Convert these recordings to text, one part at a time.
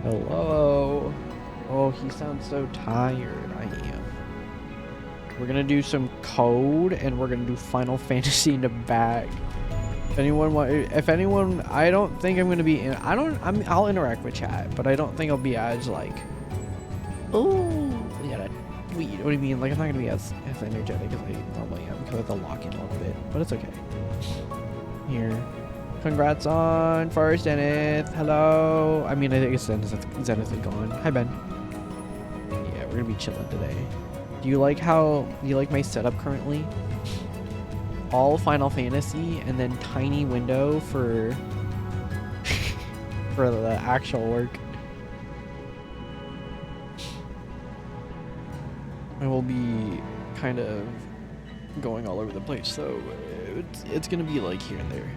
Hello. Oh, he sounds so tired. I am. We're gonna do some code, and we're gonna do Final Fantasy in the bag. If anyone, I don't think I'm gonna be in. I'll interact with chat, but I don't think I'll be as like. Oh, yeah. What do you mean? Like, I'm not gonna be as energetic as I normally am because I have to lock in a little bit, but it's okay. Here. Congrats on first, Zenith. Hello. I mean, I guess Zenith is gone. Hi, Ben. Yeah, we're gonna be chilling today. Do you like my setup currently? All Final Fantasy and then tiny window for for the actual work. I will be kind of going all over the place, so it's gonna be like here and there.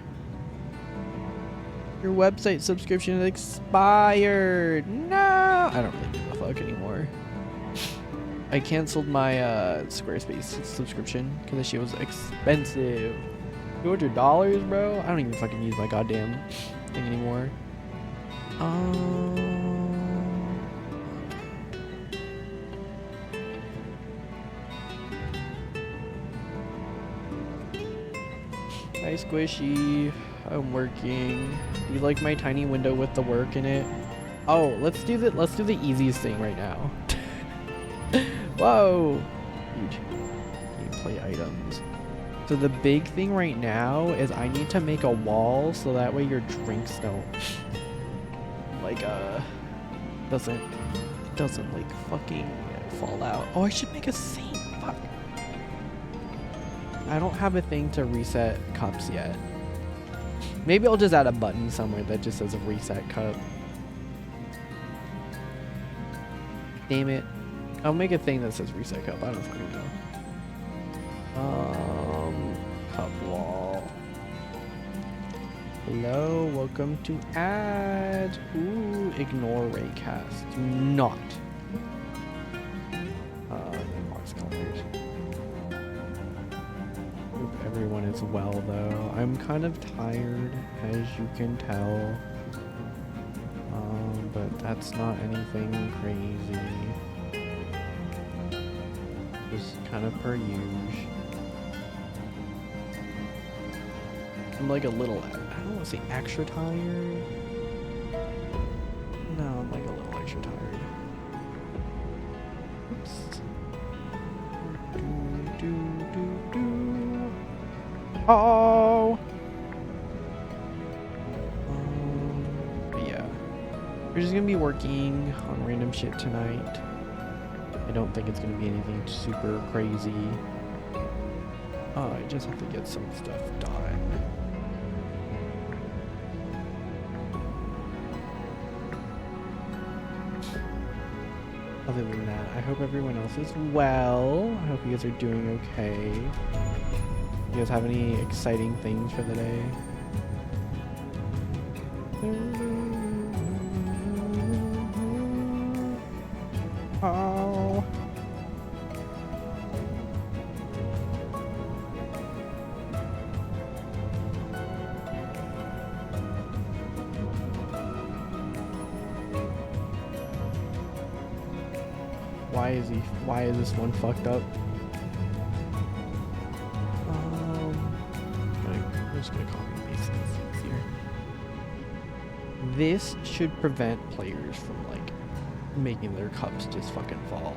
Your website subscription expired. No, I don't really give a fuck anymore. I canceled my Squarespace subscription because that shit was expensive. $200, bro. I don't even fucking use my goddamn thing anymore. Hi, Squishy. I'm working. Do you like my tiny window with the work in it? Oh, let's do the easiest thing right now. Whoa! Huge gameplay items. So the big thing right now is I need to make a wall so that way your drinks don't like doesn't like fucking fall out. Oh, I should make a sink. Fuck. I don't have a thing to reset cups yet. Maybe I'll just add a button somewhere that just says a reset cup. Damn it. I'll make a thing that says reset cup. I don't fucking know. Cup wall. Hello, welcome to ads. Ooh, ignore raycast. Do not. Inbox colors. Hope everyone is well though. I'm kind of tired, as you can tell. But that's not anything crazy. Just kind of per usual. I'm like a little, I don't want to say extra tired. No, I'm like a little extra tired. Oops. Oh! But yeah. We're just gonna be working on random shit tonight. I don't think it's gonna be anything super crazy. I just have to get some stuff done. Other than that, I hope everyone else is well. I hope you guys are doing okay. You guys have any exciting things for the day? Oh. Why is this one fucked up? I'm just gonna copy and paste this here. This should prevent players from like making their cups just fucking fall.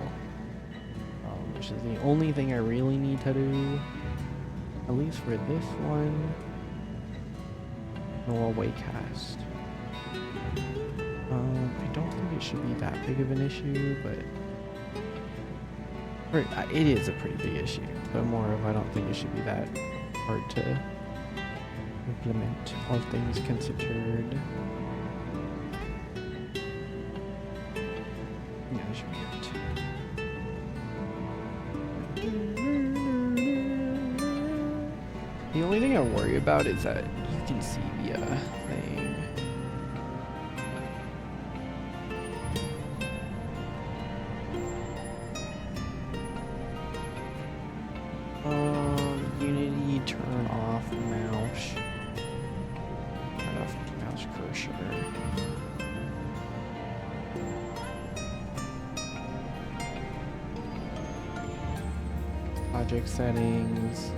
Which is the only thing I really need to do. At least for this one. No away cast. I don't think it should be that big of an issue, but it is a pretty big issue, but more of I don't think it should be that hard to implement, all things considered. Yeah, that should be it. The only thing I worry about is that you can see the thing. Unity, turn off mouse. Turn off mouse cursor. project settings.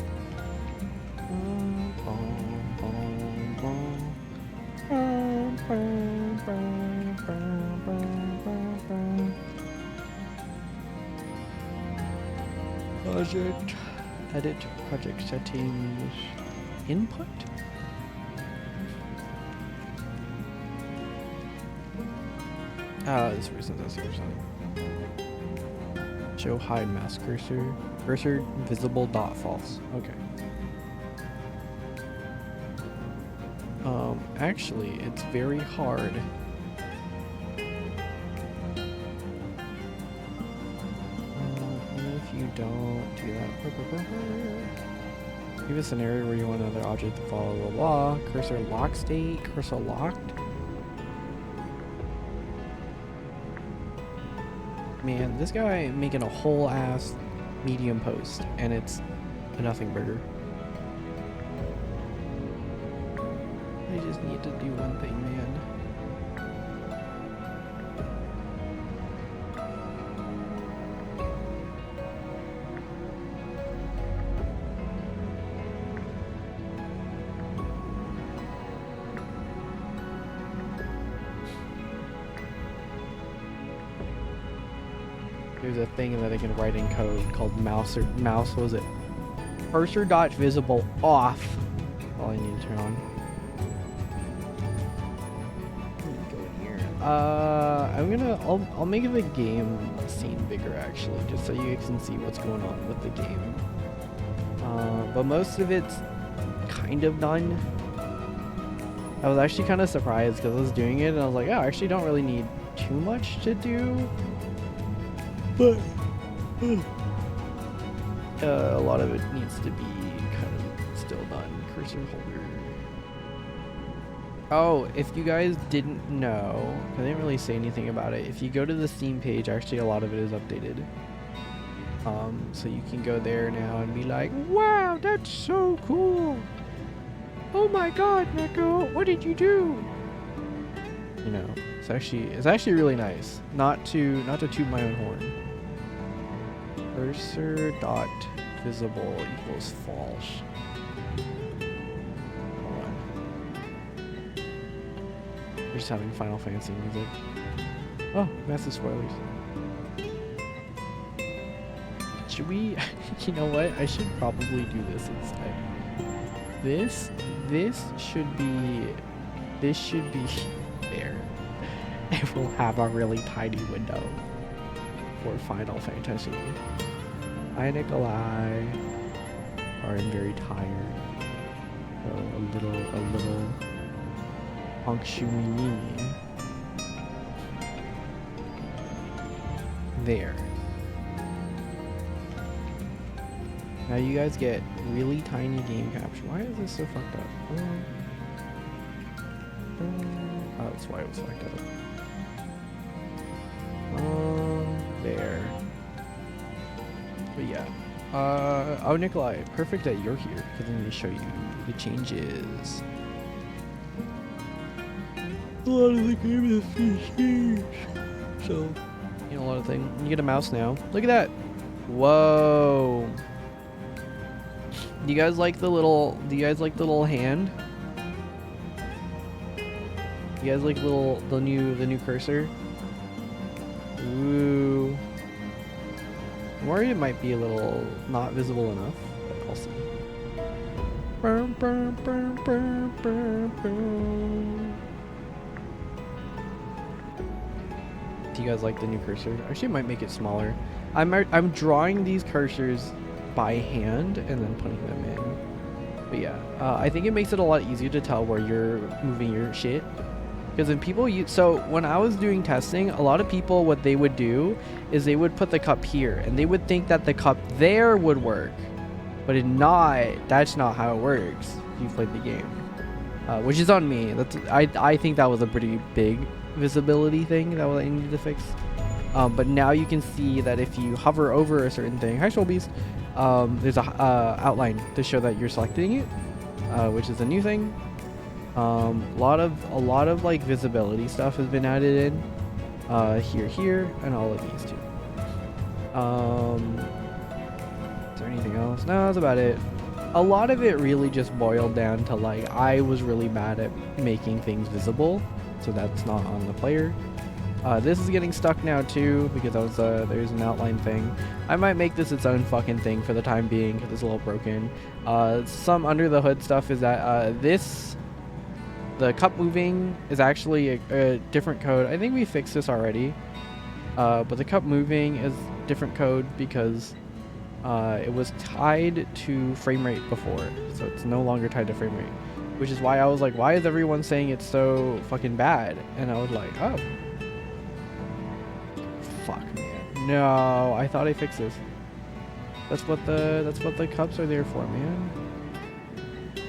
Project, edit project settings, input. This reason that's show hide mask cursor. Cursor visible dot false. Okay. Actually, it's very hard. If you don't do that, give a scenario where you want another object to follow the law. Cursor lock state. Cursor locked. Man, this guy making a whole ass medium post, and it's a nothing burger. I just need to do one thing, man. There's a thing that I can write in code called mouse what was it? Cursor dot visible off. That's all I need to turn on. Go in here. I'll make the game scene bigger actually, just so you can see what's going on with the game. But most of it's kind of done. I was actually kind of surprised because I was doing it and I was like, oh, I actually don't really need too much to do. But a lot of it needs to be kind of still done. Cursor holder. Oh, if you guys didn't know, I didn't really say anything about it. If you go to the Steam page, actually a lot of it is updated. So you can go there now and be like, wow, that's so cool. Oh my god, Neko, what did you do? You know, it's actually really nice. Not to toot my own horn. Cursor dot visible equals false. Hold on. We're just having Final Fantasy music. Oh, massive spoilers. Should we? You know what? I should probably do this instead. This should be there. It will have a really tiny window for Final Fantasy. Hi Nikolai. I'm very tired. So a little punctuini. There. Now you guys get really tiny game capture. Why is this so fucked up? Oh, that's why it was fucked up. There. But yeah. Oh, Nikolai, perfect that you're here because I'm going to show you the changes. A lot of the game is changed. So, you know, a lot of things. You get a mouse now. Look at that. Whoa. Do you guys like the little hand? You guys like the new cursor? Ooh. I'm worried it might be a little not visible enough, but I'll see. Do you guys like the new cursor? Actually, it might make it smaller. I'm drawing these cursors by hand and then putting them in. But yeah, I think it makes it a lot easier to tell where you're moving your shit. Because when people so when I was doing testing, a lot of people, what they would do is they would put the cup here and they would think that the cup there would work, but that's not how it works if you played the game, which is on me. I think that was a pretty big visibility thing that I needed to fix. But now you can see that if you hover over a certain thing, hi Shulbies, there's a outline to show that you're selecting it, which is a new thing. A lot of like visibility stuff has been added in, here, and all of these too. Is there Anything else? No, that's about it. A lot of it really just boiled down to like, I was really bad at making things visible, so that's not on the player. This is getting stuck now too, because I was, there's an outline thing. I might make this its own fucking thing for the time being, because it's a little broken. Some under the hood stuff is that, the cup moving is actually a different code. I think we fixed this already. But the cup moving is different code because it was tied to frame rate before, so it's no longer tied to frame rate, which is why I was like, why is everyone saying it's so fucking bad? And I was like, oh, fuck, man. No, I thought I fixed this. That's what the cups are there for, man.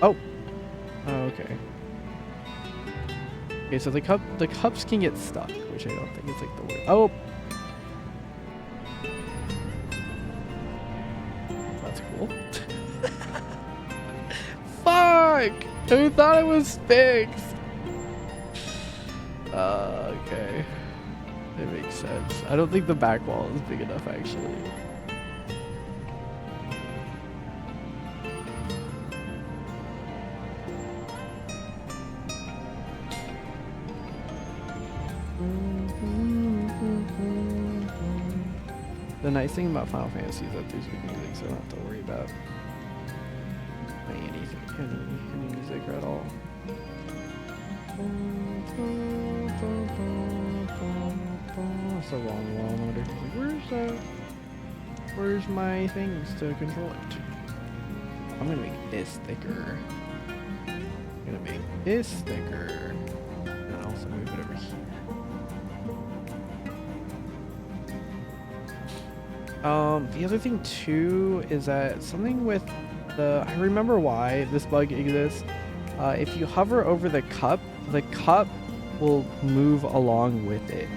Oh, okay. Okay, so the cups can get stuck, which I don't think is like the word. Oh. Cool. Fuck! I thought it was fixed. Okay. It makes sense. I don't think the back wall is big enough, actually. The nice thing about Final Fantasy is that there's good music, so I don't have to worry about any music at all. That's the wrong wall order. Where's my things to control it? I'm gonna make this thicker. I'm gonna make this thicker. And also move it over here. The other thing too is that something with I remember why this bug exists. If you hover over the cup will move along with it.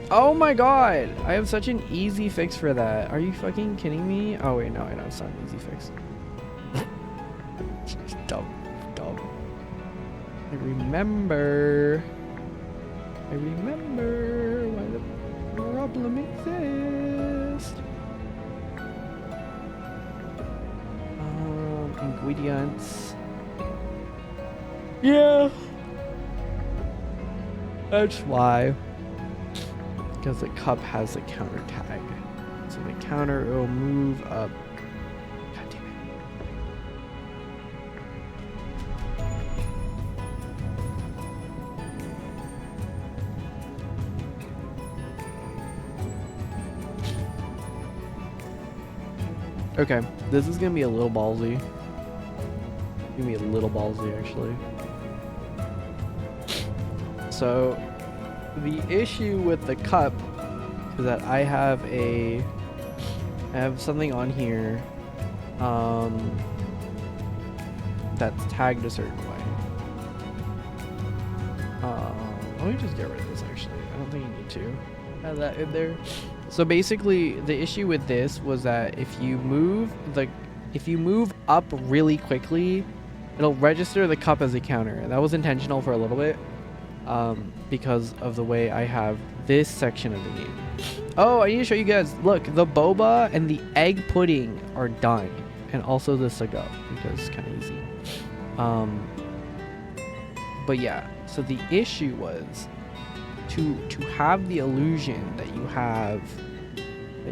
Oh my god! I have such an easy fix for that. Are you fucking kidding me? Oh wait, no, I know it's not an easy fix. Dumb. I remember why the problem exists. Ingredients. Yeah. That's why. Because the cup has a counter tag. So the counter will move up. God damn it. Okay, this is gonna be a little ballsy. Gonna be a little ballsy, actually. So, the issue with the cup is that I have something on here that's tagged a certain way. Let me just get rid of this, actually. I don't think you need to have that in there. So basically, the issue with this was that if you move up really quickly, it'll register the cup as a counter. And that was intentional for a little bit, because of the way I have this section of the game. Oh, I need to show you guys. Look, the boba and the egg pudding are done, and also the sago, because it's kind of easy. But yeah, so the issue was to have the illusion that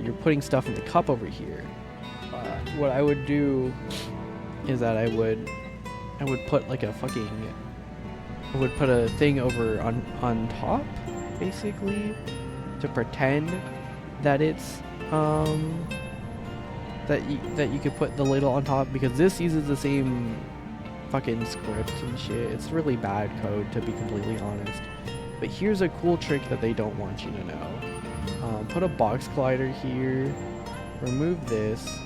you're putting stuff in the cup over here. What I would do is that I would put like I would put a thing over on top, basically, to pretend that it's that you could put the ladle on top, because this uses the same fucking script and shit. It's really bad code, to be completely honest. But here's a cool trick that they don't want you to know. Put a box collider here. Remove this.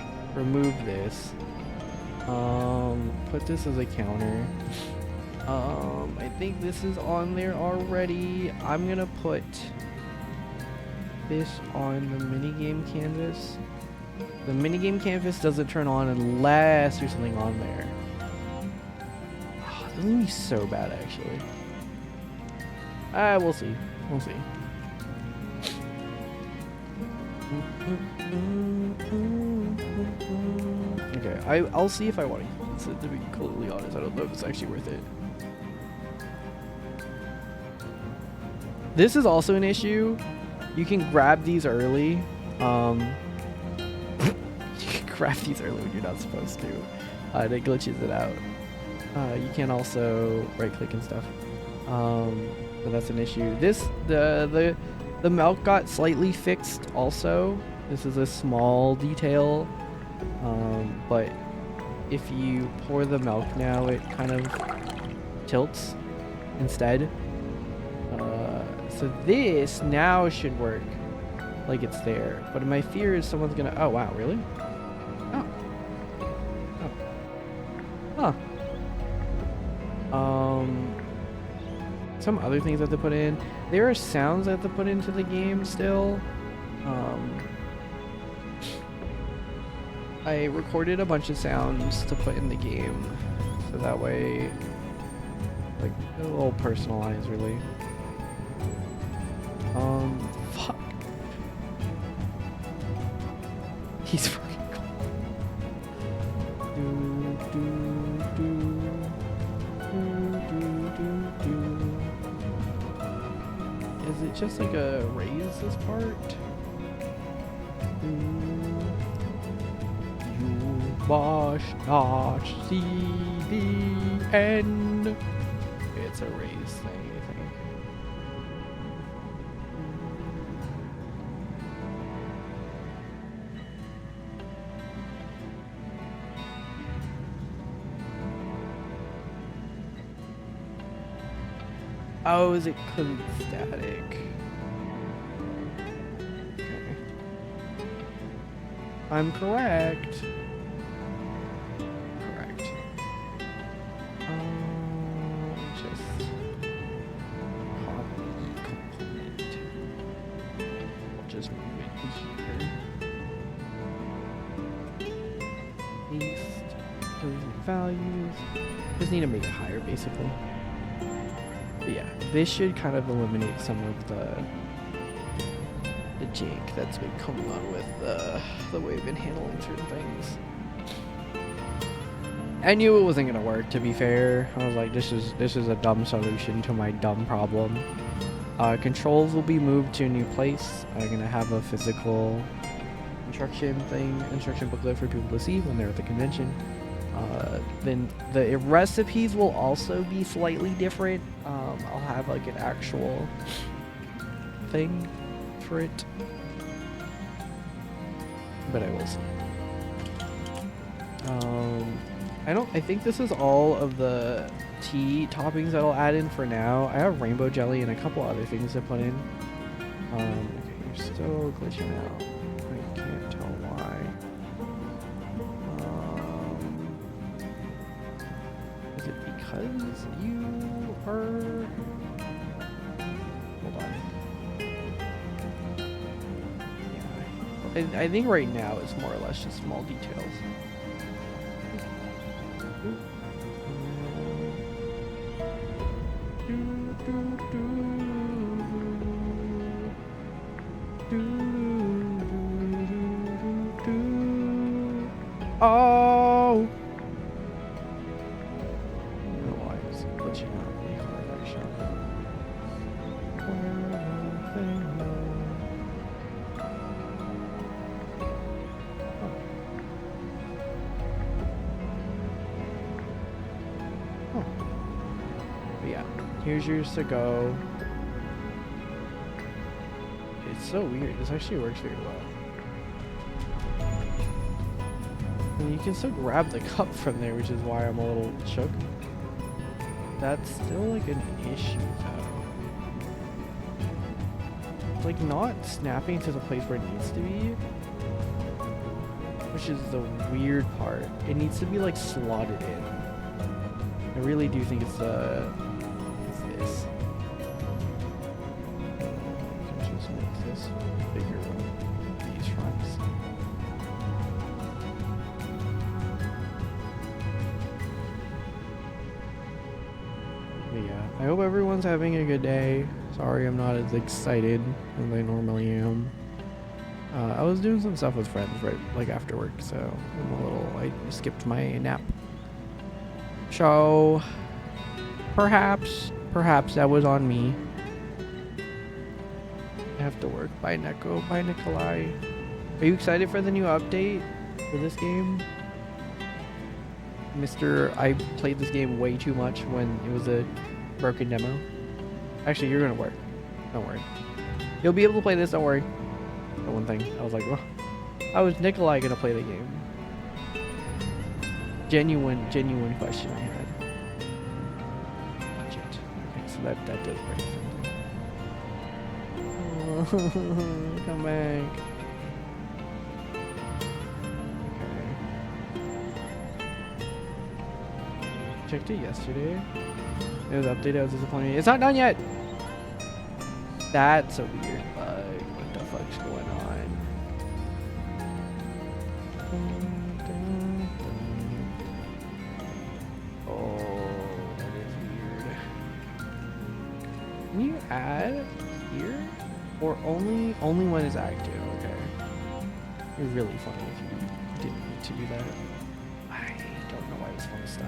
Put this as a counter. I think this is on there already. I'm gonna put this on the minigame canvas. The minigame canvas doesn't turn on unless there's something on there. Oh, this is gonna be so bad, actually. We'll see. Okay, I'll see if I want to use it, to be completely honest. I don't know if it's actually worth it. This is also an issue. You can grab these early. You can grab these early when you're not supposed to. It glitches it out. You can also right click and stuff. But that's an issue. The milk got slightly fixed also. This is a small detail. But if you pour the milk now, it kind of tilts instead. So this now should work like it's there. But my fear is someone's gonna... Oh, wow, really? Oh. Oh. Huh. Some other things I have to put in. There are sounds I have to put into the game still. I recorded a bunch of sounds to put in the game. So that way, like, a little personalized, really. Fuck. He's fucking cool. Is it just like a raise this part? You must not see the end. It's a raise thing, I think. Oh, is it because it's static? Okay. I'm correct. Correct. Just copy component. I'll just move it here. Paste those values. Just need to make it higher, basically. But yeah, this should kind of eliminate some of the jank that's been coming on with the way we've been handling certain things. I knew it wasn't gonna work, to be fair. I was like, this is a dumb solution to my dumb problem. Controls will be moved to a new place. I'm gonna have a physical instruction booklet for people to see when they're at the convention. Then the recipes will also be slightly different. I'll have like an actual thing for it, but I will see. I think this is all of the tea toppings that I'll add in for now. I have rainbow jelly and a couple other things to put in. Okay, you're still glitching out. I can't tell why. Is it because you are... Hold on. Yeah. I think right now it's more or less just small details. Oh! Why is it glitching out really hard, actually? Oh. But yeah, here's yours to go. It's so weird. This actually works very well. And you can still grab the cup from there, which is why I'm a little shook. That's still like an issue though. It's like not snapping to the place where it needs to be, which is the weird part. It needs to be like slotted in. I really do think it's this. You can just make this bigger on these fronts. But yeah, I hope everyone's having a good day. Sorry I'm not as excited as I normally am. I was doing some stuff with friends right like after work, so I skipped my nap. So perhaps that was on me. I have to work. Bye Neko, bye Nikolai. Are you excited for the new update for this game? I played this game way too much when it was a broken demo. Actually, you're gonna work. Don't worry. You'll be able to play this, don't worry. The one thing, I was like, oh, how is Nikolai gonna play the game? Genuine question I had. Shit. Okay, so that does break something. Come back. Checked it yesterday. It was updated. I was disappointed. It's not done yet. That's a weird bug. What the fuck's going on? Oh, that is weird. Can you add here, or only when it's active? Okay. It'd be really funny if you didn't need to do that. I don't know why this one's stuck.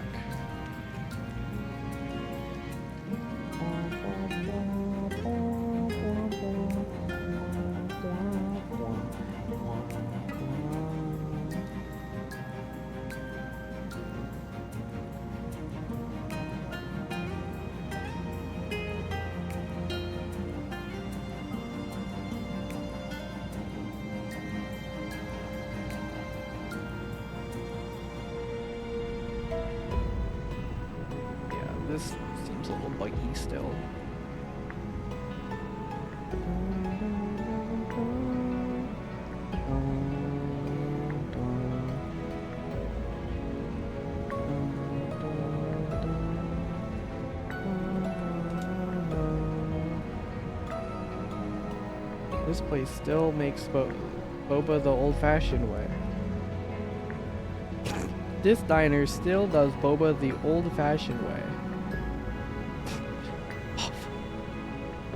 This seems a little buggy still. This place still makes boba the old-fashioned way. This diner still does boba the old-fashioned way.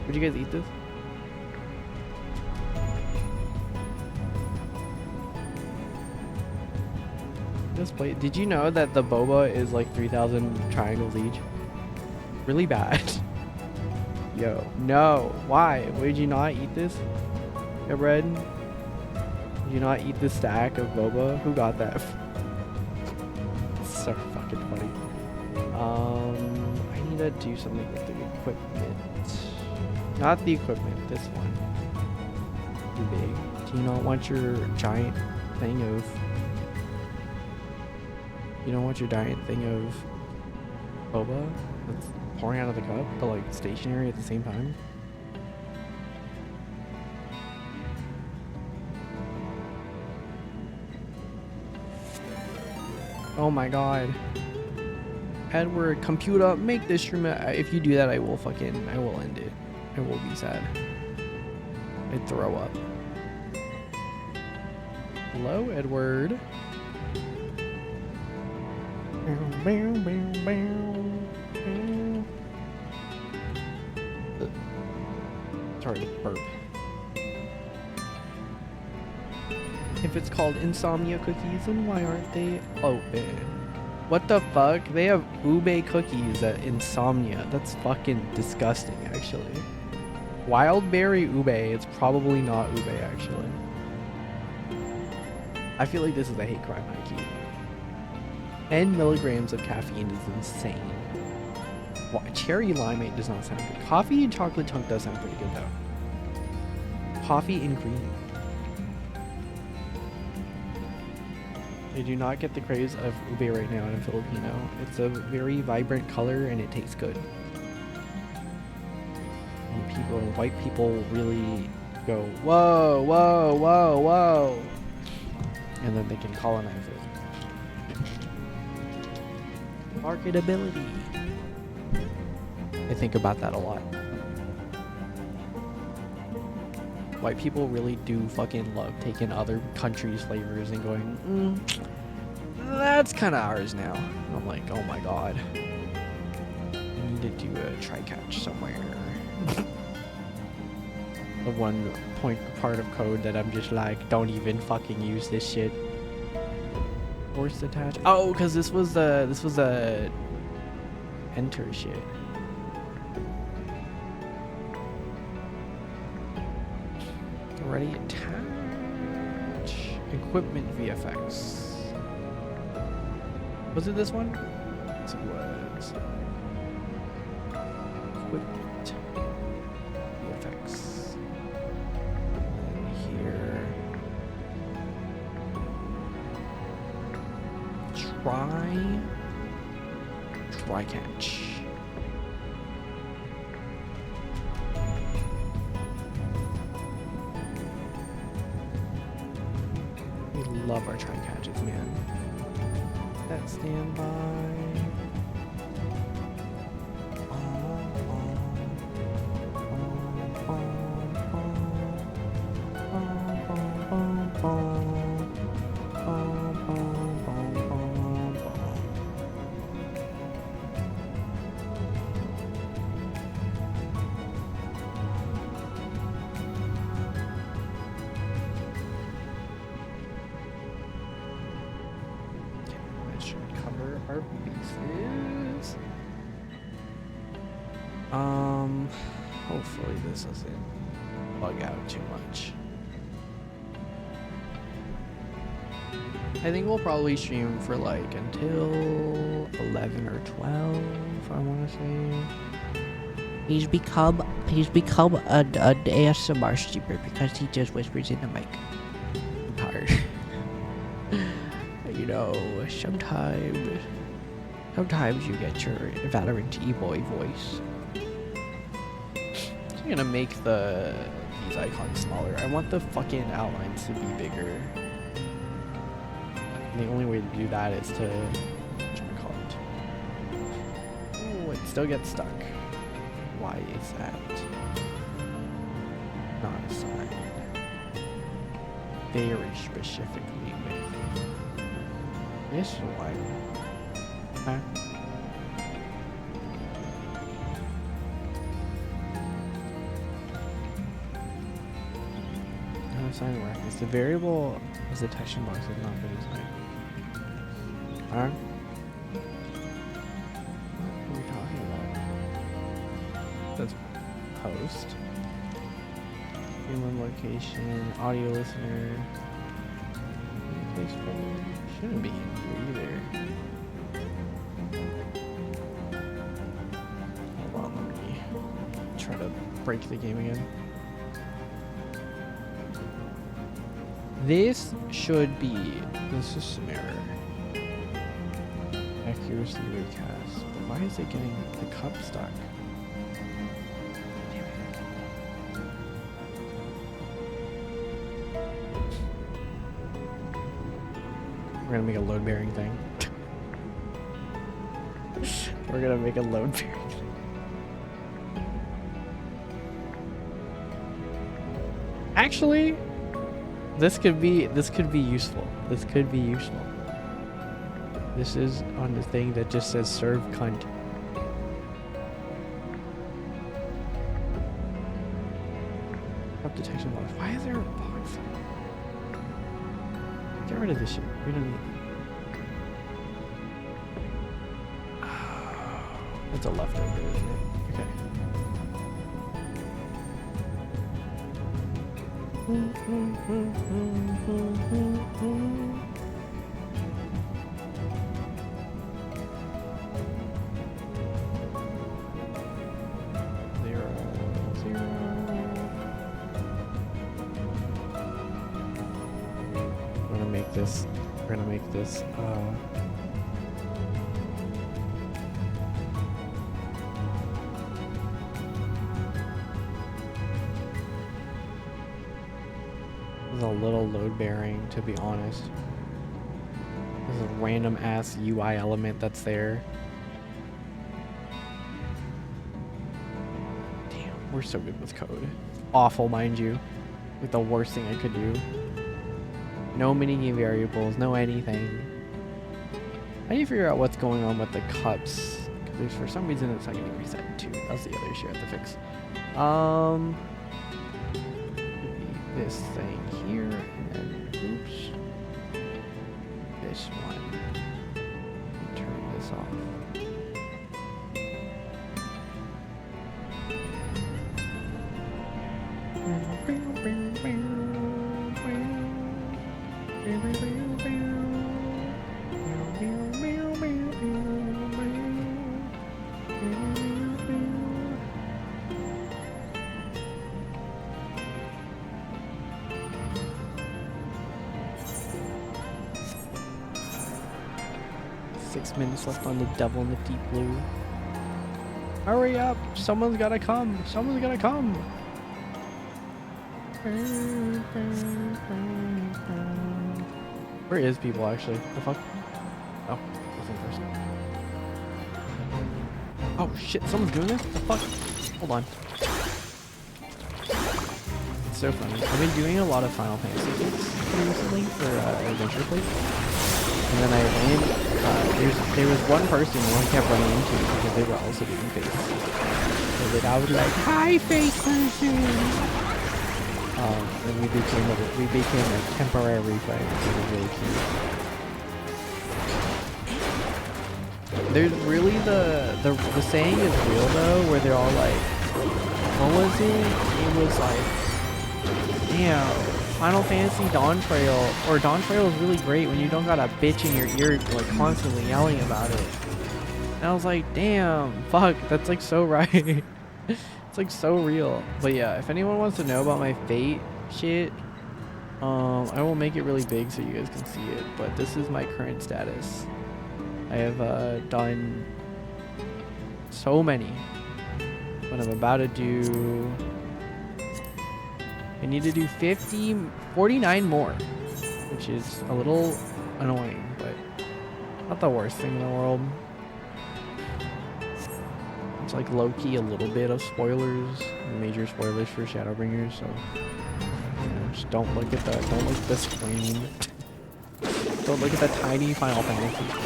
Would you guys eat this? This plate. Did you know that the boba is like 3,000 triangles each? Really bad. Yo, no. Why? Would you not eat this? Yeah, bread? Did you not eat this stack of boba? Who got that? It's so fucking funny. I need to do something with the equipment. Not the equipment, this one. Too big. Do you not want your giant thing of... You don't want your giant thing of boba that's pouring out of the cup, but like stationary at the same time? Oh my god. Edward, computer, make this stream. If you do that, I will end it. I will be sad. I'd throw up. Hello, Edward. Sorry to burp. If it's called insomnia cookies, then why aren't they open? What the fuck? They have ube cookies at Insomnia. That's fucking disgusting, actually. Wild berry ube. It's probably not ube, actually. I feel like this is a hate crime, high-key. 10 milligrams of caffeine is insane. Well, cherry limeade does not sound good. Coffee and chocolate chunk does sound pretty good, though. Coffee and cream. I do not get the craze of ube right now in a Filipino. It's a very vibrant color and it tastes good. And white people really go, whoa, whoa, whoa, whoa. And then they can colonize it. Marketability. I think about that a lot. White people really do fucking love taking other countries' flavors and going, that's kind of ours now. And I'm like, oh my god. I need to do a try-catch somewhere. The one part of code that I'm just like, don't even fucking use this shit. Forced attach. Oh, because this was the enter shit. Already attach equipment VFX. Was it this one? Yes, it was. Equipment VFX. Here. Try catch. We love our try catches, man. That standby. Our pieces. Hopefully this doesn't bug out too much. I think we'll probably stream for like until 11 or 12, I want to say. He's become an ASMR streamer because he just whispers in the mic. I'm tired. You know, sometimes you get your Valorant E-boy voice. So I'm gonna make these icons smaller. I want the fucking outlines to be bigger. And the only way to do that is to, whatchamacallit? Oh, it still gets stuck. Why is that not assigned? Very specifically with this one. Okay. Unassigned reference. The variable is the detection box has not been assigned. Alright. What are we talking about? That's host. Human location. Audio listener. Place folder. Shouldn't be here either. Hold on, let me try to break the game again. This should be, this is some error. Accuracy recast. But why is it getting the cup stuck? Damn it. We're gonna make a load bearing thing. We're gonna make a load bearing thing. Actually, this could be useful. This could be useful. This is on the thing that just says serve cunt. Up detection box. Why is there a box? Get rid of this shit. We don't need it. That's a leftover, isn't it? Okay. We're gonna make this is a little load bearing, to be honest. There's a random ass UI element that's there. Damn, we're so good with code. Awful, mind you. Like the worst thing I could do. No mini variables, no anything. How do you figure out what's going on with the cups? Because for some reason it's not getting reset too. That's the other issue I have to fix. this thing here, and then oops, this one. Turn this off. Minutes left on the Devil in the Deep Blue. Hurry up! Someone's gotta come! Someone's gotta come! Where is people actually? The fuck? Oh, nothing person. Oh shit! Someone's doing this? The fuck? Hold on. It's so funny. I've been doing a lot of Final Fantasy things recently for adventure plays. And then I ran, there was one person who I kept running into because they were also doing face. So that I was like, hi face person! And we became like temporary friends. It was really cute. There's really the saying is real though, where they're all like, what was it? It was like, damn. Final Fantasy Dawn Trail, or Dawn Trail is really great when you don't got a bitch in your ear like constantly yelling about it. And I was like, damn, fuck, that's like so right. It's like so real. But yeah, if anyone wants to know about my Fate shit, I will make it really big so you guys can see it. But this is my current status. I have done so many, but I'm about to do. I need to do 49 more, which is a little annoying, but not the worst thing in the world. It's like low-key a little bit of spoilers, major spoilers for Shadowbringers, so you know, just don't look at the screen. Don't look at the tiny Final Fantasy screen.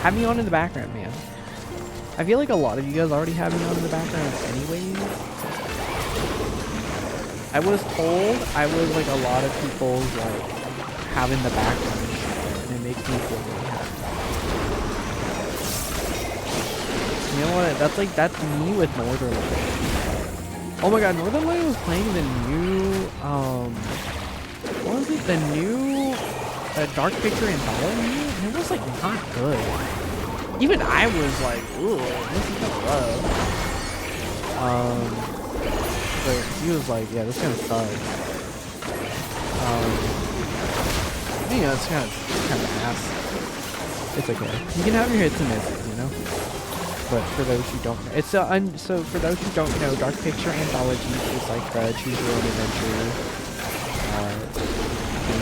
Have me on in the background, man. I feel like a lot of you guys already have me on in the background anyways. I was told I was like a lot of people's like having the background and it makes me feel really happy. You know what? That's me with Northernlight. Oh my god, Northernlight was playing the new what was it? The new Dark Picture Anthology? And it was like not good. Even I was like, ooh, this is kind of rough. But he was like, yeah, this kind of sucks. You know, it's kind of ass. It's okay. You can have your hits and misses, you know. But for those who don't know, it's so for those who don't know, Dark Picture Anthology is like the choose your own adventure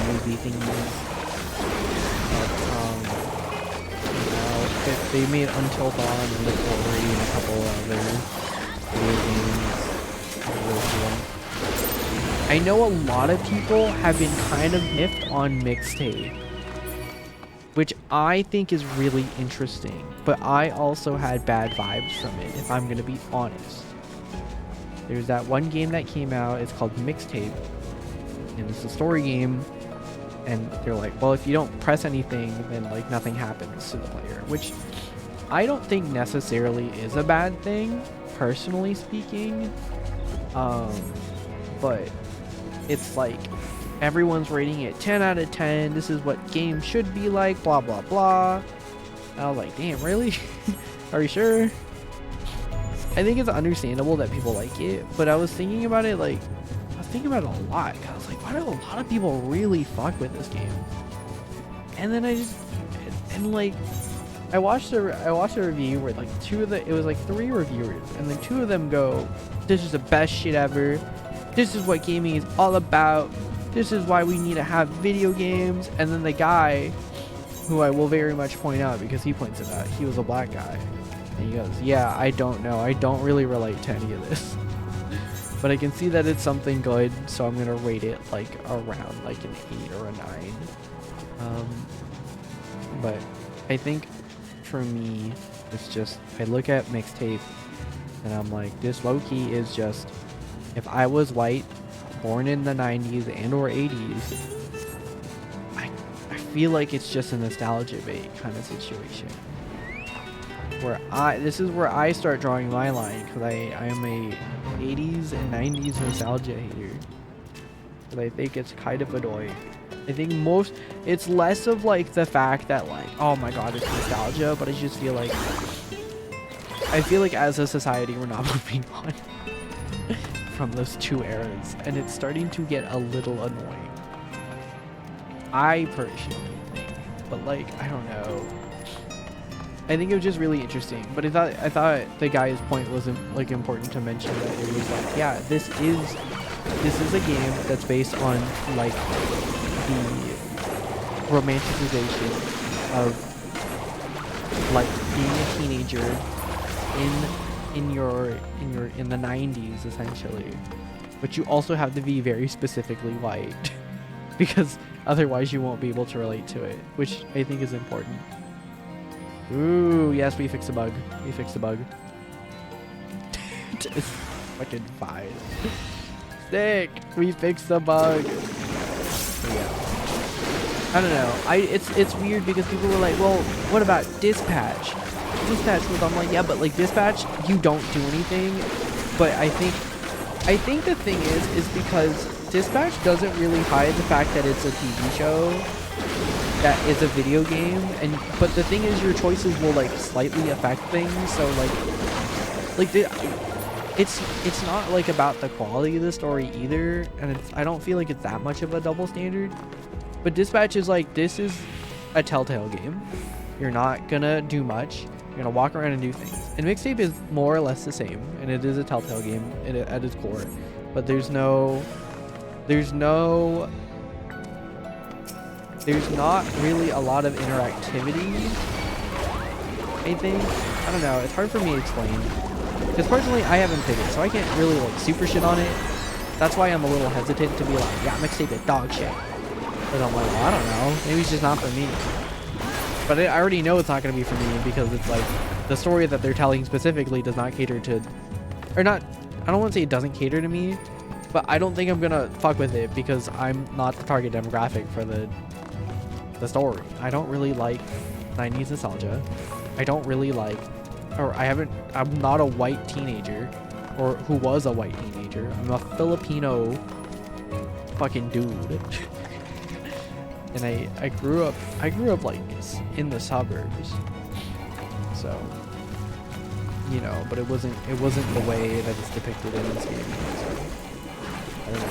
movie thingies. But, they made Until Dawn and The Quarry and a couple other video games. I know a lot of people have been kind of miffed on Mixtape, which I think is really interesting, but I also had bad vibes from it, if I'm gonna be honest. There's that one game that came out, it's called Mixtape, and it's a story game, and they're like, well, if you don't press anything, then like nothing happens to the player, which I don't think necessarily is a bad thing, personally speaking. But it's like everyone's rating it 10 out of 10. This is what games should be like, blah blah blah. And I was like, damn, really? Are you sure? I think it's understandable that people like it, but I was thinking about it like I was thinking about it a lot. I was like, why do a lot of people really fuck with this game? And then I watched a review where like it was like 3 reviewers, and then 2 of them go, this is the best shit ever. This is what gaming is all about. This is why we need to have video games. And then the guy, who I will very much point out because he points it out, he was a black guy. And he goes, yeah, I don't know. I don't really relate to any of this. But I can see that it's something good, so I'm going to rate it like around like an 8 or a 9. But I think for me, it's just, I look at Mixtape and I'm like, this low-key is just, if I was white, born in the 90s and or 80s, I feel like it's just a nostalgia bait kind of situation. Where this is where I start drawing my line, because I am a 80s and 90s nostalgia hater. But I think it's kind of annoying. I think it's less of like the fact that like, oh my god, it's nostalgia, but I just feel like, as a society we're not moving on from those two eras, and it's starting to get a little annoying. I personally think, but like, I don't know. I think it was just really interesting, but I thought the guy's point was like important to mention, that it was like, yeah, this is a game that's based on like the romanticization of like being a teenager in the 90s essentially, but you also have to be very specifically white because otherwise you won't be able to relate to it, which I think is important. Ooh, yes, we fixed a bug. We fixed a bug. It's fucking fine. Sick! We fixed the bug. Yeah. I don't know. It's weird because people were like, well, what about dispatch? Dispatch was, I'm like, yeah, but like dispatch, you don't do anything. But I think the thing is because dispatch doesn't really hide the fact that it's a TV show that is a video game, but the thing is your choices will like slightly affect things, so it's not like about the quality of the story either, and I don't feel like it's that much of a double standard. But dispatch is like, this is a Telltale game, you're not gonna do much, you're gonna walk around and do things, and mixtape is more or less the same, and it is a Telltale game at its core, but there's not really a lot of interactivity, I think. I don't know, it's hard for me to explain. Because personally, I haven't played it, so I can't really like super shit on it. That's why I'm a little hesitant to be like, yeah, mixtape is dog shit. But I'm like, well, I don't know, maybe it's just not for me. But I already know it's not going to be for me because it's like, the story that they're telling specifically does not cater to, or not, I don't want to say it doesn't cater to me, but I don't think I'm going to fuck with it because I'm not the target demographic for the story. I don't really like 90s nostalgia. I don't really like, or I'm not a white teenager, or who was a white teenager. I'm a Filipino fucking dude. And I grew up like in the suburbs. So, you know, but it wasn't the way that it's depicted in this game. So, I don't know.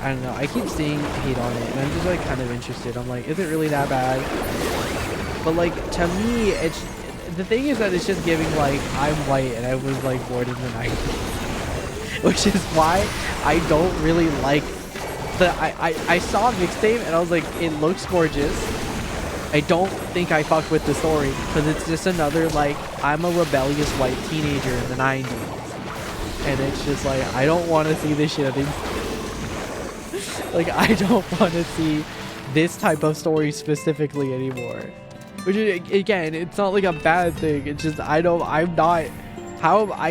I don't know. I keep seeing hate on it, and I'm just like kind of interested. I'm like, is it really that bad? But like, to me, the thing is that it's just giving like, I'm white and I was like born in the 90s. Which is why I don't really like I saw mixtape and I was like, it looks gorgeous. I don't think I fuck with the story because it's just another like, I'm a rebellious white teenager in the 90s. And it's just like, I don't want to see this shit anymore. Like, I don't want to see this type of story specifically anymore. Which, again, it's not like a bad thing. It's just, I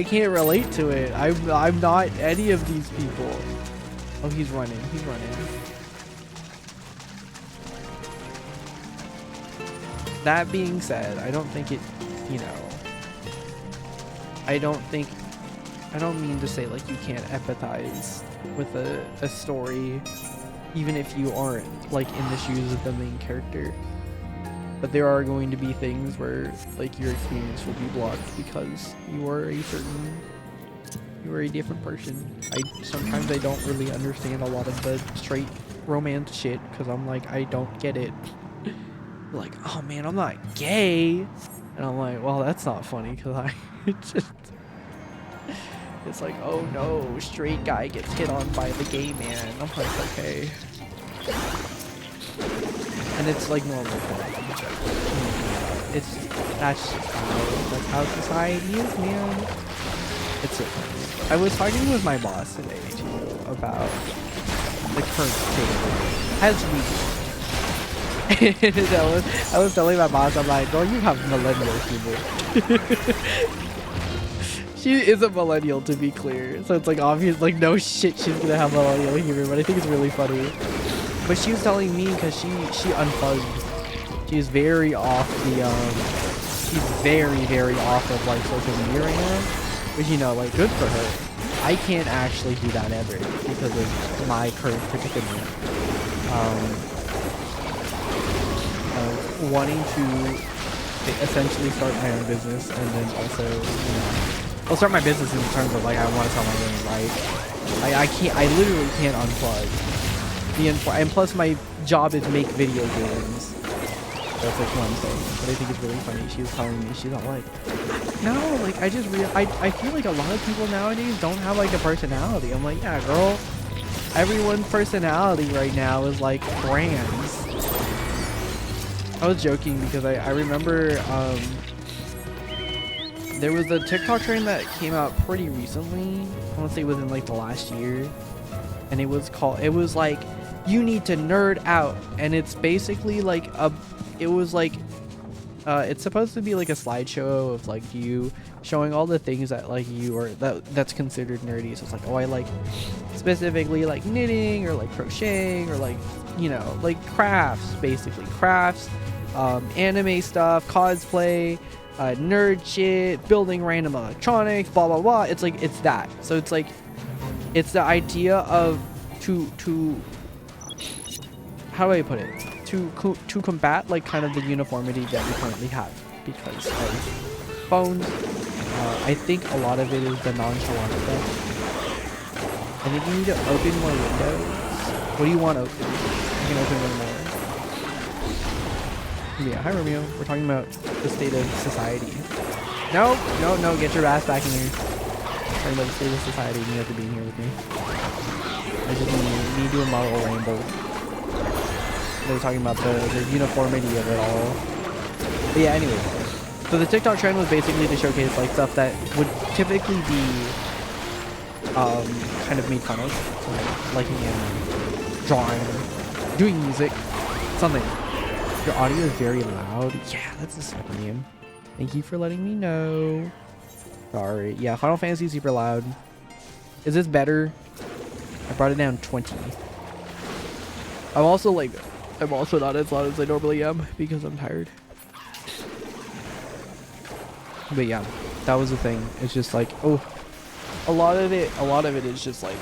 can't relate to it. I'm not any of these people. Oh, he's running. He's running. That being said, I don't think it, you know, I don't mean to say like you can't empathize with a story even if you aren't like in the shoes of the main character, but there are going to be things where like your experience will be blocked because you are a different person. Sometimes I don't really understand a lot of the straight romance shit because I'm like, I don't get it. Like, oh man, I'm not gay, and I'm like, well, that's not funny because it's like, oh no, straight guy gets hit on by the gay man. I'm like, okay. And it's like normal for me. That's how society is, man. It's so funny. I was talking with my boss today too about the current state as we I was telling my boss, I'm like, oh, you have millennial humor. She is a millennial, to be clear. So it's like obvious, like no shit she's gonna have millennial humor, but I think it's really funny. But she was telling me because she unplugged. She's very off the she's very off of like social media right now. Which, you know, like, good for her. I can't actually do that ever because of my current predicament. Wanting to essentially start my own business, and then also, you know, I'll start my business in terms of like I want to sell my game, right? I literally can't unplug. And plus my job is make video games. That's like one thing, but I think it's really funny. She was telling me, she's not like, no, like I feel like a lot of people nowadays don't have like a personality. I'm like, yeah, girl, everyone's personality right now is like brands. I was joking because I remember there was a TikTok trend that came out pretty recently. I want to say within like the last year, and it was like, you need to nerd out, and it's basically like it's supposed to be like a slideshow of like you showing all the things that like you or that's considered nerdy. So it's like, oh, I like specifically like knitting or like crocheting or like, you know, like crafts, basically crafts, anime stuff, cosplay, nerd shit, building random electronics, blah blah blah. It's like, it's that. So it's like, it's the idea of to how do I put it, to combat like kind of the uniformity that we currently have because of phones. I think a lot of it is the nonchalant stuff. I think you need to open more windows. What do you want open? You can open one more. Yeah, hi Romeo. We're talking about the state of society. No, get your ass back in here. Talking about the state of society, and you have to be in here with me. I just need to do a model ramble. They were talking about the uniformity of it all. But yeah, anyway. So the TikTok trend was basically to showcase like stuff that would typically be kind of made fun of. So like liking anime, drawing, doing music, something. Your audio is very loud. Yeah, that's a super name. Thank you for letting me know. Sorry. Yeah, Final Fantasy is super loud. Is this better? I brought it down 20. I'm also not as loud as I normally am because I'm tired. But yeah, that was the thing. It's just like, oh, a lot of it is just like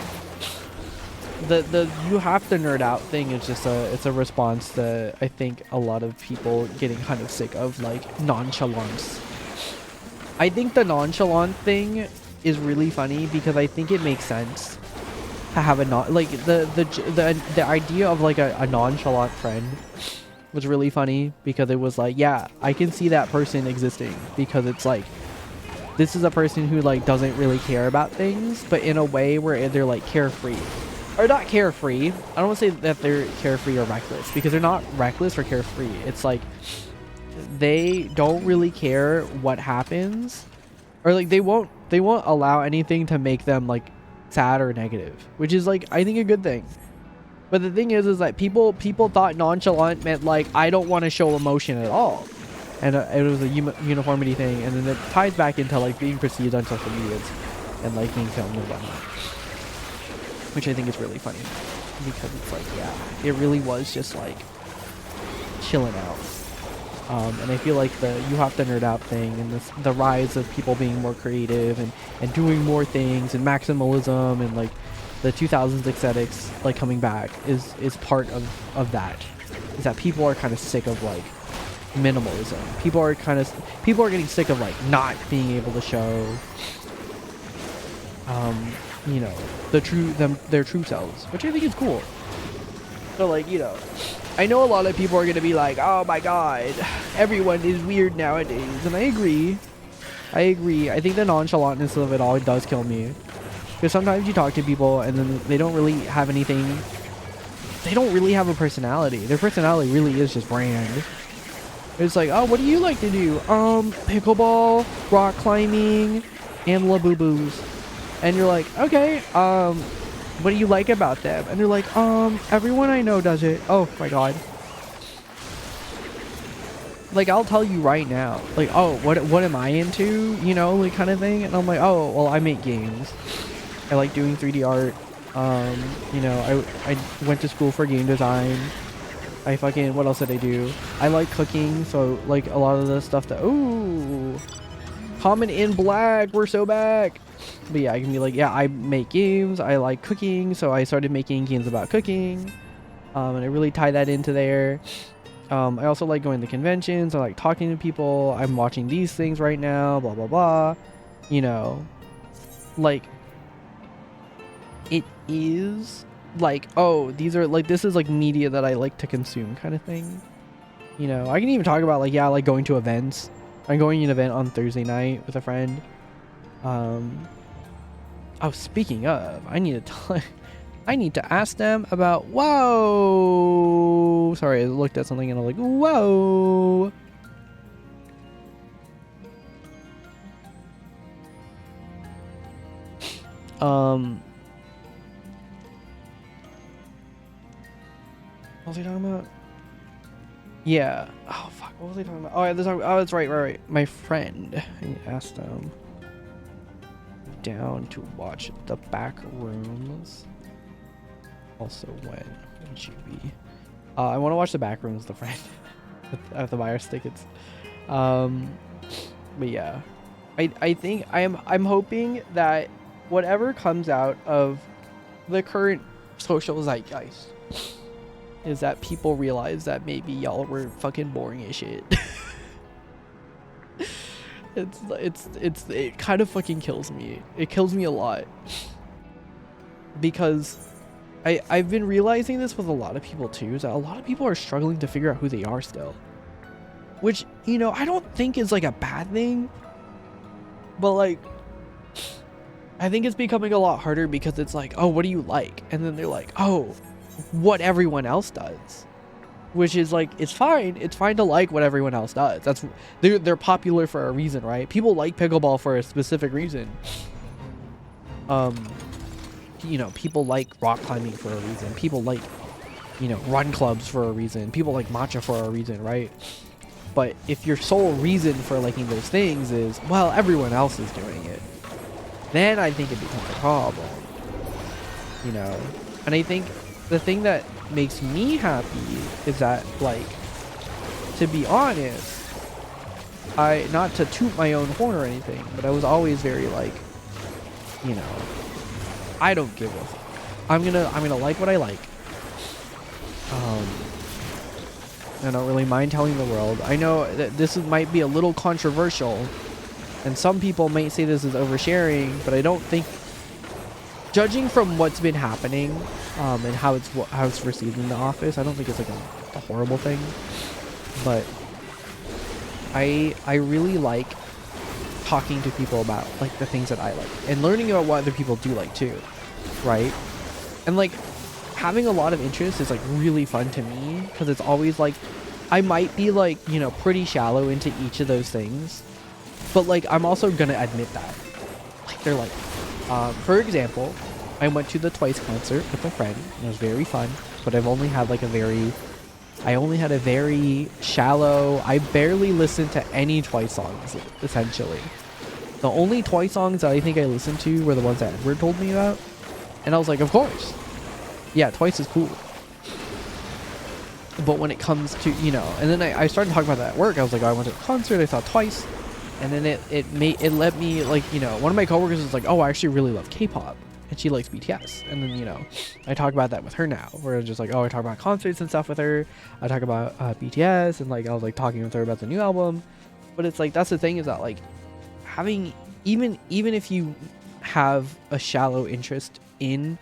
the you have to nerd out thing is just it's a response to, I think, a lot of people getting kind of sick of like nonchalance. I think the nonchalant thing is really funny because I think it makes sense to have a the idea of like a nonchalant friend was really funny because it was like, yeah, I can see that person existing because it's like, this is a person who like doesn't really care about things, but in a way where they're like carefree. Or not carefree. I don't want to say that they're carefree or reckless because they're not reckless or carefree. It's like they don't really care what happens, or like they won't allow anything to make them like sad or negative, which is like, I think, a good thing. But the thing is that people thought nonchalant meant like I don't want to show emotion at all, and it was a uniformity thing, and then it ties back into like being perceived on social medias and like being filmed and whatnot, which I think is really funny because it's like, yeah, it really was just like chilling out. And I feel like you have to nerd out thing and the rise of people being more creative and doing more things and maximalism and like the 2000s aesthetics like coming back is part of that. Is that people are kind of sick of like minimalism. People are getting sick of like not being able to show you know, their true selves, which I think is cool. So like, you know, I know a lot of people are going to be like, oh my god, everyone is weird nowadays. And I agree. I think the nonchalantness of it all does kill me. Because sometimes you talk to people and then they don't really have anything. They don't really have a personality. Their personality really is just brand. It's like, oh, what do you like to do? Pickleball, rock climbing, and Labubu's. And you're like, okay, what do you like about them? And they're like, everyone I know does it. Oh my god. like I'll tell you right now, like, oh, what am I into, you know, like kind of thing, and I'm like, oh, well, I make games. I like doing 3D art. You know, I went to school for game design. I fucking, what else did I do? I like cooking, so like a lot of the stuff that, ooh, comment in black, we're so back. But yeah, I can be like, yeah, I make games, I like cooking, so I started making games about cooking. And I really tie that into there. I also like going to conventions, I like talking to people, I'm watching these things right now, blah, blah, blah. You know, like, it is like, oh, these are like, this is like media that I like to consume kind of thing. You know, I can even talk about like, yeah, I like going to events. I'm going to an event on Thursday night with a friend. Oh, speaking of, I need to ask them about, whoa, sorry, I looked at something and I'm like, whoa. What was he talking about? Yeah. Oh, fuck. What was he talking about? Oh, yeah, that's right. My friend. I asked him down to watch the back rooms. Also, when would you be? I want to watch the back rooms, the friend. I have to buy our tickets. But yeah. I think I'm hoping that whatever comes out of the current social zeitgeist is that people realize that maybe y'all were fucking boring as shit. It kind of fucking kills me. It kills me a lot. Because I've been realizing this with a lot of people too, is that a lot of people are struggling to figure out who they are still. Which, you know, I don't think is like a bad thing. But like, I think it's becoming a lot harder because it's like, oh, what do you like? And then they're like, oh, what everyone else does. Which is like, it's fine to like what everyone else does. That's, they're popular for a reason, right? People like pickleball for a specific reason. You know, people like rock climbing for a reason. People like, you know, run clubs for a reason. People like matcha for a reason, right? But if your sole reason for liking those things is, well, everyone else is doing it, then I think it becomes a problem. You know? And I think the thing that makes me happy is that, like, to be honest, not to toot my own horn or anything, but I was always very like, you know, I don't give a fuck. I'm gonna like what I like. I don't really mind telling the world. I know that this might be a little controversial, and some people might say this is oversharing, but I don't think, judging from what's been happening, and how it's received in the office, I don't think it's like a horrible thing. But I really like talking to people about like the things that I like and learning about what other people do like too, right? And like having a lot of interest is like really fun to me, because it's always like I might be like, you know, pretty shallow into each of those things, but like I'm also gonna admit that, like, they're like, for example, I went to the Twice concert with a friend and it was very fun, but I only had a very shallow, I barely listened to any Twice songs, essentially. The only Twice songs that I think I listened to were the ones that Edward told me about, and I was like, of course, yeah, Twice is cool. But when it comes to, you know, and then I started talking about that at work. I was like, oh, I went to a concert, I saw Twice, and then it let me, like, you know, one of my coworkers was like, oh, I actually really love K-pop, and she likes BTS. And then, you know, I talk about that with her now, where it's just like, oh, I talk about concerts and stuff with her, I talk about BTS, and like I was like talking with her about the new album. But it's like, that's the thing, is that like having, even if you have a shallow interest in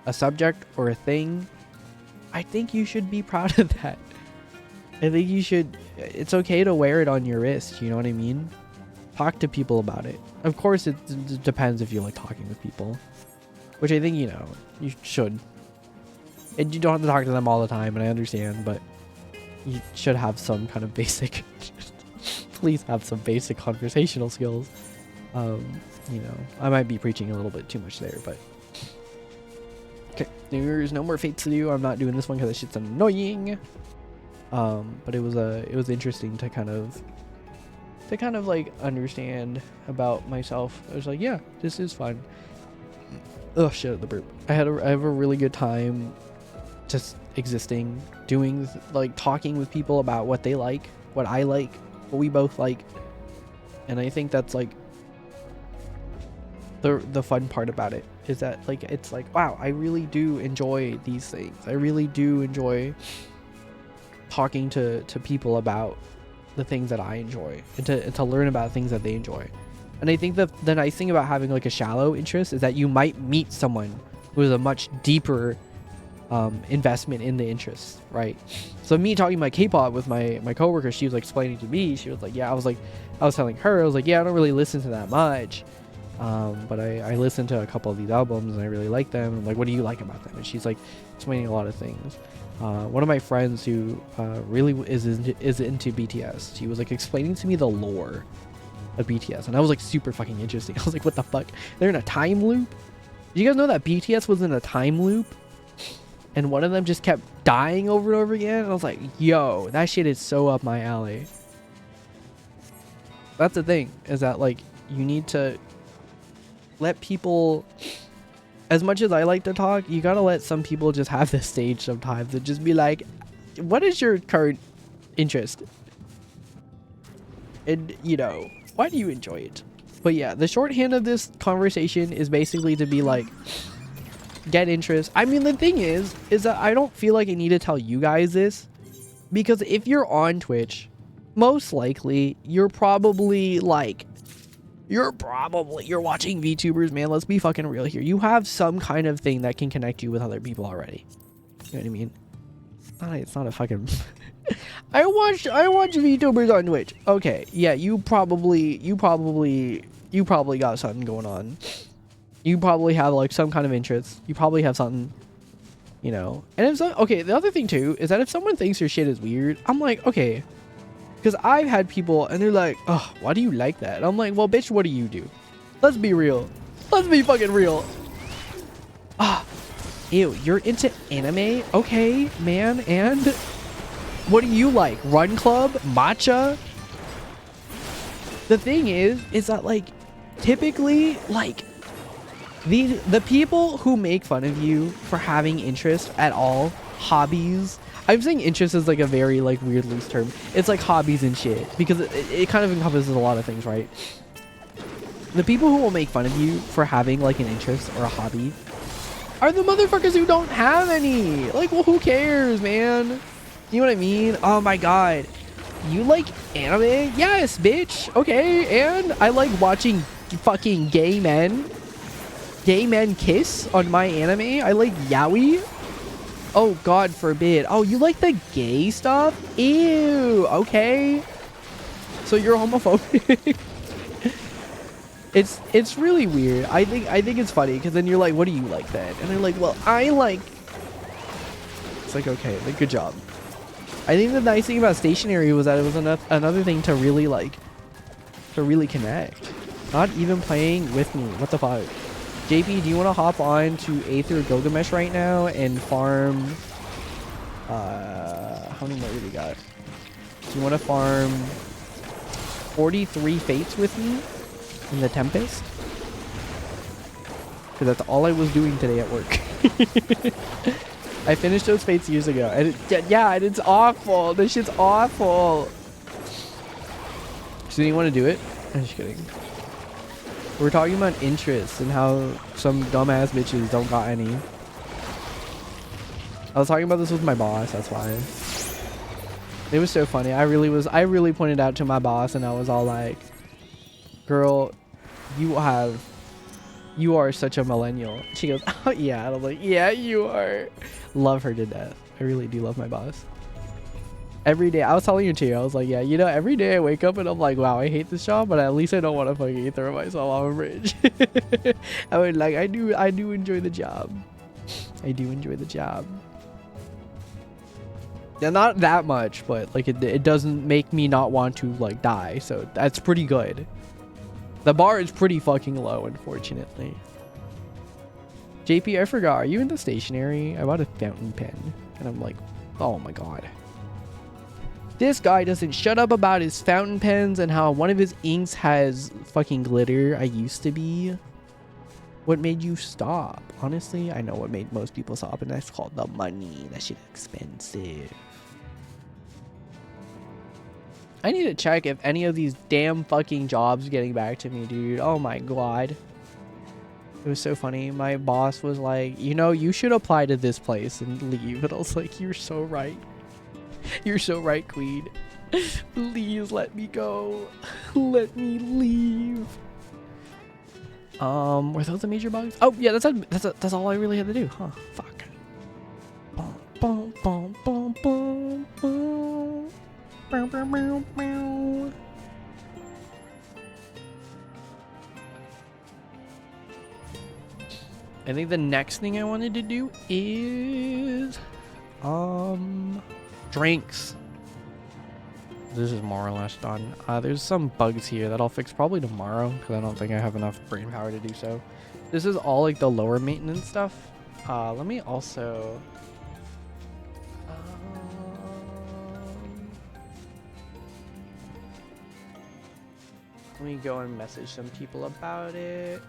a subject or a thing, I think you should be proud of that. I think you should, it's okay to wear it on your wrist, you know what I mean? Talk to people about it. Of course, it depends if you like talking with people, which I think, you know, you should. And you don't have to talk to them all the time, and I understand, but you should have some kind of basic, please have some basic conversational skills. You know, I might be preaching a little bit too much there, but okay, there's no more fates to do. I'm not doing this one because that shit's annoying. But it was interesting to kind of like understand about myself. I was like, yeah, this is fun. Oh shit, the burp. I have a really good time just existing, doing, like, talking with people about what they like, what I like, what we both like. And I think that's like the fun part about it, is that, like, it's like, wow, I really do enjoy these things. I really do enjoy talking to people about the things that I enjoy, and to learn about things that they enjoy. And I think that the nice thing about having like a shallow interest is that you might meet someone who has a much deeper investment in the interest, right? So me talking about K-pop with my coworker, she was like explaining to me, she was like, yeah, I was telling her, I was like, yeah, I don't really listen to that much, but I listened to a couple of these albums and I really like them. I'm like, what do you like about them? And she's like explaining a lot of things. One of my friends who really is into BTS, she was like explaining to me the lore of BTS, and that was like super fucking interesting. I was like, what the fuck? They're in a time loop? Did you guys know that BTS was in a time loop? And one of them just kept dying over and over again? And I was like, yo, that shit is so up my alley. That's the thing, is that, like, you need to let people, as much as I like to talk, you gotta let some people just have this stage sometimes and just be like, what is your current interest? And, you know, why do you enjoy it? But yeah, the shorthand of this conversation is basically to be like, get interest. I mean, the thing is that I don't feel like I need to tell you guys this, because if you're on Twitch, most likely you're probably like, you're watching VTubers, man. Let's be fucking real here. You have some kind of thing that can connect you with other people already. You know what I mean? It's not a fucking I watch VTubers on Twitch. Okay, yeah, you probably got something going on. You probably have like some kind of interest. You probably have something, you know. And if so, okay, the other thing too is that if someone thinks your shit is weird, I'm like, okay, because I've had people and they're like, oh, why do you like that? And I'm like, well, bitch, what do you do? Let's be real. Let's be fucking real. Ah, ew, you're into anime? Okay, man, and what do you like? Run Club? Matcha? The thing is that, like, typically, like, the people who make fun of you for having interest at all, hobbies, I'm saying interest is like a very like weird loose term. It's like hobbies and shit, because it kind of encompasses a lot of things, right? The people who will make fun of you for having like an interest or a hobby are the motherfuckers who don't have any. Like, well, who cares, man? You know what I mean? Oh my god. You like anime? Yes, bitch. Okay, and I like watching fucking gay men kiss on my anime. I like yaoi. Oh, God forbid. Oh, you like the gay stuff? Ew. Okay. So you're homophobic. It's really weird. I think it's funny, because then you're like, what do you like then? And they're like, well, I like. It's like, okay, then good job. I think the nice thing about stationary was that it was another thing to really like, to really connect. Not even playing with me. What the fuck? JP, do you want to hop on to Aether Gilgamesh right now and farm, how many more do we got? Do you want to farm 43 fates with me in the Tempest? Because that's all I was doing today at work. I finished those fates years ago. And yeah, and it's awful. This shit's awful. So do you want to do it? I'm just kidding. We're talking about interests and how some dumbass bitches don't got any. I was talking about this with my boss, that's why. It was so funny. I really pointed out to my boss and I was all like, girl, you are such a millennial. She goes, oh yeah. And I'm like, yeah, you are. Love her to death. I really do love my boss. Every day, I was telling you too, I was like, yeah, you know, every day I wake up and I'm like, wow, I hate this job, but at least I don't want to fucking throw myself off a bridge. I would like, I do enjoy the job. I do enjoy the job. Yeah, not that much, but like it doesn't make me not want to like die, so that's pretty good. The bar is pretty fucking low, unfortunately. JP, I forgot, are you in the stationery? I bought a fountain pen, and I'm like, oh my god. This guy doesn't shut up about his fountain pens and how one of his inks has fucking glitter. I used to be. What made you stop? Honestly, I know what made most people stop, and that's called the money. That shit expensive. I need to check if any of these damn fucking jobs getting back to me, dude. Oh my god. It was so funny. My boss was like, you know, you should apply to this place and leave. And I was like, you're so right. You're so right, queen. Please let me go. Let me leave. Were those the major bugs? Oh yeah, that's all I really had to do, huh? Fuck. Bum, bum, bum, bum, bum, bum. Bow, bow, bow, bow. I think the next thing I wanted to do is drinks. This is more or less done. There's some bugs here that I'll fix probably tomorrow because I don't think I have enough brain power to do so. This is all like the lower maintenance stuff. Let me also let me go and message some people about it.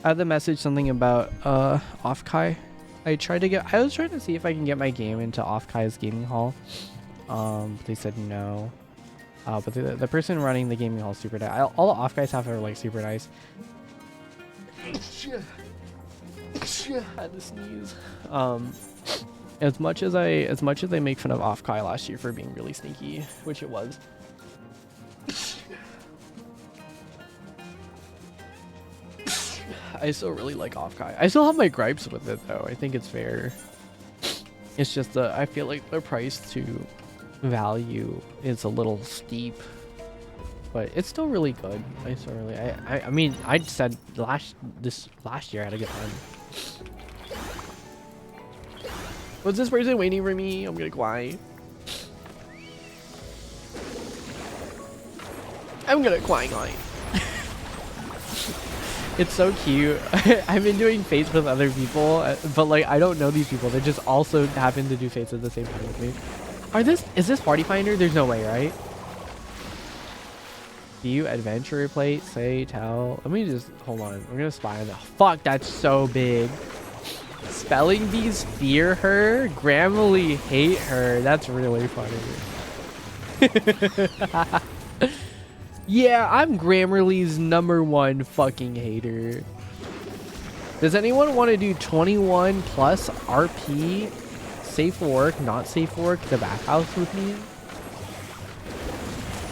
I had to message something about Offkai. I was trying to see if I can get my game into Offkai's gaming hall. But they said no. But the person running the gaming hall is super nice. All the Offkai staff are like super nice. I had to sneeze. As much as I make fun of Offkai last year for being really sneaky, which it was. I still really like Offkai. I still have my gripes with it though. I think it's fair. It's just I feel like the price to value is a little steep, but it's still really good. I mean, I said last year I had a good time. Was this person waiting for me? I'm gonna cry. I'm gonna cry. It's so cute. I've been doing fates with other people, but like I don't know these people. They just also happen to do fates at the same time with me. Is this Party Finder? There's no way, right? View adventure plate, say, tell. Let me just hold on. I'm gonna spy on that. Fuck, that's so big. Spelling bees fear her. Grammarly hate her. That's really funny. Yeah, I'm Grammarly's #1 fucking hater. Does anyone want to do 21 plus RP? Safe for work, not safe for work, the bathhouse with me?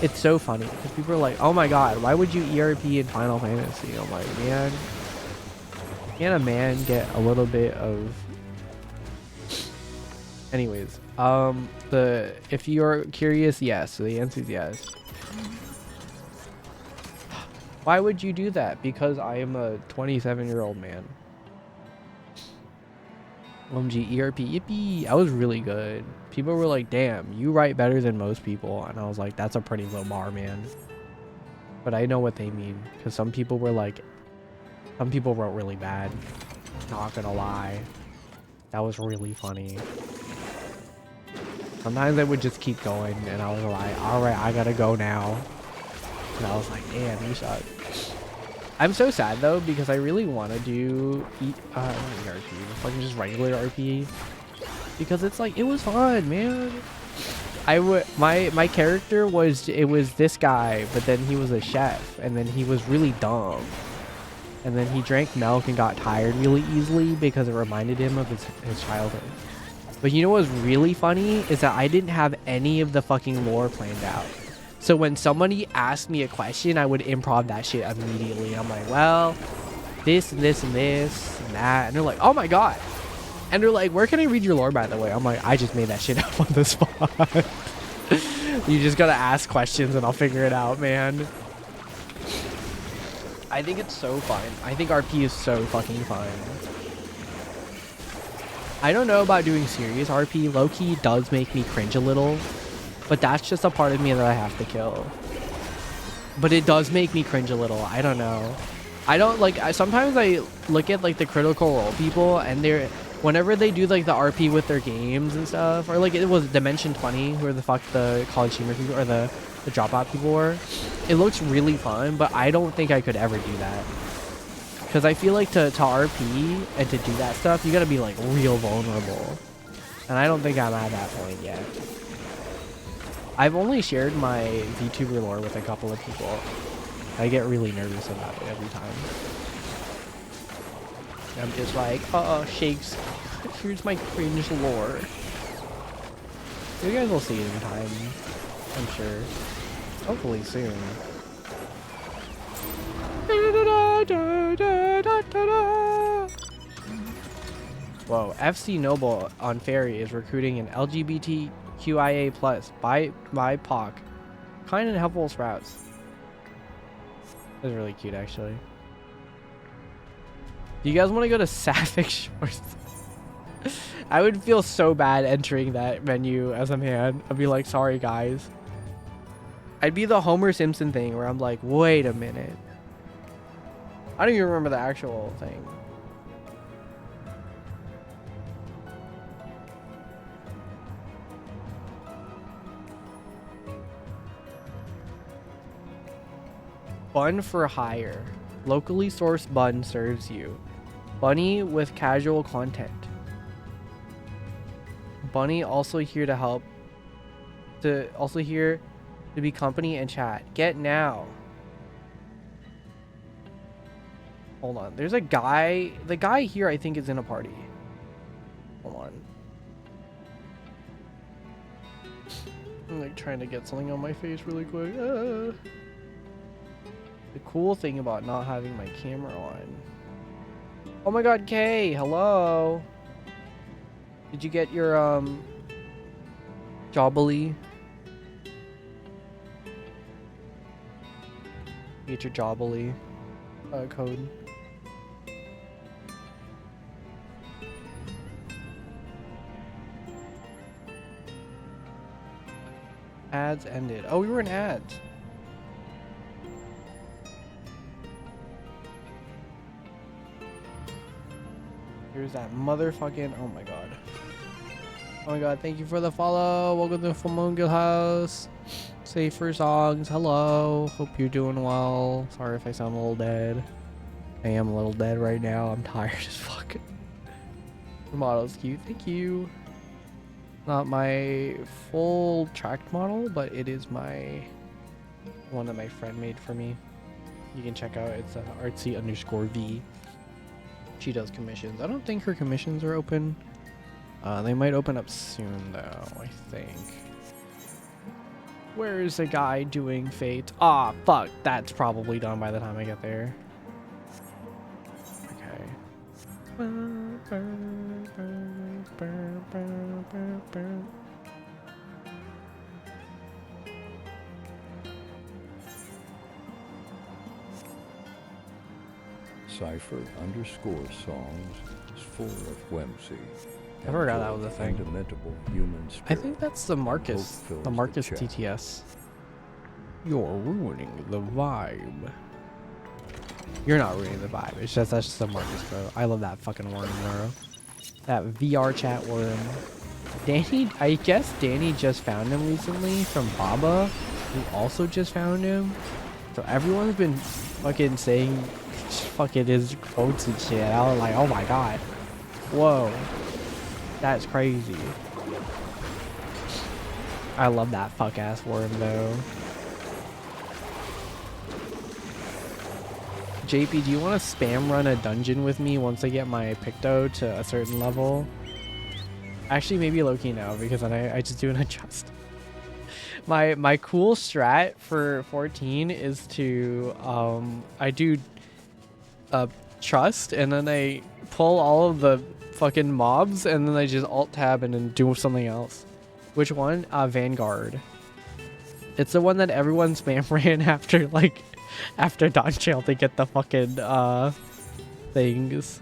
It's so funny because people are like, oh my god, why would you ERP in Final Fantasy? I'm like, man, can a man get a little bit of... Anyways, if you're curious, yes. So the answer is yes. Why would you do that? Because I am a 27-year-old man. OMG, ERP, yippee. I was really good. People were like, damn, you write better than most people. And I was like, that's a pretty low bar, man. But I know what they mean. Because some people were like, some people wrote really bad. Not gonna lie. That was really funny. Sometimes I would just keep going. And I was like, alright, I gotta go now. And I was like, damn, you suck. I'm so sad though because I really want to do not ERP, fucking just regular RP, because it's like it was fun, man. My character was this guy, but then he was a chef, and then he was really dumb, and then he drank milk and got tired really easily because it reminded him of his childhood. But you know what's really funny is that I didn't have any of the fucking lore planned out. So when somebody asked me a question, I would improv that shit immediately. I'm like, well, this and this and this and that. And they're like, oh my god. And they're like, where can I read your lore, by the way? I'm like, I just made that shit up on the spot. You just gotta ask questions and I'll figure it out, man. I think it's so fun. I think RP is so fucking fun. I don't know about doing serious RP. Low-key does make me cringe a little. But that's just a part of me that I have to kill. But it does make me cringe a little. I don't know. I don't like... sometimes I look at like the Critical Role people and whenever they do like the RP with their games and stuff, or like it was Dimension 20, where the fuck the college streamer people or the dropout people were, it looks really fun, but I don't think I could ever do that. Because I feel like to RP and to do that stuff, you gotta be like real vulnerable. And I don't think I'm at that point yet. I've only shared my VTuber lore with a couple of people. I get really nervous about it every time. I'm just like, shakes. Here's my cringe lore. You guys will see it in time, I'm sure. Hopefully soon. Whoa, FC Noble on Ferry is recruiting an LGBTQIA+ BIPOC kind and helpful sprouts. That's really cute, actually. Do you guys want to go to Sapphic Shores? I would feel so bad entering that menu as a man. I'd be like, sorry guys. I'd be the Homer Simpson thing where I'm like, wait a minute. I don't even remember the actual thing. Bun for hire. Locally sourced bun serves you. Bunny with casual content. Bunny also here to help. Also here to be company and chat. Get now. Hold on. There's a guy. The guy here I think is in a party. Hold on. I'm like trying to get something on my face really quick. The cool thing about not having my camera on. Oh my god, Kay, hello. Did you get your Jobbly? Get your Jobbly code. Ads ended. Oh, we were in ads. Here's that motherfucking. Oh my god. Oh my god, thank you for the follow. Welcome to the Flamongal House. Safer Songs. Hello. Hope you're doing well. Sorry if I sound a little dead. I am a little dead right now. I'm tired as fuck. The model's cute. Thank you. Not my full tracked model, but it is my one that my friend made for me. You can check out. It's artsy_v. She does commissions. I don't think her commissions are open. They might open up soon though, I think. Where is the guy doing Fate? Ah, fuck. That's probably done by the time I get there. Okay. Cypher_songs is full of whimsy. I forgot that was a thing. Human spirit. I think that's the Marcus TTS. You're ruining the vibe. You're not ruining the vibe. It's just that's just the Marcus, bro. I love that fucking worm, bro. That VR chat worm. Danny, I guess Danny just found him recently from Baba, who also just found him. So everyone's been fucking saying fucking his quotes and shit. I was like, oh my god. Whoa. That's crazy. I love that fuck ass worm though. JP, do you want to spam run a dungeon with me once I get my Picto to a certain level? Actually, maybe low-key now, because then I just do an adjust. My cool strat for 14 is to I do trust, and then I pull all of the fucking mobs, and then I just alt tab and then do something else. Which one? Vanguard. It's the one that everyone spam ran after, like, after Dawn Trail to get the fucking things.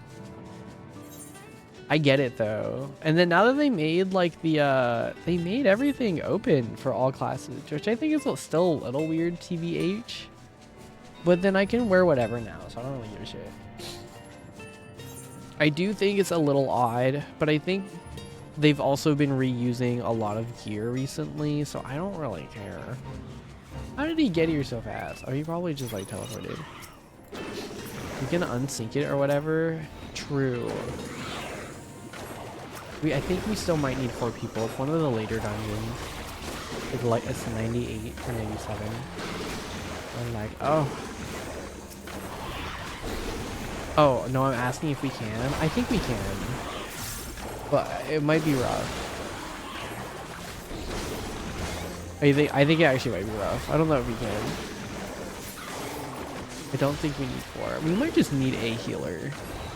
I get it though. And then now that they made like the they made everything open for all classes, which I think is still a little weird, TBH. But then I can wear whatever now, so I don't really give a shit. I do think it's a little odd, but I think they've also been reusing a lot of gear recently, so I don't really care. How did he get here so fast? Oh, he probably just like teleported. You can unsync it or whatever. True. I think we still might need 4 people. It's one of the later dungeons. It's 98 or 97. I'm like, oh. Oh, no, I'm asking if we can. I think we can. But it might be rough. I think it actually might be rough. I don't know if we can. I don't think we need 4. We might just need a healer,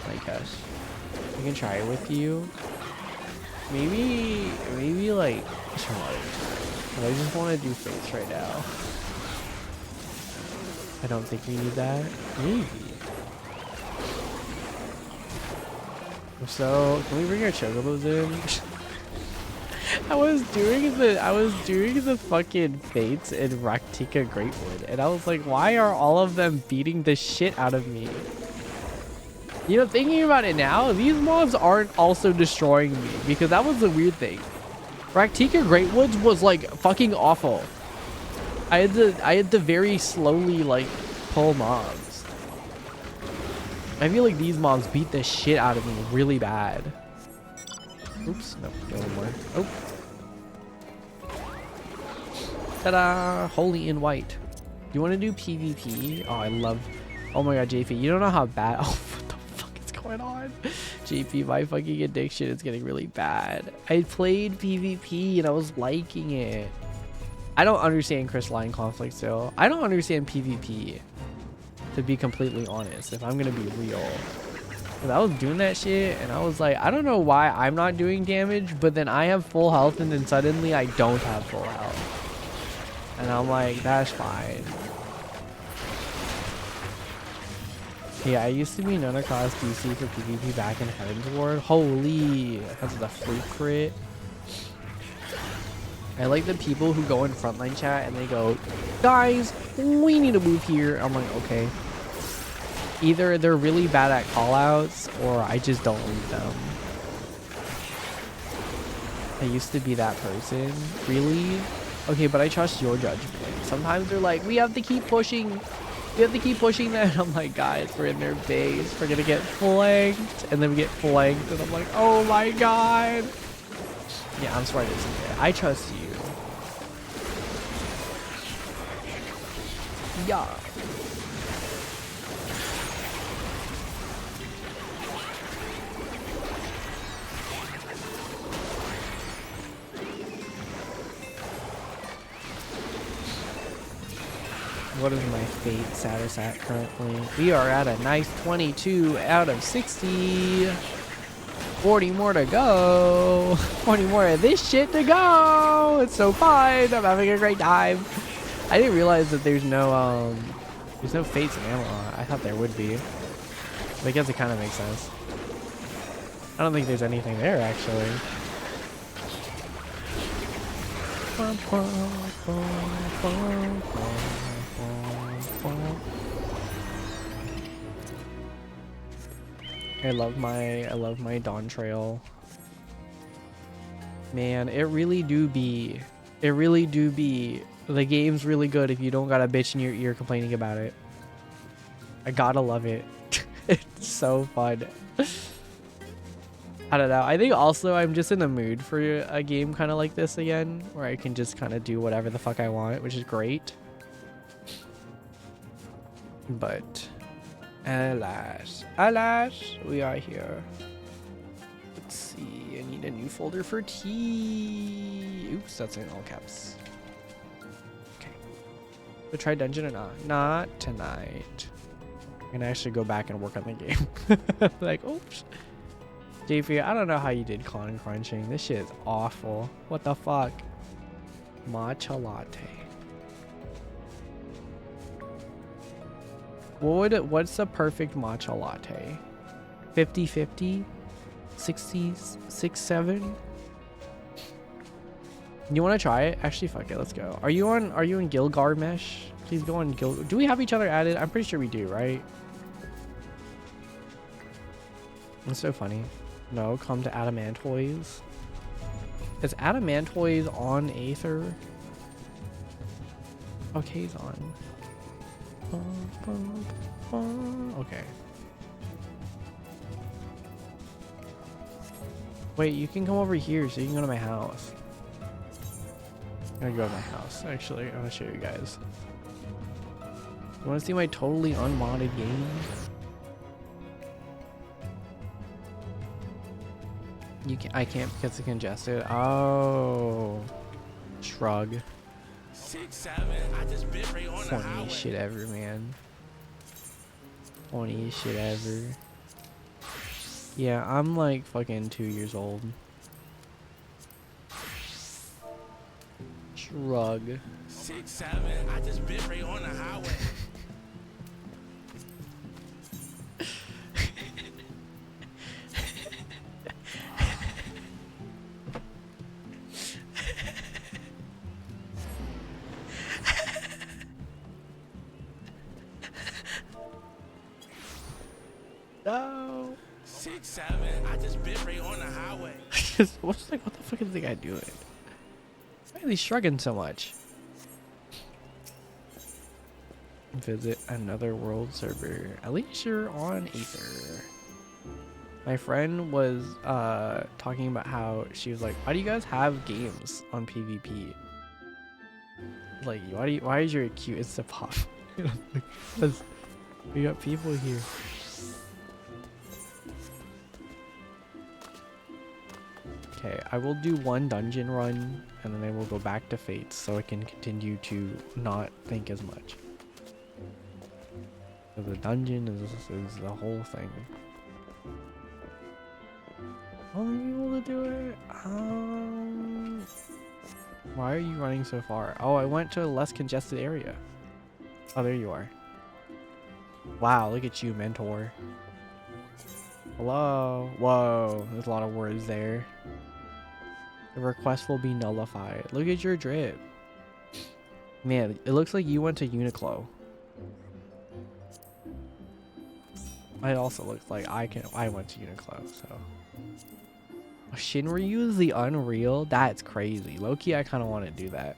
I guess. I can try it with you. Maybe like Charlotte. But I just want to do Fates right now. I don't think we need that. Maybe. So, can we bring our chocobos in? I was doing the fucking Fates in Raktika Greatwood, and I was like, why are all of them beating the shit out of me? You know, thinking about it now, these mobs aren't also destroying me, because that was the weird thing. Raktika Greatwoods was like fucking awful. I had to very slowly like pull mobs. I feel like these mobs beat the shit out of me really bad. Oops, no, no more. Oh. Ta-da! Holy in white. You want to do PvP? Oh, I love... Oh my god, JP, you don't know how bad... Oh, what the fuck is going on? JP, my fucking addiction is getting really bad. I played PvP and I was liking it. I don't understand crystalline conflict still. I don't understand PvP. To be completely honest, if I'm gonna be real. Cause I was doing that shit and I was like, I don't know why I'm not doing damage, but then I have full health and then suddenly I don't have full health. And I'm like, that's fine. Yeah, I used to be none across DC for PvP back in Heaven's Ward. Holy, that's the freak crit. I like the people who go in frontline chat and they go, guys, we need to move here. I'm like, okay. Either they're really bad at callouts or I just don't read them. I used to be that person. Really? Okay, but I trust your judgment. Sometimes they're like, we have to keep pushing. We have to keep pushing that. And I'm like, guys, we're in their base. We're going to get flanked. And then we get flanked. And I'm like, oh my god. Yeah, I'm smart as it. I trust you. Yeah. What is my fate status at currently? We are at a nice 22 out of 60. 40 more to go. 20 more of this shit to go. It's so fun. I'm having a great time. I didn't realize that there's no fates in Amalot. I thought there would be. But I guess it kind of makes sense. I don't think there's anything there actually. I love my Dawn Trail. Man, it really do be. The game's really good if you don't got a bitch in your ear complaining about it. I gotta love it. It's so fun. I don't know. I think also I'm just in the mood for a game kind of like this again, where I can just kind of do whatever the fuck I want, which is great. But alas, we are here. Let's see. I need a new folder for tea. Oops, that's in all caps. Okay. So try dungeon or not? Not tonight. I'm gonna actually go back and work on the game. Like, oops. JP, I don't know how you did con crunching. This shit is awful. What the fuck? Matcha latte. What's the perfect matcha latte? 50-50? 66-7? You want to try it? Actually, fuck it. Let's go. Are you in Gilgarmesh? Please go on Gil. Do we have each other added? I'm pretty sure we do, right? That's so funny. No, come to Adamantoys. Is Adamantoys on Aether? Okay, he's on. Okay. Wait, you can come over here so you can go to my house. I'm gonna go to my house. Actually, I want to show you guys. You want to see my totally unmodded game? You can. I can't because it's congested. Oh, shrug. 6-7. I just bit right on the highway. Funniest shit ever, man. Funniest shit ever. Yeah, I'm like fucking 2 years old. Shrug. 6-7. I just bit right on the highway. No. 6-7. I just bit right on the highway. What the fuck is the guy doing? Why is he shrugging so much? Visit another world server. At least you're on Aether. My friend was talking about how she was like, why do you guys have games on PvP? Like, why is your queue? It's the pop. Because we got people here. Okay, I will do one dungeon run and then I will go back to Fates so I can continue to not think as much. So the dungeon is the whole thing. Are you able to do it? Why are you running so far? Oh, I went to a less congested area. Oh, there you are. Wow, look at you, mentor. Hello? Whoa, there's a lot of words there. The request will be nullified. Look at your drip. Man, it looks like you went to Uniqlo. It also looks like I went to Uniqlo, so. Oh, Shinryu is the Unreal? That's crazy. Low-key, I kind of want to do that.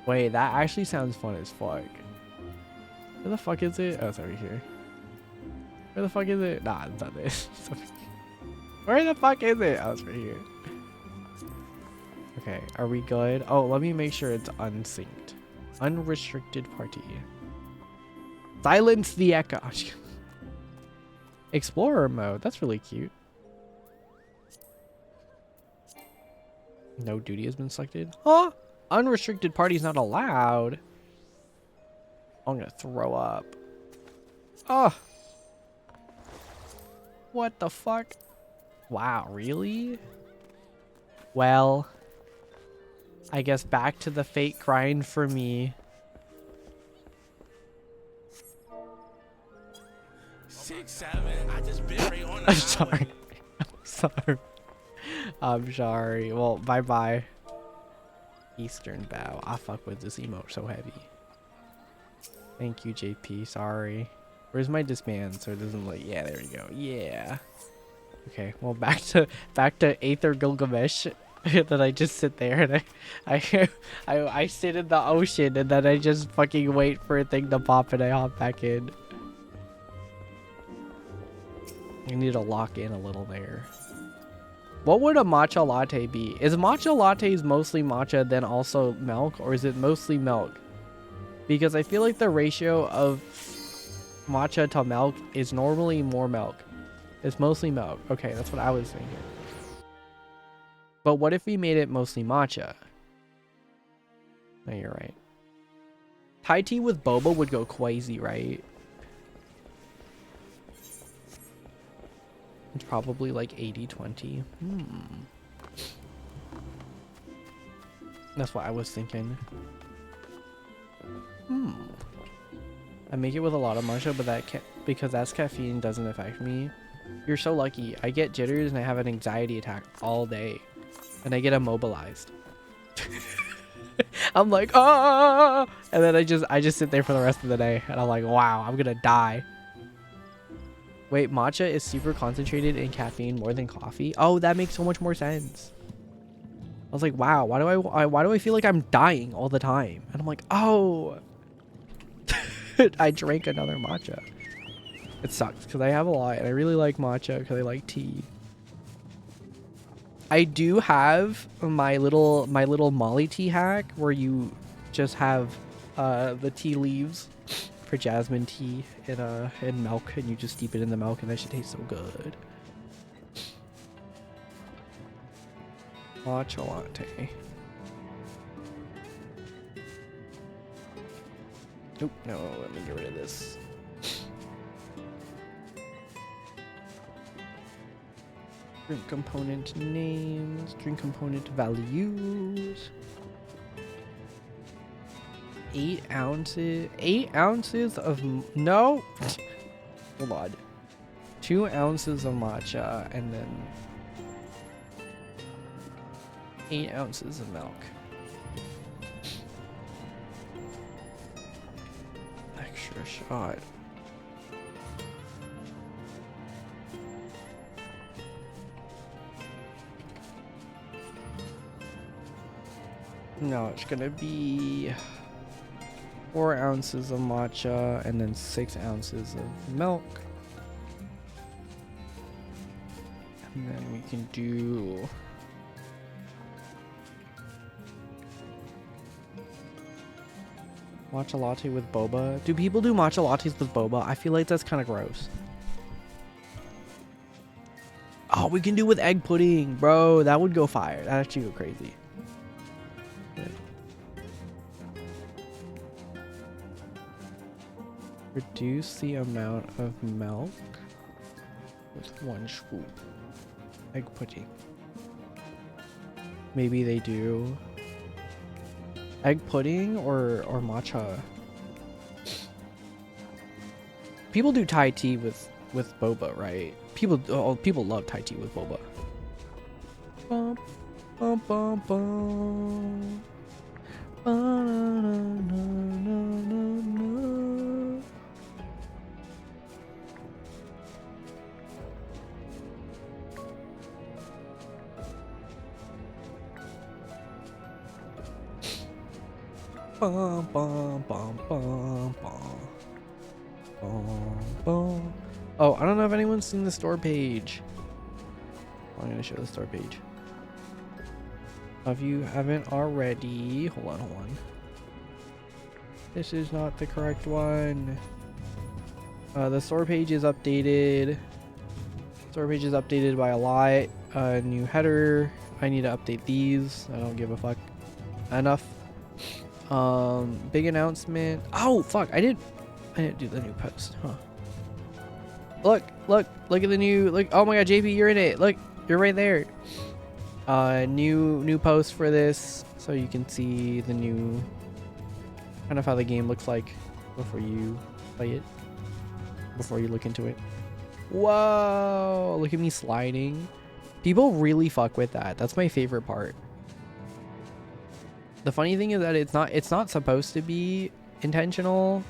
Wait, that actually sounds fun as fuck. Where the fuck is it? Oh, it's over here. Where the fuck is it? Nah, it's not this. Where the fuck is it? Oh, it's right here. Okay, are we good? Oh, let me make sure it's unsynced. Unrestricted party. Silence the echo. Explorer mode. That's really cute. No duty has been selected. Huh? Unrestricted party is not allowed. I'm gonna throw up. Oh. What the fuck? Wow, really? Well, I guess back to the fate grind for me. 6-7. I just bit right on the I'm highway. sorry. I'm sorry. I'm sorry. Well, bye-bye. Eastern bow. I fuck with this emote so heavy. Thank you, JP. Sorry. Where's my disband so it doesn't like, yeah, there we go. Yeah. Okay, well, back to Aether Gilgamesh. Then I just sit there and I sit in the ocean and then I just fucking wait for a thing to pop and I hop back in. You need to lock in a little there. What would a matcha latte be? Is matcha lattes mostly matcha then also milk, or is it mostly milk? Because I feel like the ratio of matcha to milk is normally more milk. It's mostly milk. Okay, that's what I was thinking. But what if we made it mostly matcha? No, you're right. Thai tea with boba would go crazy, right? It's probably like 80-20. That's what I was thinking. I make it with a lot of matcha, but that because that's caffeine doesn't affect me. You're so lucky. I get jitters and I have an anxiety attack all day. And I get immobilized. I'm like, ah! And then I just sit there for the rest of the day. And I'm like, wow, I'm gonna die. Wait, matcha is super concentrated in caffeine more than coffee. Oh, that makes so much more sense. I was like, wow, why do I feel like I'm dying all the time? And I'm like, oh, I drank another matcha. It sucks because I have a lot and I really like matcha because I like tea. I do have my little Molly tea hack where you just have the tea leaves for jasmine tea in milk, and you just steep it in the milk, and that should taste so good. Matcha latte. Nope, no, let me get rid of this. Drink component names, drink component values. 8 ounces of no. Hold on. 2 ounces of matcha and then 8 ounces of milk. Extra shot. No, it's gonna be 4 ounces of matcha and then 6 ounces of milk. And then we can do matcha latte with boba. Do people do matcha lattes with boba? I feel like that's kind of gross. Oh, we can do with egg pudding, bro. That would go fire. That actually go crazy. Reduce the amount of milk with 1 scoop. Egg pudding. Maybe they do egg pudding or matcha. People do Thai tea with boba, right? People love Thai tea with boba. Bum, bum, bum, bum. Bum, bum, bum, bum, bum. Bum, bum. Oh, I don't know if anyone's seen the store page. I'm gonna show the store page. If you haven't already, hold on. This is not the correct one. The store page is updated. Store page is updated by a lot. New header. I need to update these. I don't give a fuck. Enough. Big announcement. Oh fuck! I didn't do the new post. Huh? Look at the new. Look! Oh my god, JP, you're in it. Look, you're right there. New post for this, so you can see the new kind of how the game looks like before you play it, before you look into it. Whoa! Look at me sliding. People really fuck with that. That's my favorite part. The funny thing is that it's not supposed to be intentional,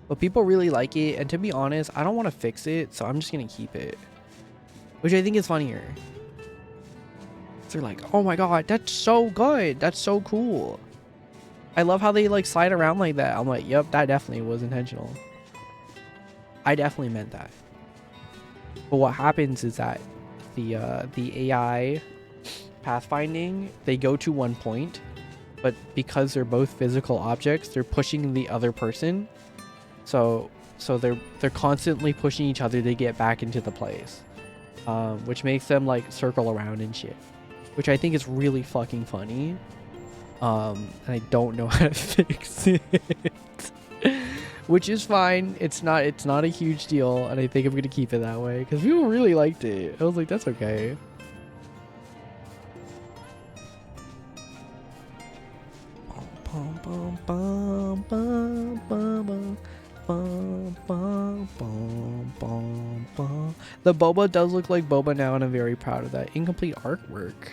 but people really like it, and to be honest, I don't want to fix it, so I'm just gonna keep it, which I think is funnier. They're like, oh my god, that's so good, that's so cool. I love how they like slide around like that. I'm like, yep, that definitely was intentional. I definitely meant that. But what happens is that the AI pathfinding, they go to one point, but because they're both physical objects, they're pushing the other person. So they're constantly pushing each other to get back into the place, which makes them like circle around and shit, which I think is really fucking funny. And I don't know how to fix it, which is fine. It's not a huge deal, and I think I'm gonna keep it that way because people really liked it. I was like, that's okay. The boba does look like boba now, and I'm very proud of that. Incomplete artwork.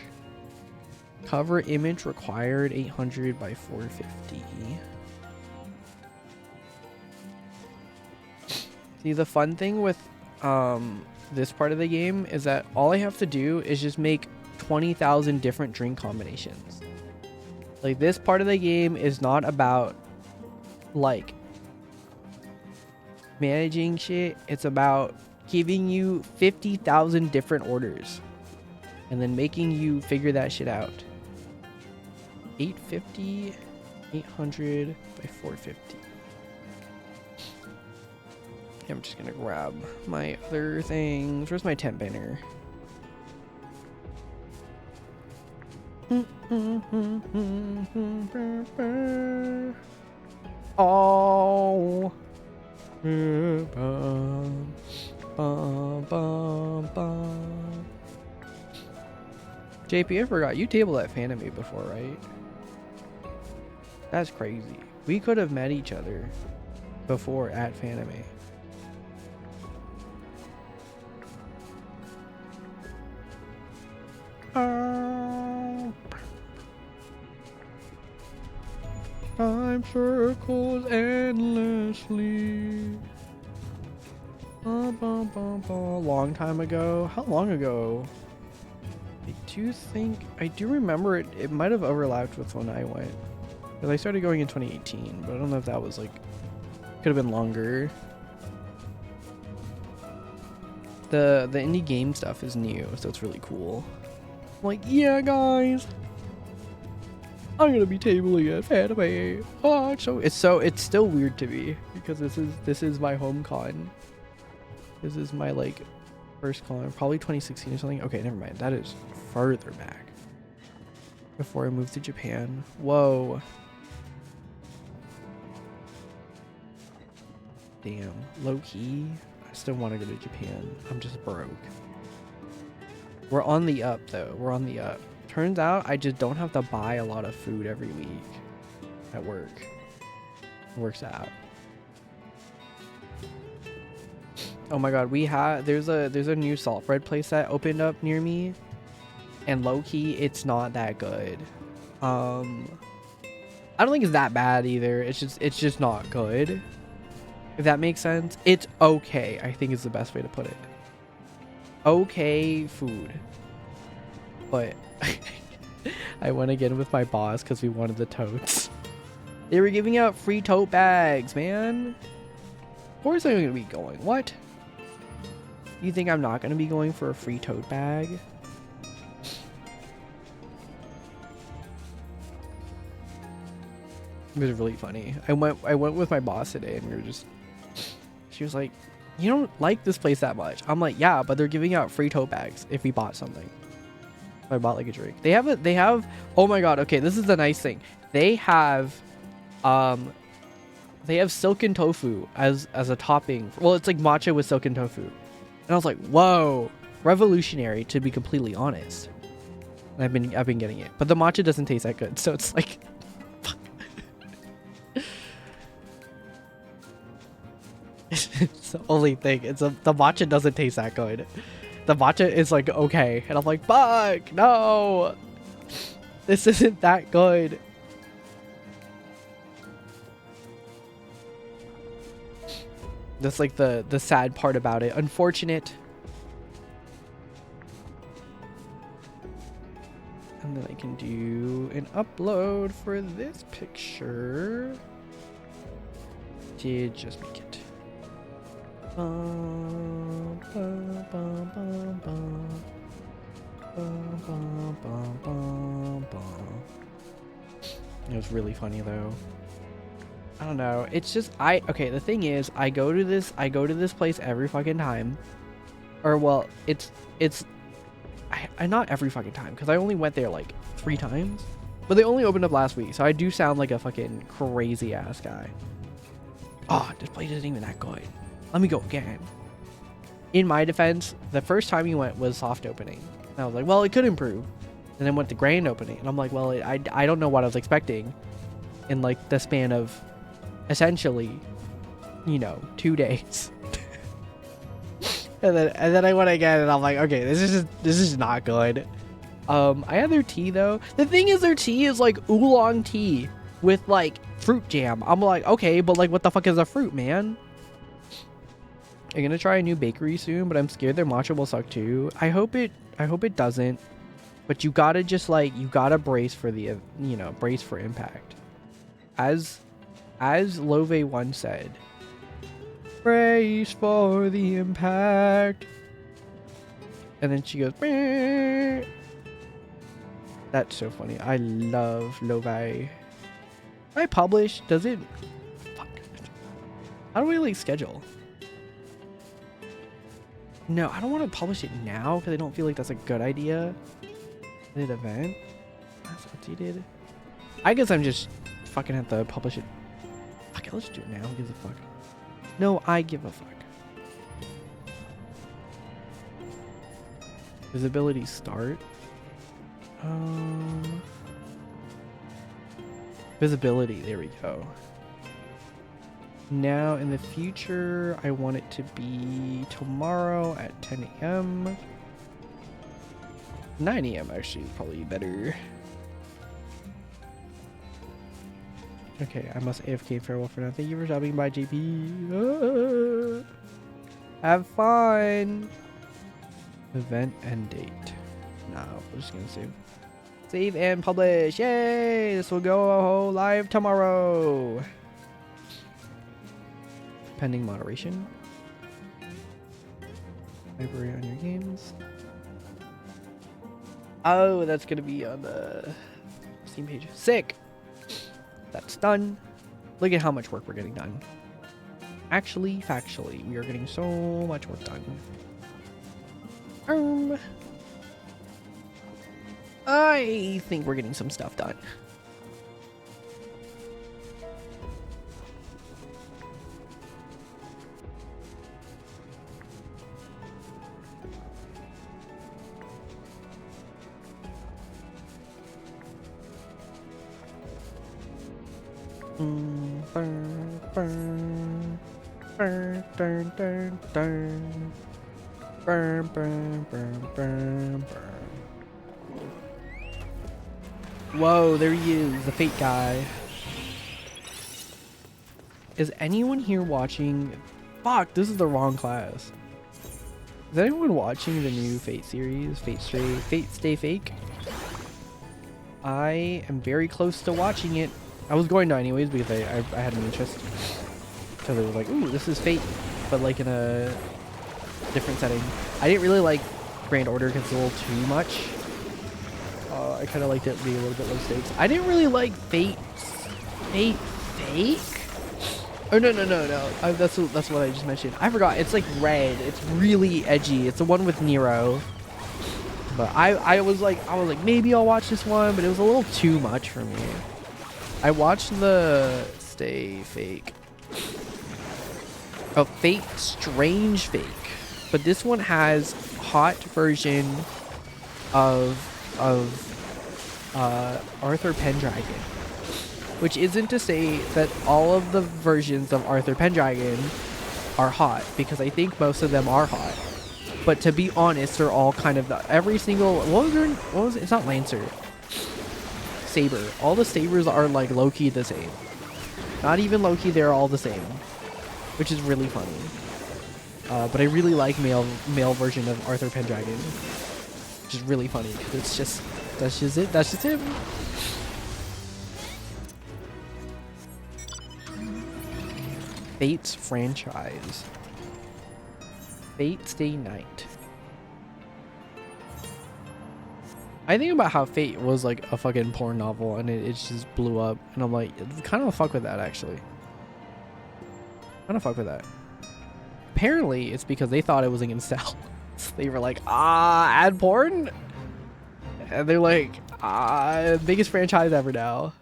Cover image required 800 by 450. See, the fun thing with this part of the game is that all I have to do is just make 20,000 different drink combinations. Like, this part of the game is not about like managing shit. It's about giving you 50,000 different orders and then making you figure that shit out. 850, 800 by 450. I'm just gonna grab my other things. Where's my tent banner? Oh. JP, I forgot you tabled at Fanime before, right? That's crazy. We could have met each other before at Fanime. Time circles endlessly. Long time ago. How long ago? I do remember it. It might have overlapped with when I went. Because I started going in 2018, but I don't know if that was like, could have been longer. The indie game stuff is new, so it's really cool. I'm like, yeah, guys, I'm gonna be tabling at Fanime. Oh, it's still weird to me because this is my home con. This is my like first con, probably 2016 or something. Okay, never mind. That is further back before I moved to Japan. Whoa. Damn. Low key, I still want to go to Japan. I'm just broke. We're on the up though. We're on the up. Turns out I just don't have to buy a lot of food every week at work. It works out. Oh my god, there's a new salt bread place that opened up near me, and low key it's not that good. I don't think it's that bad either. It's just not good. If that makes sense. It's okay, I think is the best way to put it. Okay food. But I went again with my boss because we wanted the totes. They were giving out free tote bags, man. Of course I'm gonna be going. What? You think I'm not gonna be going for a free tote bag? It was really funny. I went with my boss today and we were just, she was like, you don't like this place that much. I'm like, yeah, but they're giving out free tote bags if we bought something. I bought like a drink. They have oh my god, okay, this is the nice thing. They have silken tofu as a topping. Well, it's like matcha with silken tofu. And I was like, whoa, revolutionary, to be completely honest. And I've been getting it. But the matcha doesn't taste that good, so it's like it's the only thing. The matcha doesn't taste that good. The matcha is like okay, and I'm like, fuck, no, this isn't that good. That's like the sad part about it. Unfortunate. And then I can do an upload for this picture. Did just make it. It was really funny though. I don't know. It's just okay, the thing is I go to this place every fucking time. Or well, it's I not every fucking time because I only went there like 3 times. But they only opened up last week, so I do sound like a fucking crazy ass guy. Oh, this place isn't even that good. Let me go again. In my defense, the first time you went was soft opening. And I was like, well, it could improve. And then went to grand opening. And I'm like, well, I don't know what I was expecting in like the span of essentially, 2 days. and then I went again and I'm like, okay, this is not good. I had their tea though. The thing is, their tea is like oolong tea with like fruit jam. I'm like, okay, but like what the fuck is a fruit, man? I'm gonna try a new bakery soon, but I'm scared their matcha will suck too. I hope it doesn't. But you gotta just like, you gotta brace for the, you know, brace for impact. As Love once said, brace for the impact. And then she goes, meh. That's so funny. I love Love. I publish, does it? Fuck. How do I like schedule? No, I don't want to publish it now because I don't feel like that's a good idea. Did event? That's what he did. I guess I'm just fucking have to publish it. Fuck it, let's do it now. Who gives a fuck? No, I give a fuck. Visibility start. Visibility, there we go. Now in the future, I want it to be tomorrow at 10 a.m. 9 a.m. actually is probably better. Okay, I must AFK farewell for now. Thank you for stopping by, JP. Have fun. Event end date. No, we're just gonna save. Save and publish. Yay! This will go live tomorrow. Pending moderation. Library on your games. Oh, that's gonna be on the Steam page. Sick! That's done. Look at how much work we're getting done. Actually, factually, we are getting so much work done. I think we're getting some stuff done. Whoa, there he is, the fate guy. Is anyone here watching? Fuck, this is the wrong class. Is anyone watching the new Fate series? Fate Stay Fake? I am very close to watching it. I was going to anyways because I had an interest. Because it was like, ooh, this is Fate, but like in a different setting. I didn't really like Grand Order because it's a little too much. I kind of liked it being a little bit low stakes. I didn't really like Fate Fake? Oh, no. That's what I just mentioned. I forgot. It's like red. It's really edgy. It's the one with Nero. But I was like, maybe I'll watch this one, but it was a little too much for me. I watched the Stay Fake. Oh, Fate Strange Fake. But this one has hot version of Arthur Pendragon, which isn't to say that all of the versions of Arthur Pendragon are hot, because I think most of them are hot. But to be honest, they're all kind of every single what was it? It's not Lancer. Saber. All the sabers are like low-key the same. Not even low-key, they're all the same, which is really funny. But I really like male version of Arthur Pendragon, which is really funny because it's just that's just him. Fate's franchise. Fate Stay Night. I think about how Fate was like a fucking porn novel and it just blew up, and I'm like, kind of fuck with that actually. Kind of fuck with that. Apparently, it's because they thought it wasn't gonna sell. So they were like, add porn? And they're like, biggest franchise ever now.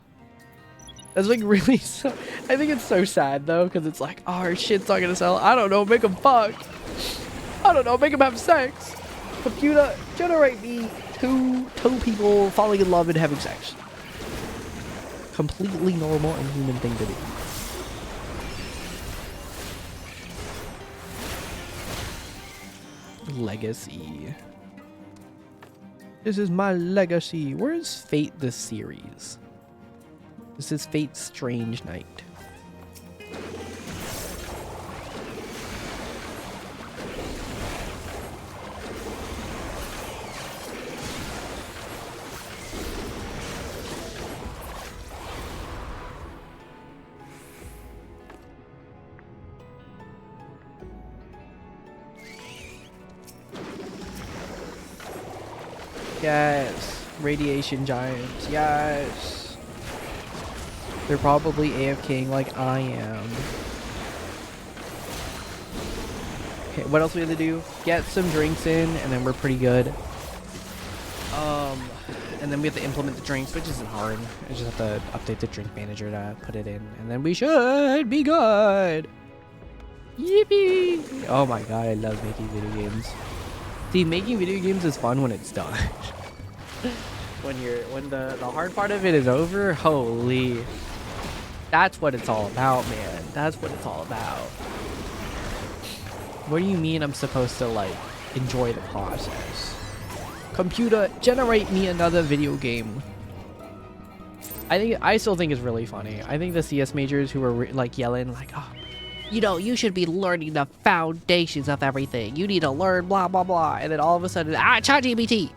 That's like really so, I think it's so sad though, because it's like, our shit's not gonna sell. I don't know, make them fuck. I don't know, make them have sex. Computer, generate me two people falling in love and having sex. Completely normal and human thing to do. Legacy. This is my legacy. Where is Fate the series? This is Fate Strange Night. Yes. Radiation giants. Yes. They're probably AFKing like I am. Okay, what else we have to do? Get some drinks in, and then we're pretty good. And then we have to implement the drinks, which isn't hard. I just have to update the drink manager to put it in, and then we should be good. Yippee! Oh my god, I love making video games. See, making video games is fun when it's done. when the hard part of it is over, holy. That's what it's all about, man. That's what it's all about. What do you mean I'm supposed to, like, enjoy the process? Computer, generate me another video game. I still think it's really funny. I think the CS majors who are like yelling like, oh, you know, you should be learning the foundations of everything. You need to learn blah blah blah. And then all of a sudden, ChatGPT,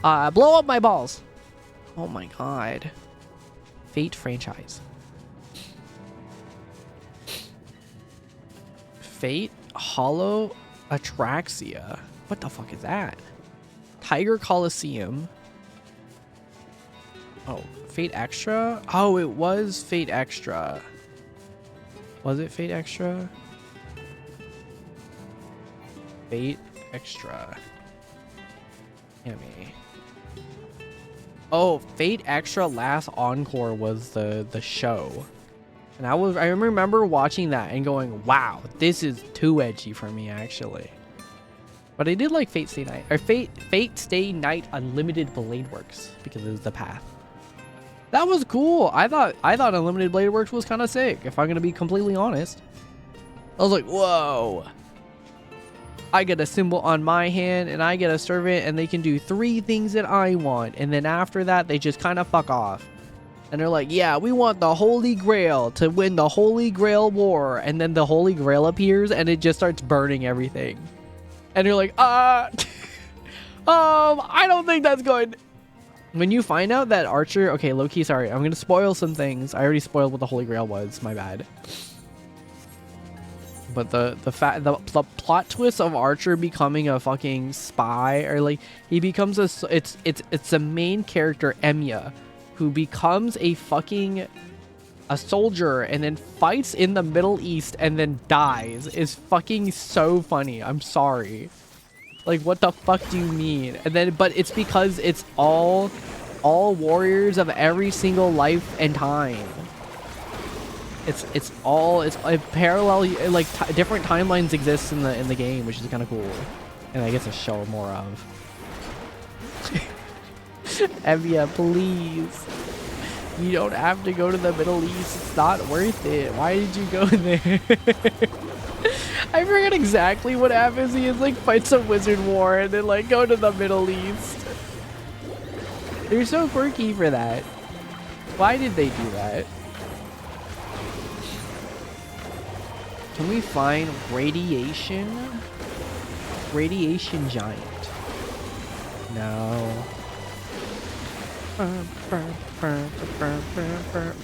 blow up my balls. Oh my god. Fate franchise. Fate Hollow Atraxia. What the fuck is that? Tiger Coliseum. Oh, Fate Extra? Oh, it was Fate Extra. Was it Fate Extra? Fate Extra. Anime. Oh, Fate Extra Last Encore was the show. And I remember watching that and going, wow, this is too edgy for me actually. But I did like Fate Stay Night, or Fate Stay Night Unlimited Blade Works because it was the path. That was cool. I thought Unlimited Blade Works was kind of sick, if I'm gonna be completely honest. I was like, whoa. I get a symbol on my hand and I get a servant and they can do 3 things that I want, and then after that they just kind of fuck off. And they're like, yeah, we want the Holy Grail to win the Holy Grail War, and then the Holy Grail appears and it just starts burning everything. And you're like, I don't think that's good. When you find out that Archer, okay, low-key, sorry, I'm gonna spoil some things. I already spoiled what the Holy Grail was, my bad. But the plot twist of Archer becoming a fucking spy, or like he becomes it's the main character Emiya, who becomes a soldier and then fights in the Middle East and then dies is fucking so funny. I'm sorry. Like, what the fuck do you mean? And then, but it's because it's all warriors of every single life and time. It's a parallel, like different timelines exist in the game, which is kind of cool. And I guess a show more of. Evia, please. You don't have to go to the Middle East. It's not worth it. Why did you go there? I forget exactly what happens. He is like fights a wizard war and then like go to the Middle East. They're so quirky for that. Why did they do that? Can we find radiation? Radiation giant. No.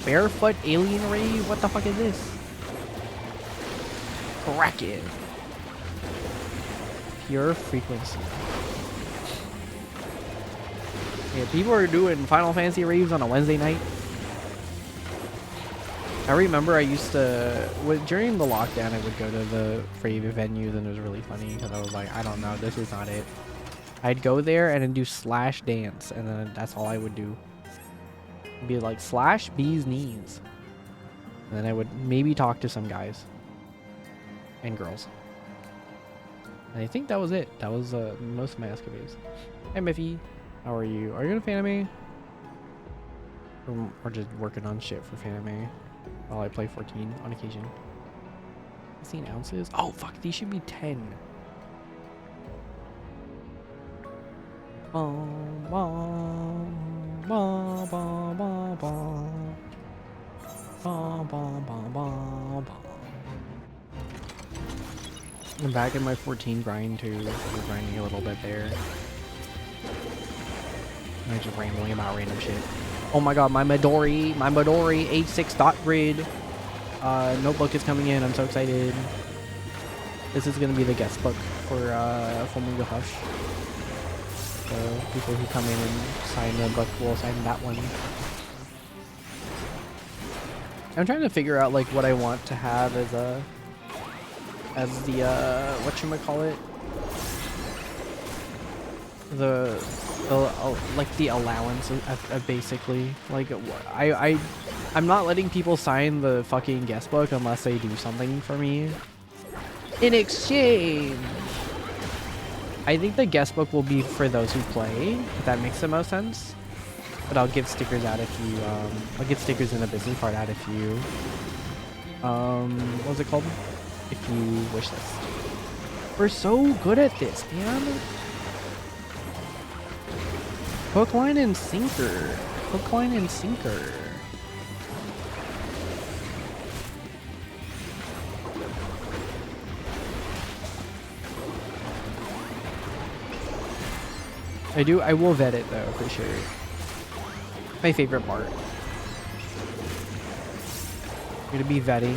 Barefoot alien ray? What the fuck is this? Kraken. Pure frequency. Yeah, people are doing Final Fantasy raves on a Wednesday night. I remember I used to, during the lockdown, I would go to the rave venues, and it was really funny because I was like, I don't know, this is not it. I'd go there and then do slash dance, and then that's all I would do. It'd be like slash bee's knees. And then I would maybe talk to some guys. And girls. And I think that was it. That was most of my escapades. Hey Miffy, how are you? Are you gonna fan me? Or just working on shit for fan me while I play 14 on occasion. 16 ounces? Oh fuck, these should be 10. Bum, bum, bum, bum, bum, bum. Bum, bum, bum, bum, bum. I'm back in my 14 grind too. We're grinding a little bit there. I'm just rambling about random shit. Oh my god, my Midori H6 dot grid notebook is coming in. I'm so excited. This is gonna be the guest book for Flamingo Hush. So people who come in and sign the book will sign that one. I'm trying to figure out like what I want to have as the whatchamacallit, the like the allowance basically. Like I'm not letting people sign the fucking guest book unless they do something for me in exchange. I think the guest book will be for those who play, if that makes the most sense. But I'll give stickers out if you, I'll give stickers in the business card out if you, what was it called? If you wish list. We're so good at this, man. Hook, line, and sinker. Hook, line, and sinker. I will vet it though, for sure. My favorite part. I'm gonna be vetting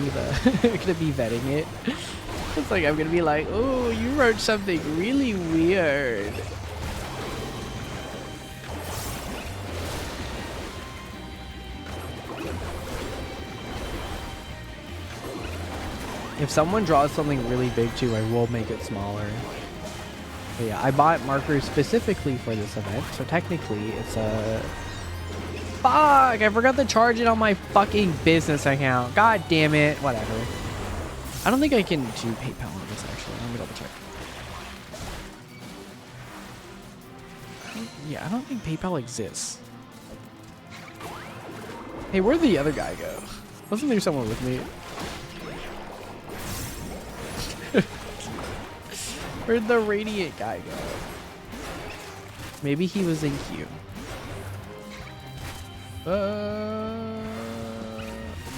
it. It's like I'm gonna be like, oh, you wrote something really weird. If someone draws something really big too, I will make it smaller. But yeah, I bought markers specifically for this event, so technically it's a... Fuck! I forgot to charge it on my fucking business account. God damn it. Whatever. I don't think I can do PayPal on this, actually. Let me double check. Yeah, I don't think PayPal exists. Hey, where'd the other guy go? Wasn't there someone with me? Where'd the radiant guy go? Maybe he was in queue.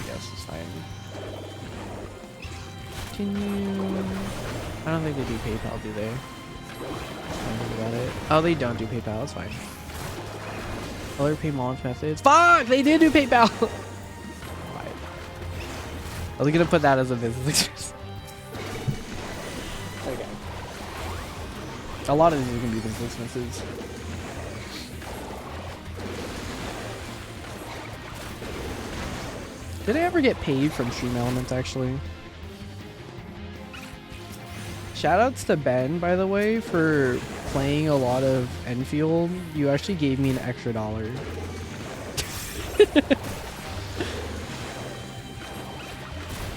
Yes, it's fine. Continue. I don't think they do PayPal, do they? Think about it. Oh, they don't do PayPal. It's fine. Other payment methods. Fuck! They did do PayPal. Fine. I was gonna put that as a business expense. Okay. A lot of these are gonna be business expenses. Did I ever get paid from Stream Elements, actually? Shoutouts to Ben, by the way, for playing a lot of Enfield. You actually gave me an extra $1.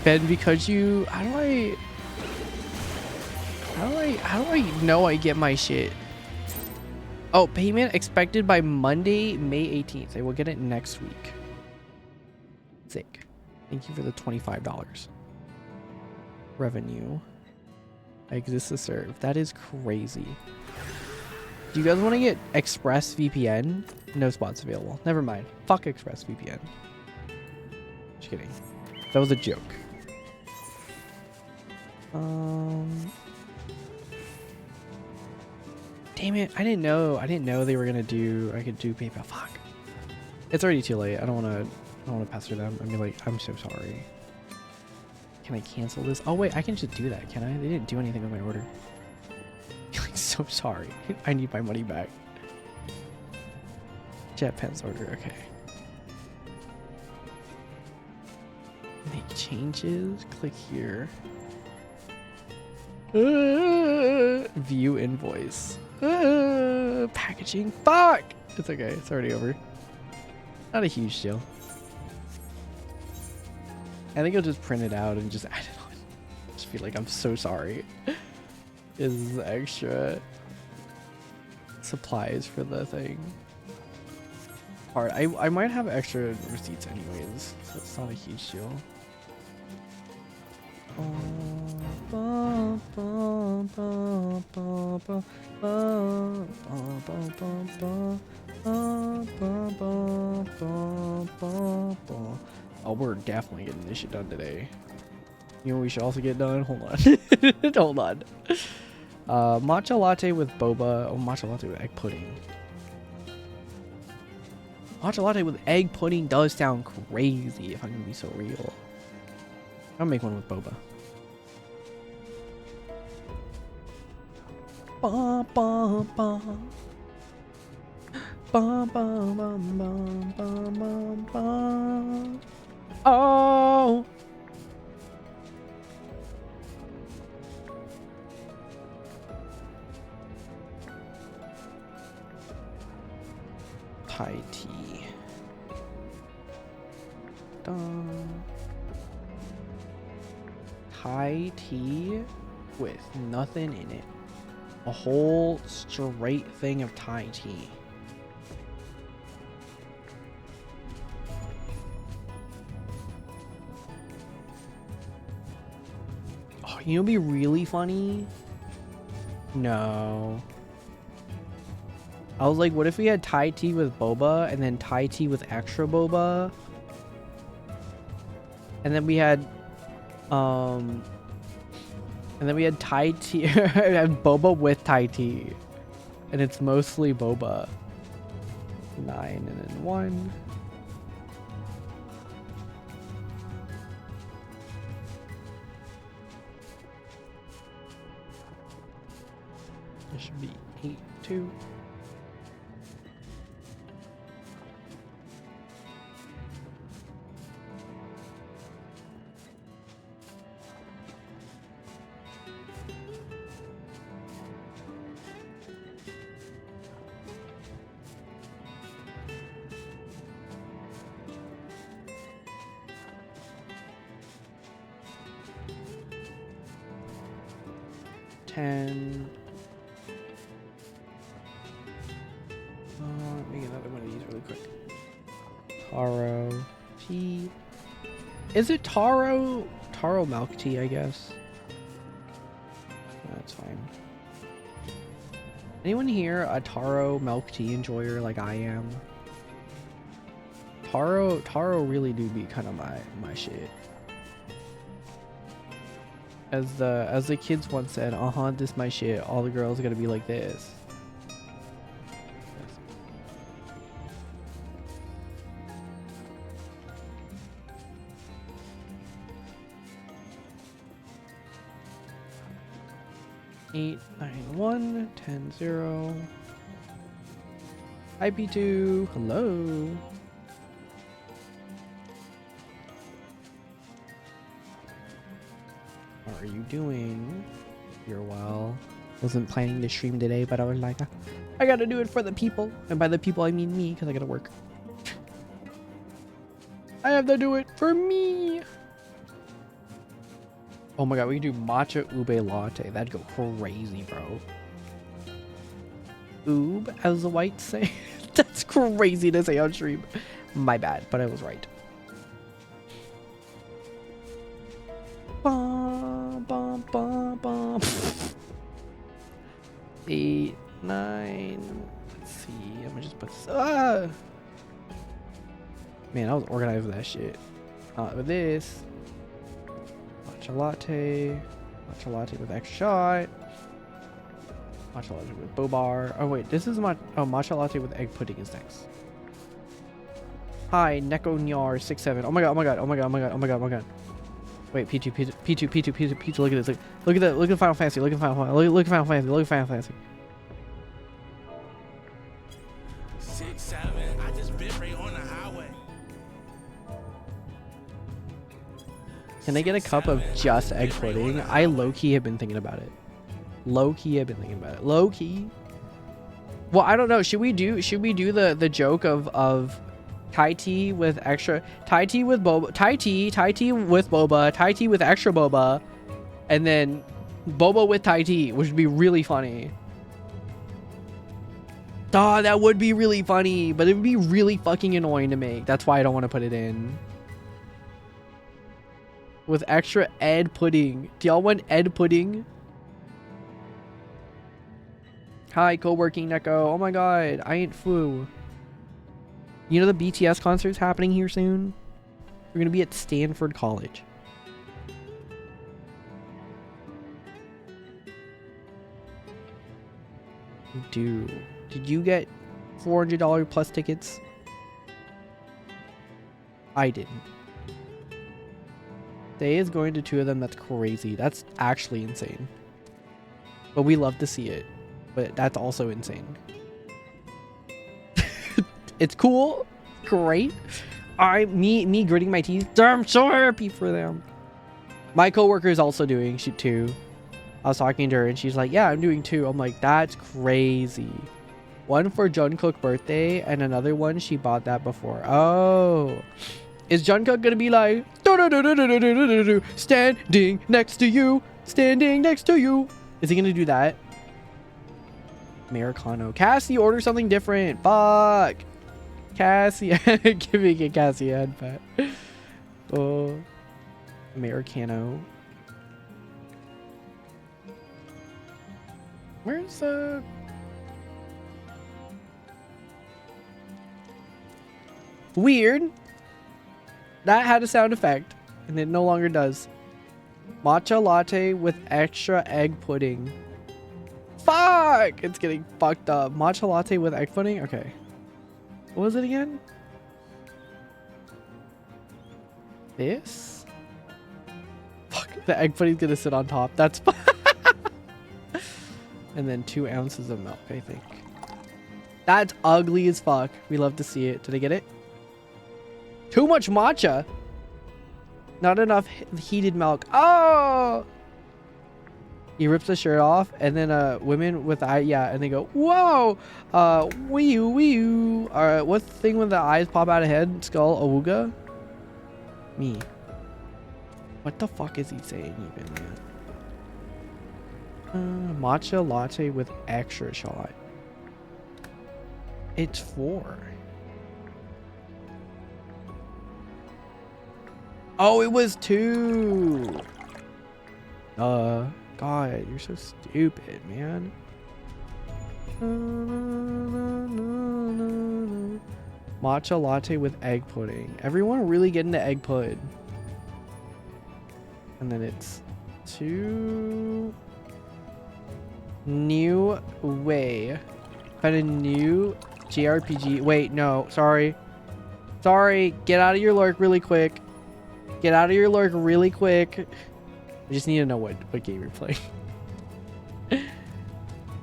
Ben, because you... How do I know I get my shit? Oh, payment expected by Monday, May 18th. I will get it next week. Sick. Thank you for the $25. Revenue. I exist to serve. That is crazy. Do you guys want to get ExpressVPN? No spots available. Never mind. Fuck ExpressVPN. Just kidding. That was a joke. Damn it. I didn't know they were gonna do... I could do PayPal. Fuck. It's already too late. I don't want to pester them. I mean, like, I'm so sorry. Can I cancel this? Oh, wait, I can just do that, can I? They didn't do anything with my order. I'm so sorry. I need my money back. Jet Pens order, okay. Make changes. Click here. View invoice. Packaging. Fuck! It's okay. It's already over. Not a huge deal. I think I'll just print it out and just add it on. Just feel like I'm so sorry. This is extra supplies for the thing. Alright, I might have extra receipts anyways, so it's not a huge deal. Oh, we're definitely getting this shit done today. You know what we should also get done? Hold on. Hold on. Matcha latte with boba. Oh, matcha latte with egg pudding. Matcha latte with egg pudding does sound crazy, if I'm gonna be so real. I'll make one with boba. Ba, ba, ba. Bum, bum, bum, bum, bum, bum, bum. Oh. Thai tea. Dun. Thai tea with nothing in it. A whole straight thing of Thai tea. Oh, you know what'd be really funny? No. I was like, what if we had Thai tea with boba and then Thai tea with extra boba? And then we had Thai tea and boba with Thai tea. And it's mostly boba. 9 and then 1. It should be 8, 2. Let me get another one of these really quick. Taro tea. Is it taro? Taro milk tea, I guess. That's fine. Anyone here a taro milk tea enjoyer like I am? Taro really do be kind of my shit. As the kids once said, this my shit. All the girls gotta be like this. Eight, 9, 1, 10, 0. IP2, hello. How are you doing? You're well. Wasn't planning to stream today, but I was like, I gotta do it for the people. And by the people, I mean me, because I gotta work. I have to do it for me. Oh my god, we can do matcha ube latte. That'd go crazy, bro. Oob, as the whites say. That's crazy to say on stream. My bad, but I was right. Bum, bum, bum, bum. 8, 9. Let's see. I'm gonna just put. Man, I was organized with that shit. With this. Matcha latte with extra shot. Matcha latte with bobar. Oh wait, this is matcha latte with egg pudding is next. Hi, Neko Nyar 67. Oh my god, oh my god, oh my god, oh my god, oh my god, oh my god. Wait, P2, look at this. Look at Final Fantasy, look at Final Fantasy, look at Final Fantasy, look at Final Fantasy. 6, 7, I just bit right on the highway. Can I get a cup of just egg pudding? I low-key have been thinking about it. Low-key. Well, I don't know. Should we do the joke of Thai tea with extra Thai tea with boba, Thai tea with boba, Thai tea with extra boba, and then boba with Thai tea, which would be really funny. Oh, that would be really funny, but it would be really fucking annoying to make. That's why I don't want to put it in. With extra Ed pudding. Do y'all want Ed pudding? Hi, co-working Neko. Oh my god, I ain't foo. You know the BTS concert's happening here soon? We're gonna be at Stanford College. Dude, did you get $400 plus tickets? I didn't. Day is going to 2 of them. That's crazy. That's actually insane. But we love to see it. But that's also insane. It's cool. Great. Me gritting my teeth. I'm so happy for them. My coworker is also doing shit too. I was talking to her and she's like, yeah, I'm doing 2. I'm like, that's crazy. One for Jungkook's birthday and another one she bought that before. Oh. Is Jungkook gonna be like standing next to you? Standing next to you. Is he gonna do that? Americano. Cassie, order something different. Fuck. Cassie. Giving a Cassie a headbutt. Oh. Americano. Where's the... Weird. That had a sound effect, and it no longer does. Matcha latte with extra egg pudding. Fuck! It's getting fucked up. Matcha latte with egg pudding? Okay. What was it again? This? Fuck, the egg pudding's gonna sit on top. That's and then 2 ounces of milk, I think. That's ugly as fuck. We love to see it. Did I get it? Too much matcha. Not enough heated milk. Oh! He rips the shirt off, and then women with eye, yeah, and they go, whoa, wee-oo. What's the thing when the eyes pop out of head? Skull, awooga? Me. What the fuck is he saying even, man? Matcha latte with extra shot. It's 4. Oh, it was 2. God, you're so stupid, man. Matcha latte with egg pudding. Everyone really getting the egg pud. And then it's 2. New way. Find a new JRPG. Wait, no, sorry. Sorry, get out of your lurk really quick. Get out of your lurk really quick. I just need to know what game you're playing.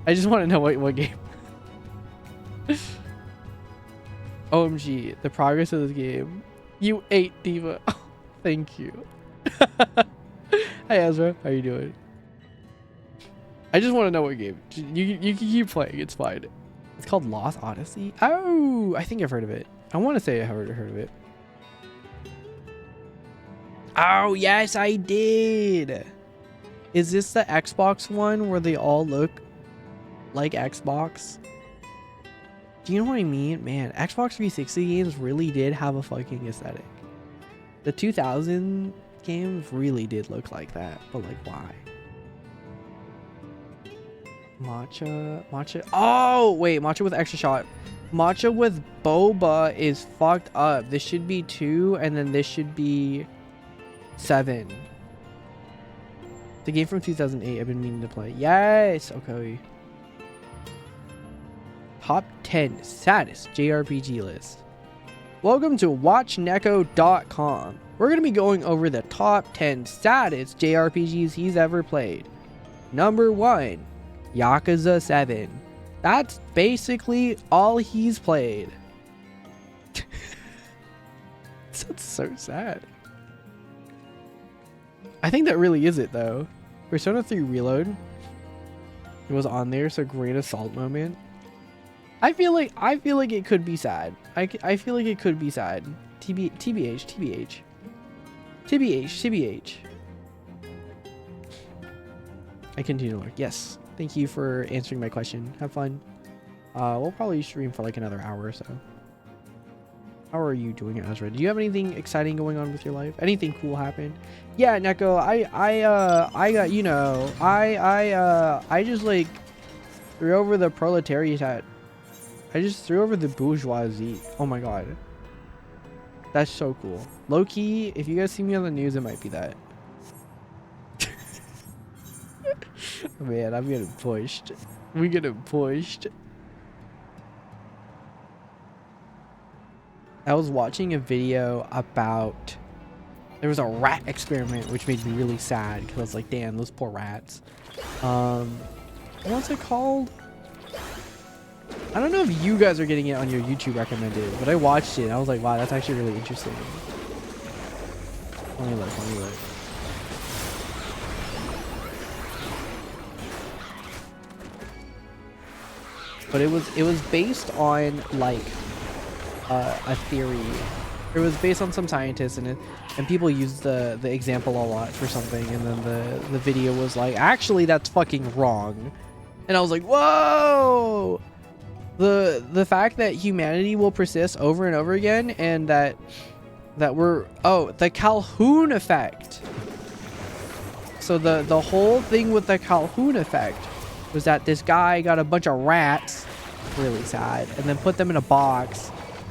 I just want to know what game. OMG, the progress of this game. You ate Diva. Oh, thank you. Hey Ezra, how you doing? I just want to know what game. You can keep playing, it's fine. It's called Lost Odyssey. Oh, I think I've heard of it. I want to say I've heard of it. Oh, yes, I did. Is this the Xbox one where they all look like Xbox? Do you know what I mean? Man, Xbox 360 games really did have a fucking aesthetic. The 2000 games really did look like that, but like, why? Matcha. Oh, wait, matcha with extra shot. Matcha with boba is fucked up. This should be 2, and then this should be 7. The game from 2008 I've been meaning to play. Yes! Okay. Top 10 saddest JRPG list. Welcome to WatchNeko.com. We're going to be going over the top 10 saddest JRPGs he's ever played. Number 1. Yakuza 7. That's basically all he's played. That's so sad. I think that really is it though. Persona 3 Reload. It was on there, so great assault moment. I feel like it could be sad. I feel like it could be sad. TBH. I continue to work. Yes. Thank you for answering my question. Have fun. We'll probably stream for like another hour or so. How are you doing, Ezra? Do you have anything exciting going on with your life? Anything cool happen? Yeah, Neko, I got, you know, I just like threw over the proletariat. I just threw over the bourgeoisie. Oh my god. That's so cool. Low key, if you guys see me on the news, it might be that. Man, I'm getting pushed. We're getting pushed. I was watching a video about... There was a rat experiment, which made me really sad. Because I was like, damn, those poor rats. What's it called? I don't know if you guys are getting it on your YouTube recommended, but I watched it and I was like, wow, that's actually really interesting. Let me look. But it was based on like a theory. It was based on some scientists, and people used the example a lot for something, and then the video was like, actually that's fucking wrong. And I was like, whoa! The fact that humanity will persist over and over again, and that we're the Calhoun effect. So the whole thing with the Calhoun effect was that this guy got a bunch of rats, really sad, and then put them in a box,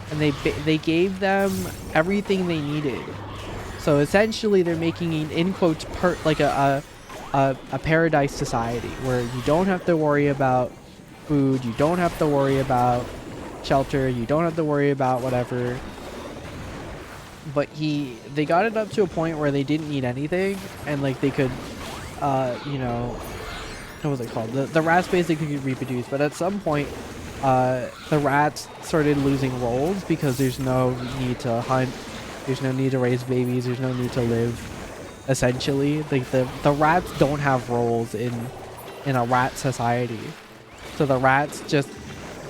and they gave them everything they needed. So essentially they're making an, in quotes, like a paradise society where you don't have to worry about food, you don't have to worry about shelter, you don't have to worry about whatever. But they got it up to a point where they didn't need anything, and like they could you know, what was it called? The rats basically could reproduce, but at some point the rats started losing roles because there's no need to hunt, there's no need to raise babies, there's no need to live. Essentially, like the rats don't have roles in a rat society, so the rats just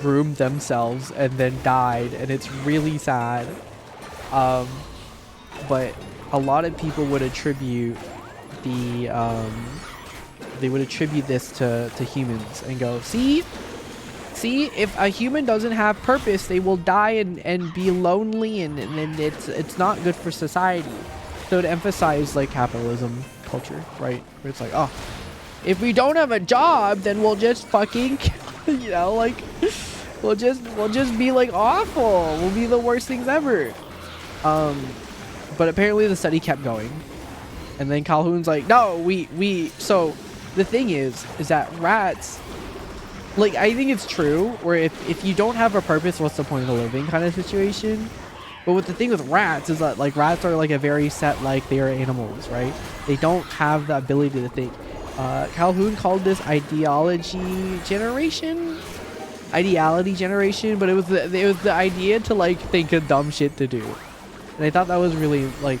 groomed themselves and then died, and it's really sad. But a lot of people would attribute this to humans and go, see, if a human doesn't have purpose, they will die and be lonely, and it's not good for society. So to emphasize like capitalism culture, right? Where it's like, oh, if we don't have a job, then we'll just fucking, you know, like we'll just be like awful. We'll be the worst things ever. But apparently the study kept going, and then Calhoun's like, no, we. So the thing is that rats, like, I think it's true where if you don't have a purpose, what's the point of living kind of situation. But what the thing with rats is that, like, rats are like a very set, like, they are animals, right? They don't have the ability to think. Calhoun called this ideology generation, but it was the idea to like think of dumb shit to do, and I thought that was really like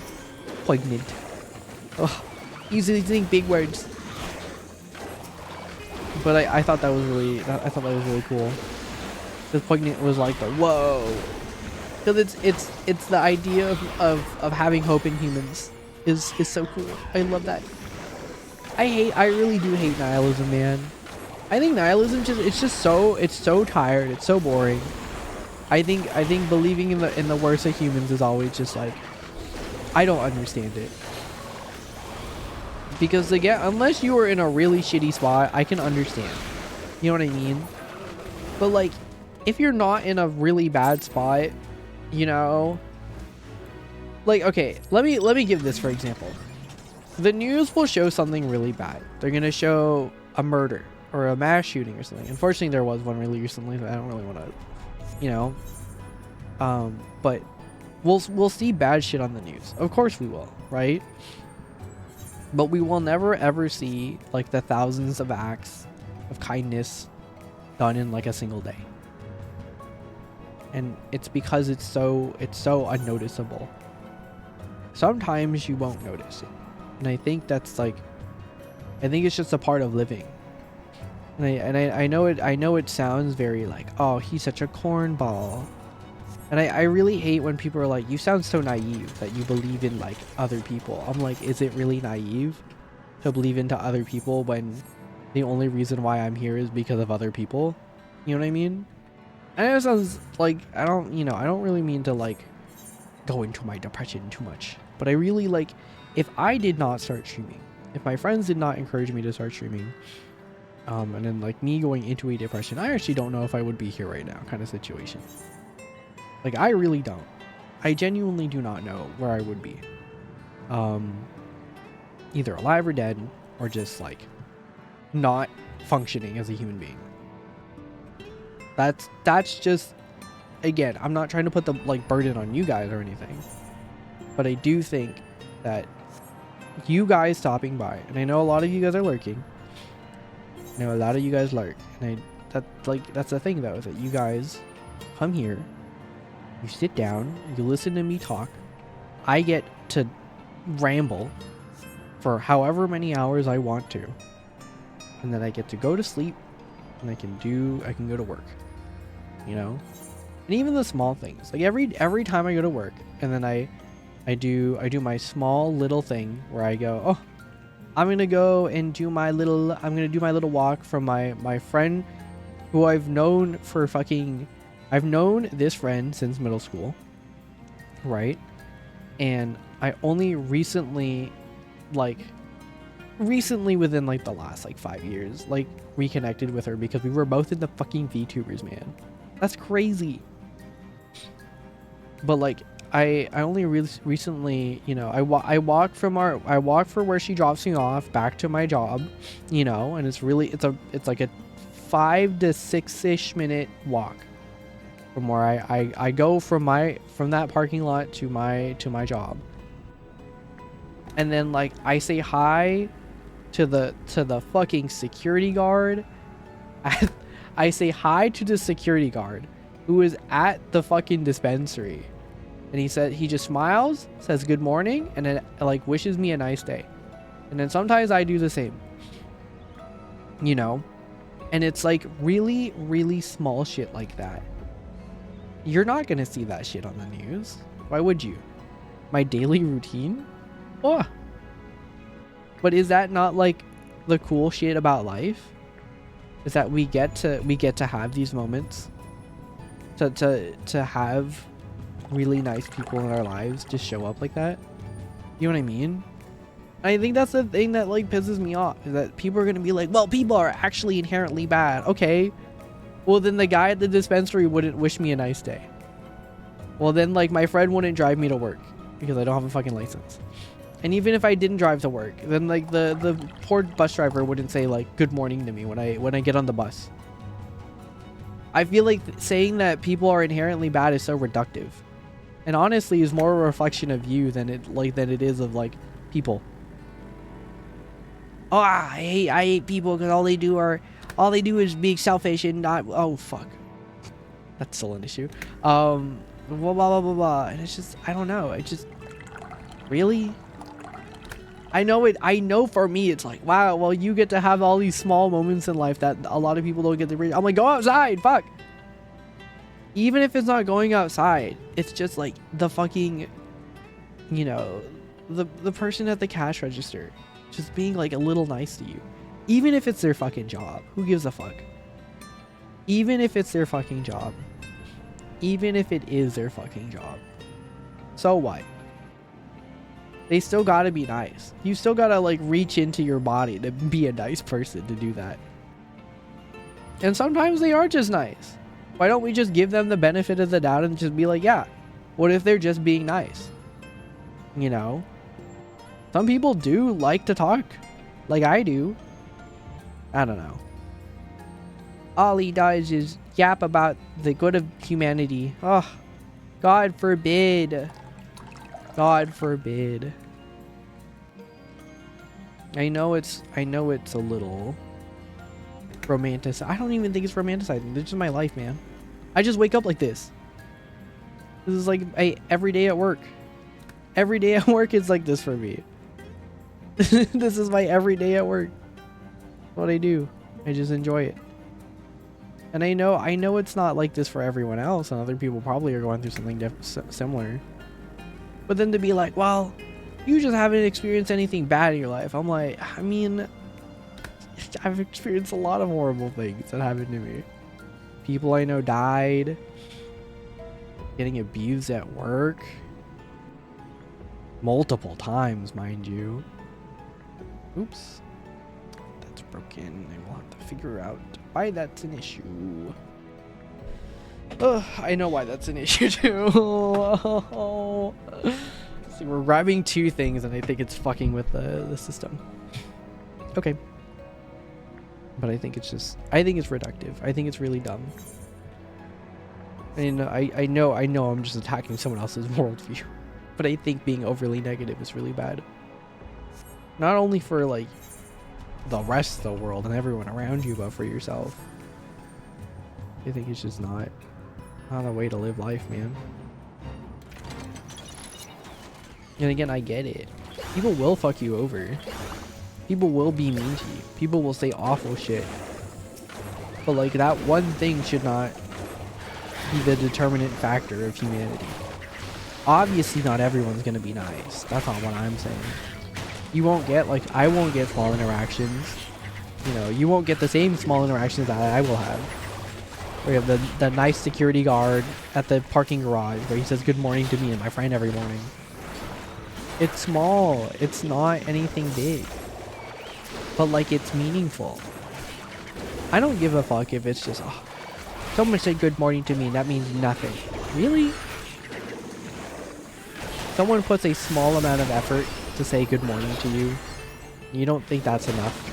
poignant. Oh, easily think big words. But I thought that was really cool. This poignant was like the whoa. Because it's the idea of having hope in humans is so cool. I love that. I really do hate nihilism, man. I think nihilism it's so tired, it's so boring. I think believing in the worst of humans is always just like, I don't understand it. Because again, unless you are in a really shitty spot, I can understand. You know what I mean? But like, if you're not in a really bad spot, you know, like, okay, let me give this for example. The news will show something really bad. They're gonna show a murder or a mass shooting or something. Unfortunately, there was one really recently, but I don't really want to, you know. But we'll see bad shit on the news. Of course we will, right? But we will never ever see like the thousands of acts of kindness done in like a single day. And it's because it's so unnoticeable. Sometimes you won't notice it. And I think that's like, I think it's just a part of living. And I know it sounds very like, oh, he's such a cornball. And I really hate when people are like, you sound so naive that you believe in like other people. I'm like, is it really naive to believe into other people when the only reason why I'm here is because of other people? You know what I mean? I know it sounds like, I don't really mean to like go into my depression too much, but I really like, if I did not start streaming, if my friends did not encourage me to start streaming, and then like me going into a depression, I actually don't know if I would be here right now kind of situation. Like, I really don't. I genuinely do not know where I would be. Either alive or dead, or just like not functioning as a human being. That's just, again, I'm not trying to put the like burden on you guys or anything, but I do think that you guys stopping by, and I know a lot of you guys are lurking. I know a lot of you guys lurk, and that's the thing though, is that you guys come here, you sit down, you listen to me talk. I get to ramble for however many hours I want to, and then I get to go to sleep, and I can go to work, you know. And even the small things, like every time I go to work, and then I do my small little thing where I go, oh, I'm gonna go and do my little walk from my friend who I've known this friend since middle school, right? And I only recently within like the last like 5 years, like reconnected with her because we were both in the fucking VTubers, man. That's crazy. But like I only recently, you know, I walk from where she drops me off back to my job, you know, and it's like a 5 to 6-ish minute walk from where I go from that parking lot to my job. And then like I say hi to the fucking security guard. I say hi to the security guard who is at the fucking dispensary. And he just smiles, says good morning, and then like wishes me a nice day. And then sometimes I do the same. You know? And it's like really, really small shit like that. You're not gonna see that shit on the news. Why would you? My daily routine? Oh. But is that not like the cool shit about life? Is that we get to have these moments to have really nice people in our lives just show up like that? You know what I mean? I think that's the thing that like pisses me off, is that people are gonna be like, well, people are actually inherently bad. Okay, well then the guy at the dispensary wouldn't wish me a nice day. Well then like my friend wouldn't drive me to work because I don't have a fucking license. And even if I didn't drive to work, then like the poor bus driver wouldn't say like good morning to me when I get on the bus. I feel like saying that people are inherently bad is so reductive, and honestly is more a reflection of you than it is of like people. Oh, I hate people because all they do is being selfish and not. Oh fuck, that's still an issue. Blah blah blah blah blah. And it's just, I don't know. It just really. I know for me it's like, wow, well you get to have all these small moments in life that a lot of people don't get to reach. I'm like, go outside, fuck. Even if it's not going outside, it's just like the fucking, you know, the person at the cash register just being like a little nice to you. Even if it's their fucking job. Who gives a fuck? Even if it's their fucking job. Even if it is their fucking job. So what? They still gotta be nice. You still gotta like reach into your body to be a nice person to do that. And sometimes they are just nice. Why don't we just give them the benefit of the doubt and just be like, yeah, what if they're just being nice? You know? Some people do like to talk. Like I do. I don't know. All he does is yap about the good of humanity. Oh, God forbid. God forbid. I know it's a little romantic. I don't even think it's romanticizing. This is my life, man. I just wake up like this. This is like every day at work. Every day at work is like this for me. This is my every day at work. What I do. I just enjoy it. And I know it's not like this for everyone else, and other people probably are going through something similar. But then to be like, well, you just haven't experienced anything bad in your life. I'm like, I mean, I've experienced a lot of horrible things that happened to me. People I know died. Getting abused at work. Multiple times, mind you. Oops. That's broken. I will have to figure out why that's an issue. Ugh, I know why that's an issue too. See, we're grabbing two things and I think it's fucking with the system. Okay. But I think it's reductive. I think it's really dumb. And I know I'm just attacking someone else's worldview. But I think being overly negative is really bad. Not only for like the rest of the world and everyone around you, but for yourself. I think it's just not a way to live life, man. And again, I get it. People will fuck you over. People will be mean to you. People will say awful shit. But like that one thing should not be the determinant factor of humanity. Obviously not everyone's gonna be nice. That's not what I'm saying. You won't get, like, I won't get small interactions. You know, you won't get the same small interactions that I will have. We have the nice security guard at the parking garage where he says good morning to me and my friend every morning. It's small. It's not anything big. But like, it's meaningful. I don't give a fuck if it's just, oh, someone said good morning to me and that means nothing. Really? Someone puts a small amount of effort to say good morning to you. You don't think that's enough?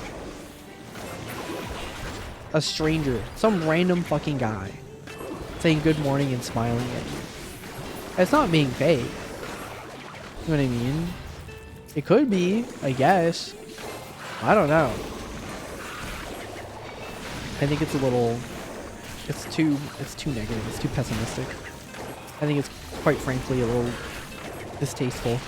A stranger, some random fucking guy, saying good morning and smiling at you. It's not being fake. You know what I mean? It could be, I guess. I don't know. I think it's a little, it's too negative, it's too pessimistic. I think it's quite frankly a little distasteful.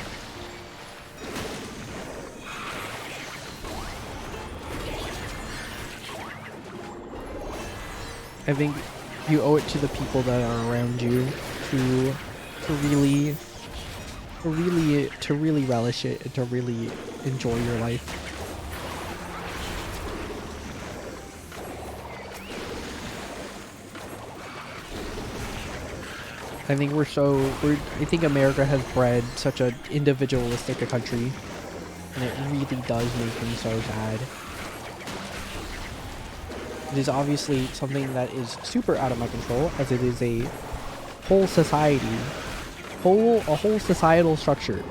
I think you owe it to the people that are around you to really relish it and to really enjoy your life. I think I think America has bred such an individualistic a country, and it really does make me so sad. It is obviously something that is super out of my control, as it is a whole society, a whole societal structure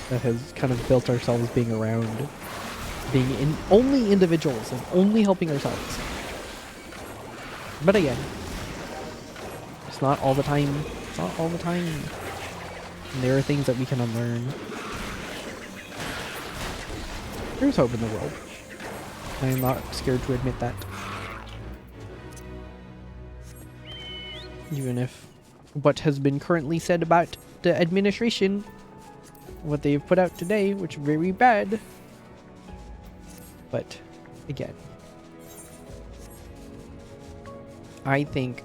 that has kind of built ourselves being around, being only individuals and only helping ourselves. But again, it's not all the time. It's not all the time. And there are things that we can unlearn. There's hope in the world. I am not scared to admit that. Even if what has been currently said about the administration, what they've put out today, which is very bad. But again, I think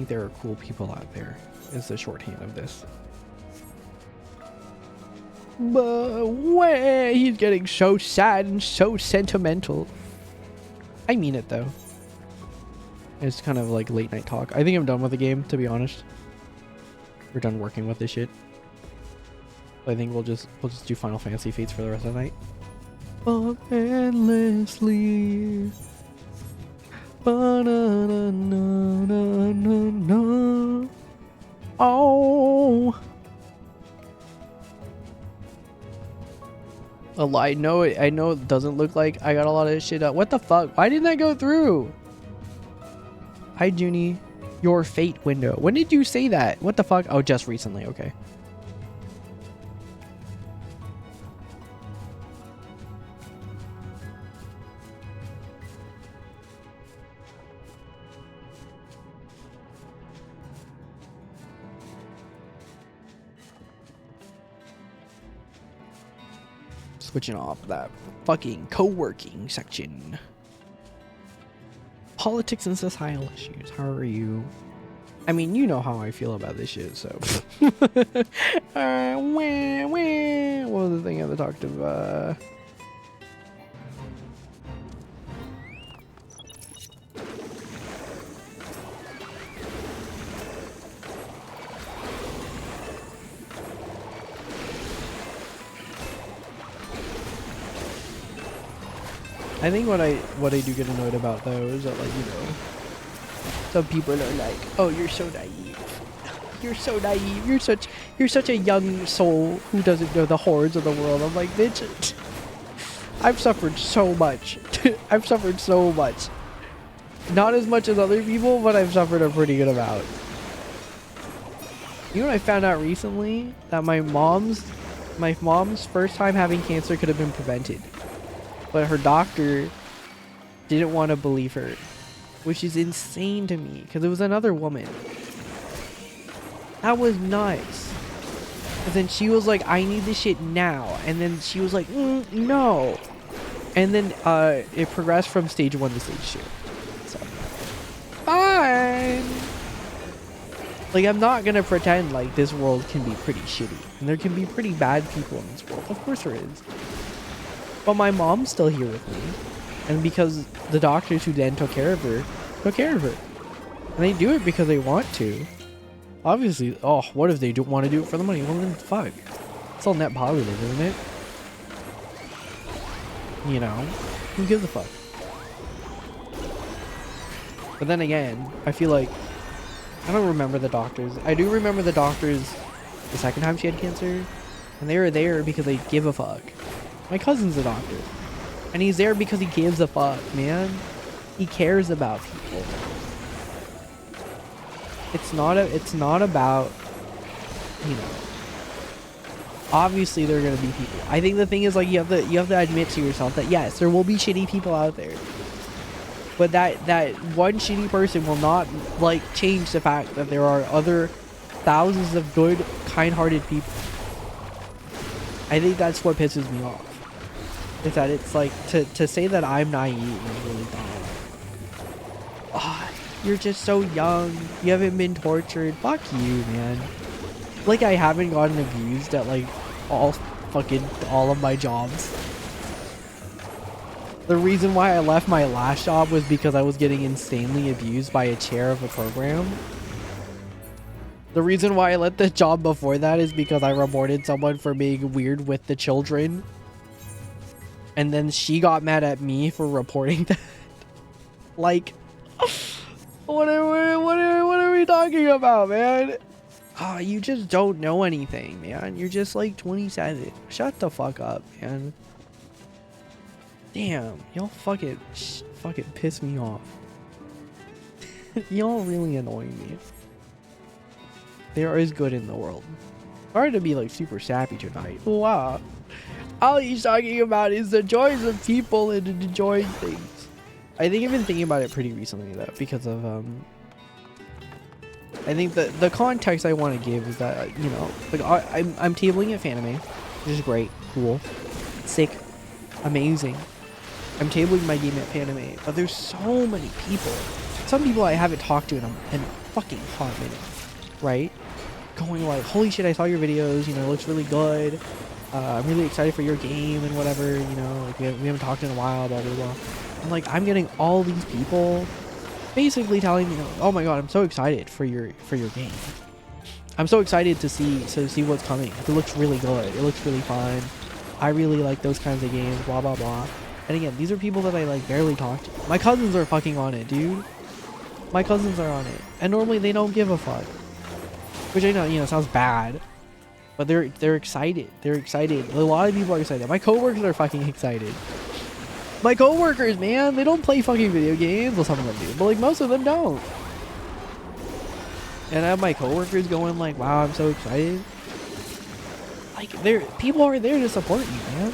there are cool people out there, is the shorthand of this. But when he's getting so sad and so sentimental. I mean it though. It's kind of like late night talk. I think I'm done with the game, to be honest. We're done working with this shit. I think we'll just do Final Fantasy Fates for the rest of the night. But endlessly. Ba-na-na-na-na-na. Oh. A lie. No, I know it doesn't look like I got a lot of shit up. What the fuck? Why didn't I go through? Hi, Junie. Your fate window. When did you say that? What the fuck? Oh, just recently. Okay. Switching off that fucking co-working section. Politics and societal issues. How are you? I mean, you know how I feel about this shit, so. What was the thing I talked about? I think what I do get annoyed about though is that, like, you know, some people are like, "Oh, you're so naive. You're so naive. You're such a young soul who doesn't know the horrors of the world." I'm like, bitch, I've suffered so much. I've suffered so much. Not as much as other people, but I've suffered a pretty good amount. You know what I found out recently? That my mom's first time having cancer could have been prevented. But her doctor didn't want to believe her. which is insane to me because it was another woman. That was nuts. And then she was like, I need this shit now. And then she was like, no. And then it progressed from stage 1 to stage 2. So, fine. Like, I'm not gonna pretend like this world can be pretty shitty. And there can be pretty bad people in this world. Of course there is. But my mom's still here with me. And because the doctors who then took care of her, took care of her. And they do it because they want to. Obviously, oh, what if they don't want to do it for the money? Well, then fuck. It's all net positive, isn't it? You know? Who gives a fuck? But then again, I feel like I don't remember the doctors. I do remember the doctors the second time she had cancer. And they were there because they give a fuck. My cousin's a doctor. And he's there because he gives a fuck, man. He cares about people. It's not about, you know, obviously there are going to be people. I think the thing is, like, you have to admit to yourself that yes, there will be shitty people out there. But that one shitty person will not, like, change the fact that there are other thousands of good, kind-hearted people. I think that's what pisses me off. Is that it's like, to say that I'm naive is really dumb. Oh, you're just so young. You haven't been tortured. Fuck you, man. Like, I haven't gotten abused at, like, all of my jobs. The reason why I left my last job was because I was getting insanely abused by a chair of a program. The reason why I left the job before that is because I reported someone for being weird with the children. And then she got mad at me for reporting that. Like, what are we talking about, man? Ah, you just don't know anything, man. You're just like 27. Shut the fuck up, man. Damn, y'all fucking piss me off. Y'all really annoy me. There is good in the world. Hard to be like super sappy tonight. Wow. All he's talking about is the joys of people and enjoying things. I think I've been thinking about it pretty recently though, because of I think the context I want to give is that, you know, like I'm tabling at Fanime, which is great, cool, sick, amazing. I'm tabling my game at Fanime, but there's so many people. Some people I haven't talked to in a fucking hot minute, right? Going like, holy shit, I saw your videos, you know, it looks really good. I'm really excited for your game and whatever, you know, like we haven't talked in a while, blah, blah, blah. And like, I'm getting all these people basically telling me, oh my god, I'm so excited for your game. I'm so excited to see what's coming. It looks really good. It looks really fun. I really like those kinds of games, blah, blah, blah. And again, these are people that I like barely talk to. My cousins are fucking on it, dude. My cousins are on it. And normally they don't give a fuck. Which I know, you know, sounds bad. But they're excited. They're excited. A lot of people are excited. My coworkers are fucking excited. My coworkers, man, they don't play fucking video games. Well, some of them do, but like most of them don't. And I have my coworkers going like, "Wow, I'm so excited." Like, people are there to support you, man.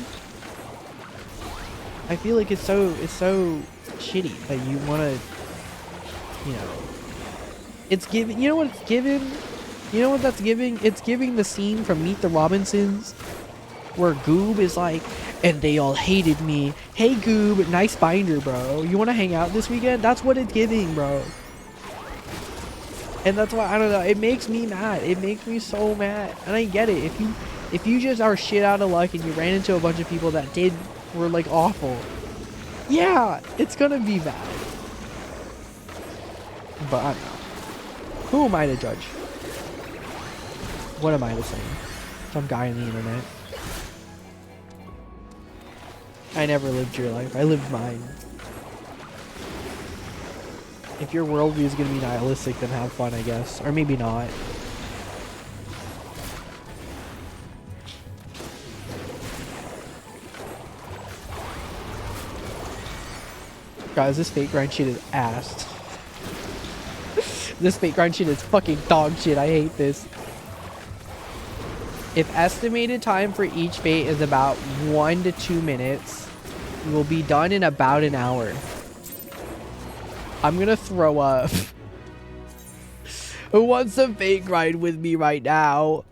I feel like it's so shitty that you want to, you know. It's giving. You know what it's giving? You know what that's giving? It's giving the scene from Meet the Robinsons where Goob is like, and they all hated me. Hey Goob, nice binder, bro. You want to hang out this weekend? That's what it's giving, bro. And that's why, I don't know, it makes me mad. It makes me so mad. And I get it. If you just are shit out of luck and you ran into a bunch of people that were like awful, yeah, it's gonna be bad. But I don't know. Who am I to judge? What am I to say? Some guy on the internet. I never lived your life. I lived mine. If your worldview is going to be nihilistic, then have fun, I guess. Or maybe not. Guys, this fake grind shit is ass. This fake grind shit is fucking dog shit. I hate this. If estimated time for each fate is about 1 to 2 minutes, we will be done in about an hour. I'm gonna throw up. Who wants to fake grind with me right now?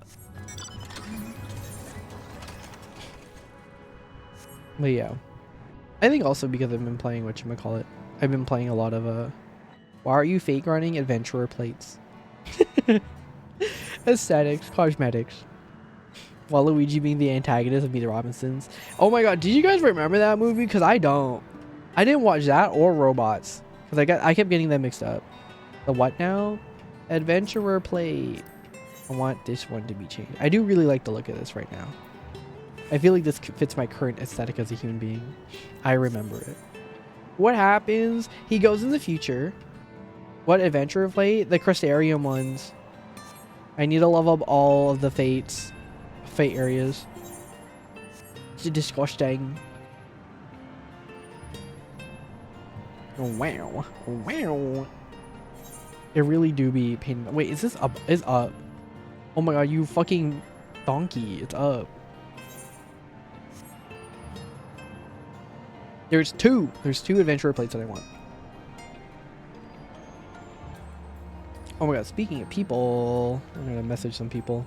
But yeah. I think also because I've been playing whatchamacallit. I've been playing a lot of why are you fake running adventurer plates? Aesthetics, cosmetics. Waluigi being the antagonist of Meet the Robinsons. Oh my god, did you guys remember that movie? Because I don't. I didn't watch that or Robots. Because I kept getting them mixed up. The what now? Adventurer plate. I want this one to be changed. I do really like the look of this right now. I feel like this fits my current aesthetic as a human being. I remember it. What happens? He goes in the future. What adventurer plate? The Crustarium ones. I need to level up all of the fate areas. It's disgusting. Wow. Wow. It really do be pain. Wait, is this up? It's up. Oh my god, you fucking donkey. It's up. There's two adventurer plates that I want. Oh my god, speaking of people, I'm gonna message some people.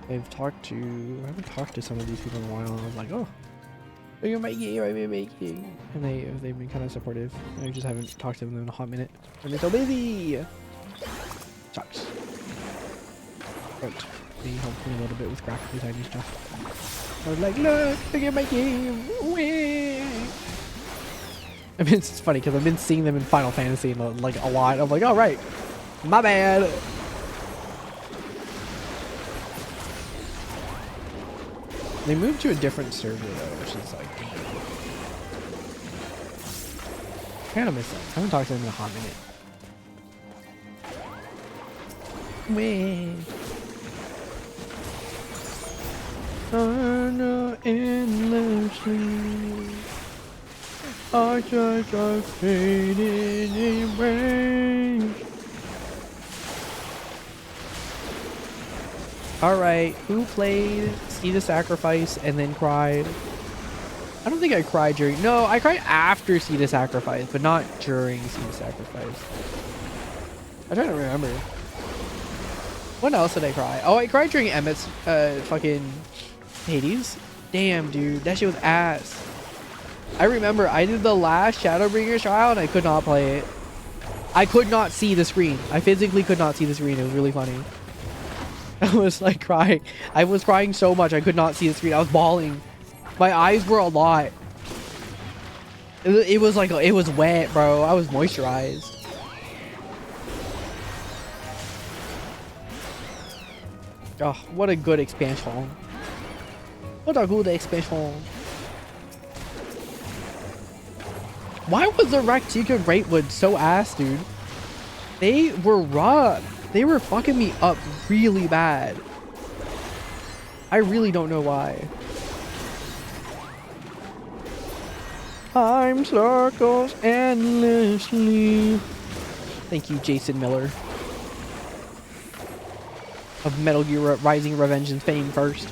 I haven't talked to some of these people in a while. I was like, oh, are you making? Are you making? And they've been kind of supportive. I just haven't talked to them in a hot minute. And they're so busy. Sucks. But they helped me a little bit with graphic design stuff. I was like, look at my game. I mean, it's funny because I've been seeing them in Final Fantasy like a lot. I'm like, oh right, my bad. They moved to a different server though, which is like, kind of miss them. I haven't talked to them in a hot minute. Wait. Endlessly. I just are fading in rain. Alright, who played See the Sacrifice and then cried? I don't think I cried during... No, I cried after See the Sacrifice, but not during See the Sacrifice. I'm trying to remember. When else did I cry? Oh, I cried during Emmett's fucking Hades. Damn, dude. That shit was ass. I remember I did the last Shadowbringers trial and I could not play it. I could not see the screen. I physically could not see the screen. It was really funny. I was like crying. I was crying so much I could not see the screen. I was bawling. My eyes were a lot. It was like, it was wet, bro. I was moisturized. Oh, what a good expansion. What a good expansion. Why was the Raktika Greatwood so ass, dude? They were rough. They were fucking me up really bad. I really don't know why. Time circles endlessly. Thank you, Jason Miller. Of Metal Gear Rising Revengeance fame first.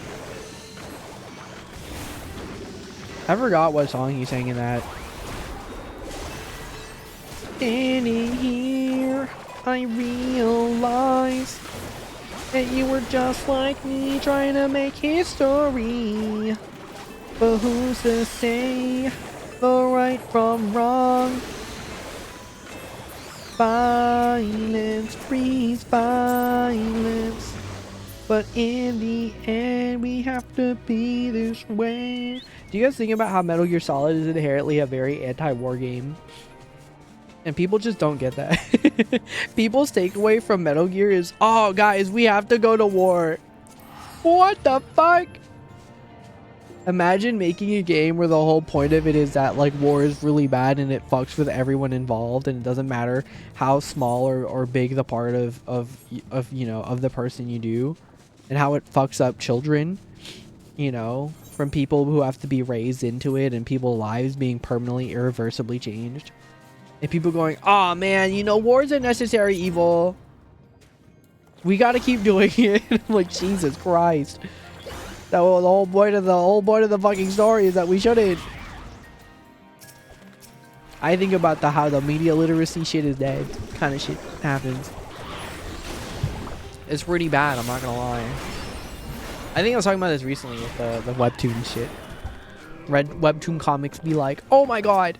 I forgot what song he sang in that. Standing here, I realize that you were just like me trying to make history. But who's to say the right from wrong? Violence breeds violence. But in the end, we have to be this way. Do you guys think about how Metal Gear Solid is inherently a very anti-war game? And people just don't get that. People's takeaway from Metal Gear is, oh, guys, we have to go to war. What the fuck? Imagine making a game where the whole point of it is that, like, war is really bad and it fucks with everyone involved, and it doesn't matter how small or big the part of you know, of the person you do, and how it fucks up children, you know, from people who have to be raised into it, and people's lives being permanently, irreversibly changed. And people going, oh man, you know, war is a necessary evil. We gotta keep doing it. I'm like, Jesus Christ. That was the whole point of the fucking story is that we shouldn't. I think about how the media literacy shit is dead. Kind of shit happens. It's pretty bad, I'm not gonna lie. I think I was talking about this recently with the webtoon shit. Read webtoon comics be like, oh my god,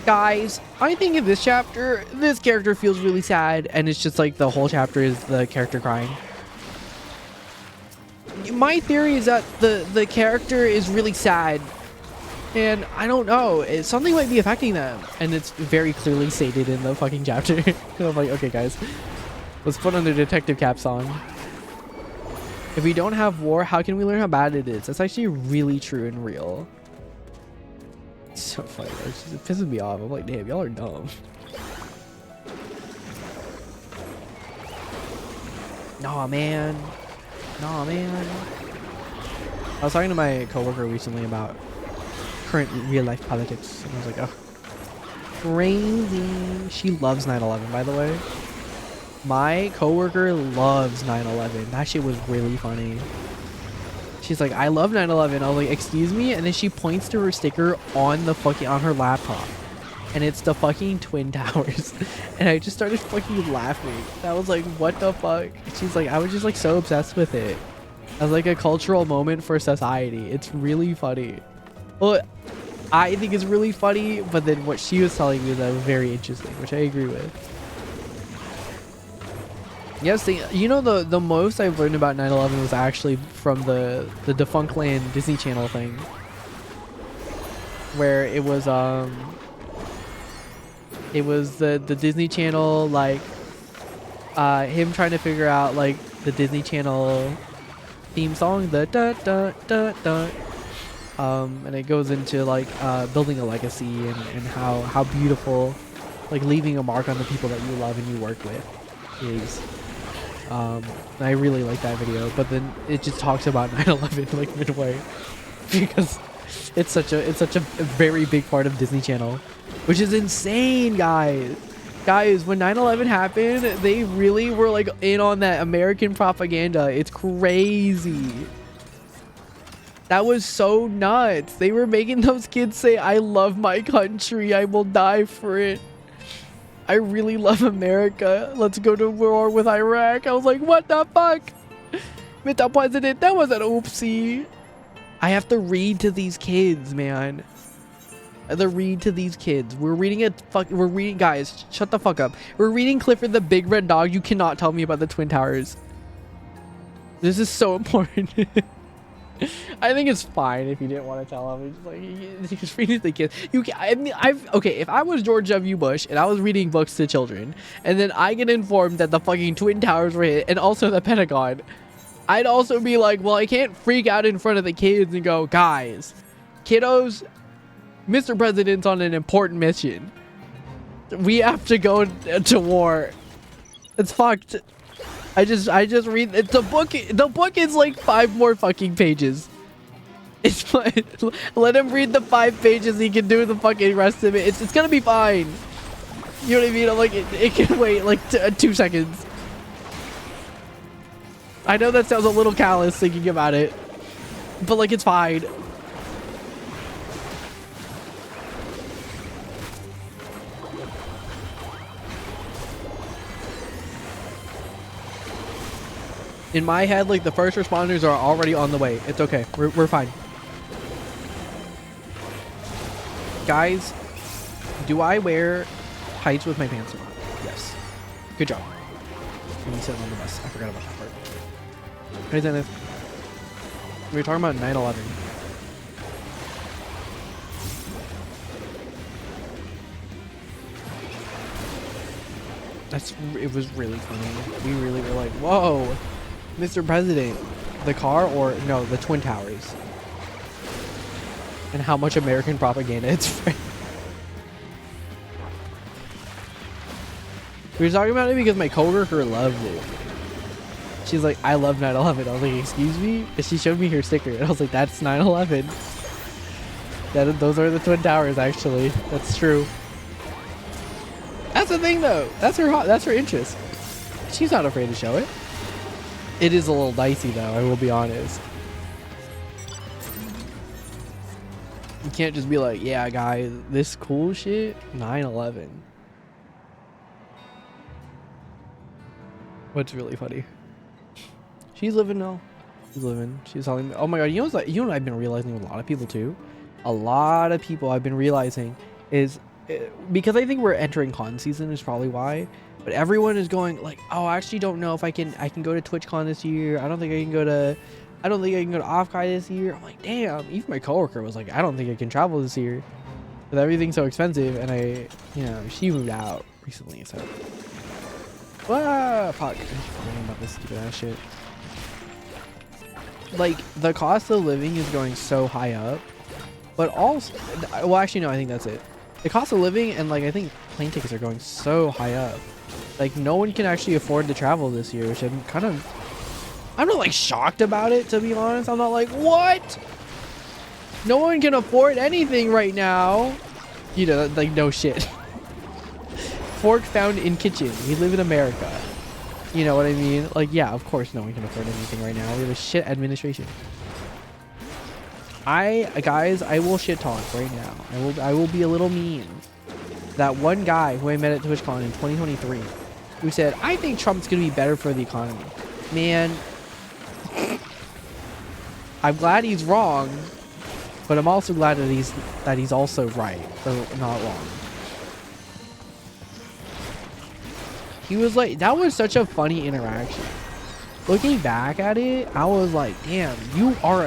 guys, I think in this chapter, this character feels really sad, and it's just like the whole chapter is the character crying. My theory is that the character is really sad, and I don't know, something might be affecting them, and it's very clearly stated in the fucking chapter. And I'm like, okay guys, let's put on the detective caps on. If we don't have war, how can we learn how bad it is? That's actually really true and real. It's so funny. It pisses me off. I'm like, damn, y'all are dumb. Nah, man. Nah, man. I was talking to my coworker recently about current real-life politics, and I was like, oh, crazy. She loves 9/11, by the way. My coworker loves 9/11. That shit was really funny. She's like, I love 9/11. I was like, excuse me? And then she points to her sticker on the fucking on her laptop, and it's the fucking Twin Towers. And I just started fucking laughing. I was like, what the fuck? She's like, I was just like so obsessed with it as like a cultural moment for society. It's really funny. Well, I think it's really funny, but then what she was telling me that was very interesting, which I agree with. Yes, you know, the most I've learned about 9/11 was actually from the Defunct Land Disney Channel thing, where it was the Disney Channel, like him trying to figure out like the Disney Channel theme song, the da da da da, and it goes into like building a legacy and how beautiful like leaving a mark on the people that you love and you work with is. I really like that video, but then it just talks about 9/11 like midway, because it's such a very big part of Disney Channel, which is insane, guys. When 9/11 happened, they really were like in on that American propaganda. It's crazy. That was so nuts. They were making those kids say, I love my country, I will die for it. I really love America. Let's go to war with Iraq. I was like, what the fuck? Mr. President, that was an oopsie. I have to read to these kids, man. I have to read to these kids. We're reading guys, shut the fuck up. We're reading Clifford the Big Red Dog. You cannot tell me about the Twin Towers. This is so important. I think it's fine if you didn't want to tell him. It's like, he's reading to the kids. Okay, if I was George W. Bush and I was reading books to children, and then I get informed that the fucking Twin Towers were hit, and also the Pentagon, I'd also be like, well, I can't freak out in front of the kids and go, guys, kiddos, Mr. President's on an important mission. We have to go to war. It's fucked. I just read it's the book is like 5 more fucking pages. It's fine. Let him read the 5 pages. He can do the fucking rest of it. It's gonna be fine. You know what I mean? I'm like, it can wait like 2 seconds. I know that sounds a little callous thinking about it, but like, it's fine. In my head, like, the first responders are already on the way. It's okay. We're fine. Guys, do I wear tights with my pants on? Yes. Good job. When you sitting on the bus. I forgot about that part. Hey, Dennis. We were talking about 9/11. It was really funny. We really were like, whoa. Mr. President, the car, or no, the Twin Towers, and how much American propaganda it's for. We were talking about it because my coworker loved it. She's like, I love 9/11. I was like, excuse me? And she showed me her sticker, and I was like, that's 9/11. Those are the Twin Towers, actually. That's true. That's the thing, though. That's her interest. She's not afraid to show it. It is a little dicey, though, I will be honest. You can't just be like, yeah, guys, this cool shit, 9/11. What's really funny? She's living now. She's living. She's telling me, oh my god, you know what? You know what I've been realizing with a lot of people too. A lot of people I've been realizing is because I think we're entering con season is probably why. But everyone is going like, oh, I actually don't know if I can go to TwitchCon this year. I don't think I can go to Offkai this year. I'm like, damn. Even my coworker was like, I don't think I can travel this year with everything so expensive. And she moved out recently, so. Ah, fuck. I'm forgetting about this stupid ass shit. Like, the cost of living is going so high up, but also, well, actually, no, I think that's it. The cost of living and, like, I think plane tickets are going so high up. Like, no one can actually afford to travel this year, which I'm not, like, shocked about it, to be honest. I'm not like, what? No one can afford anything right now. You know, like, no shit. Fork found in kitchen. We live in America. You know what I mean? Like, yeah, of course no one can afford anything right now. We have a shit administration. Guys, I will shit talk right now. I will be a little mean. That one guy who I met at TwitchCon in 2023 who said, I think Trump's going to be better for the economy. Man, I'm glad he's wrong, but I'm also glad that he's also right, or not wrong. He was like, that was such a funny interaction. Looking back at it, I was like, damn, you are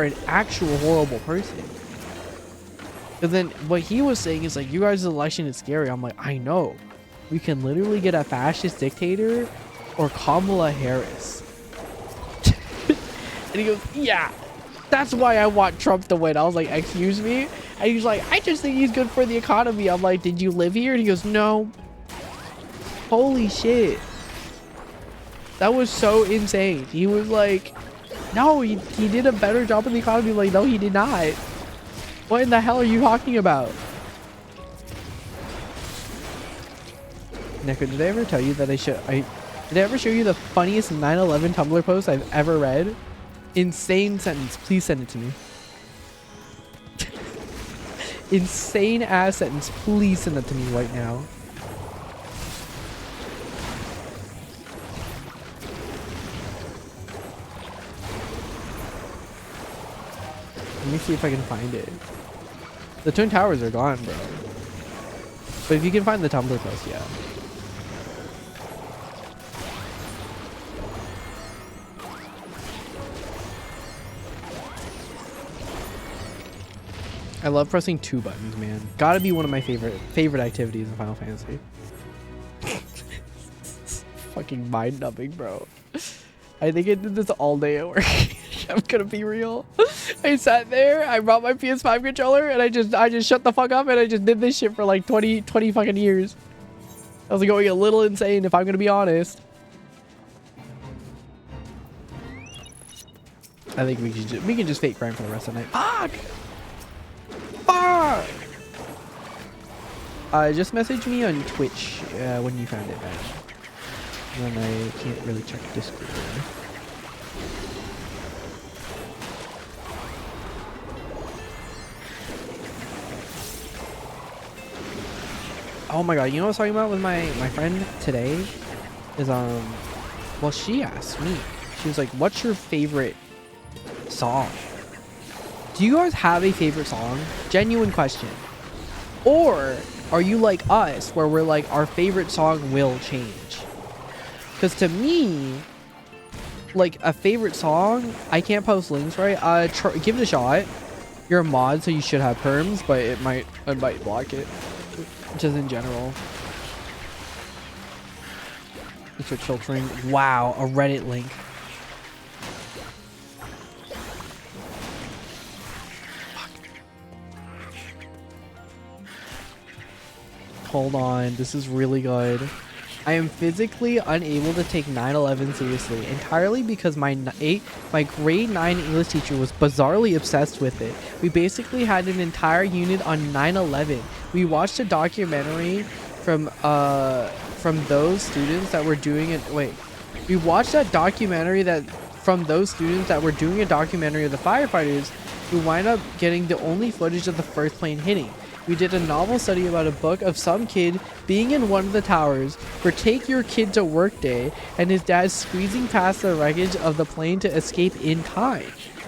an actual horrible person. And then what he was saying is like, you guys' election is scary. I'm like, I know. We can literally get a fascist dictator or Kamala Harris. And he goes, yeah, that's why I want Trump to win. I was like, excuse me? And he's like, I just think he's good for the economy. I'm like, did you live here? And he goes, no. Holy shit. That was so insane. He was like, no, he did a better job in the economy. Like, no, he did not. What in the hell are you talking about? Neko, did I ever tell you that did I ever show you the funniest 9/11 Tumblr post I've ever read? Insane sentence. Please send it to me. Insane ass sentence. Please send it to me right now. Let me see if I can find it. The Twin Towers are gone, bro. But if you can find the Tumblr post, yeah. I love pressing 2 buttons, man. Gotta be one of my favorite activities in Final Fantasy. Fucking mind-numbing, bro. I think I did this all day at work. I'm gonna be real. I sat there, I brought my PS5 controller, and I just shut the fuck up, and I just did this shit for like 20 fucking years. I was going a little insane, if I'm gonna be honest. I think we can just fake crime for the rest of the night. Fuck! Fuck! Just message me on Twitch when you found it, man. Then I can't really check Discord. Oh my god, you know what I was talking about with my friend today? Is well, she asked me. She was like, what's your favorite song? Do you guys have a favorite song? Genuine question. Or are you like us, where we're like, our favorite song will change? Because to me, like, a favorite song, I can't post links, right? Give it a shot. You're a mod, so you should have perms, but it might block it. Just in general. Switch filtering. Wow, a Reddit link. Hold on, this is really good. I am physically unable to take 9/11 seriously, entirely because my grade 9 English teacher was bizarrely obsessed with it. We basically had an entire unit on 9/11. We watched a documentary from those students that were doing it. Wait, we watched that documentary from those students that were doing a documentary of the firefighters, We wind up getting the only footage of the first plane hitting. We did a novel study about a book of some kid being in one of the towers for Take Your Kid to Work Day and his dad squeezing past the wreckage of the plane to escape in time.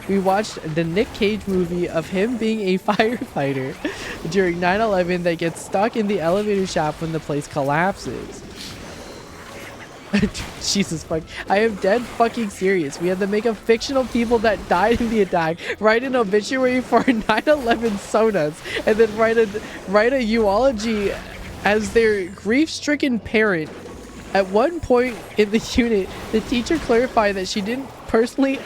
We watched the Nick Cage movie of him being a firefighter during 9/11 that gets stuck in the elevator shaft when the place collapses. Jesus fuck. I am dead fucking serious. We had to make up fictional people that died in the attack, write an obituary for 9/11 sonas, and then write a eulogy as their grief-stricken parent. At one point in the unit, the teacher clarified that she hadn't personally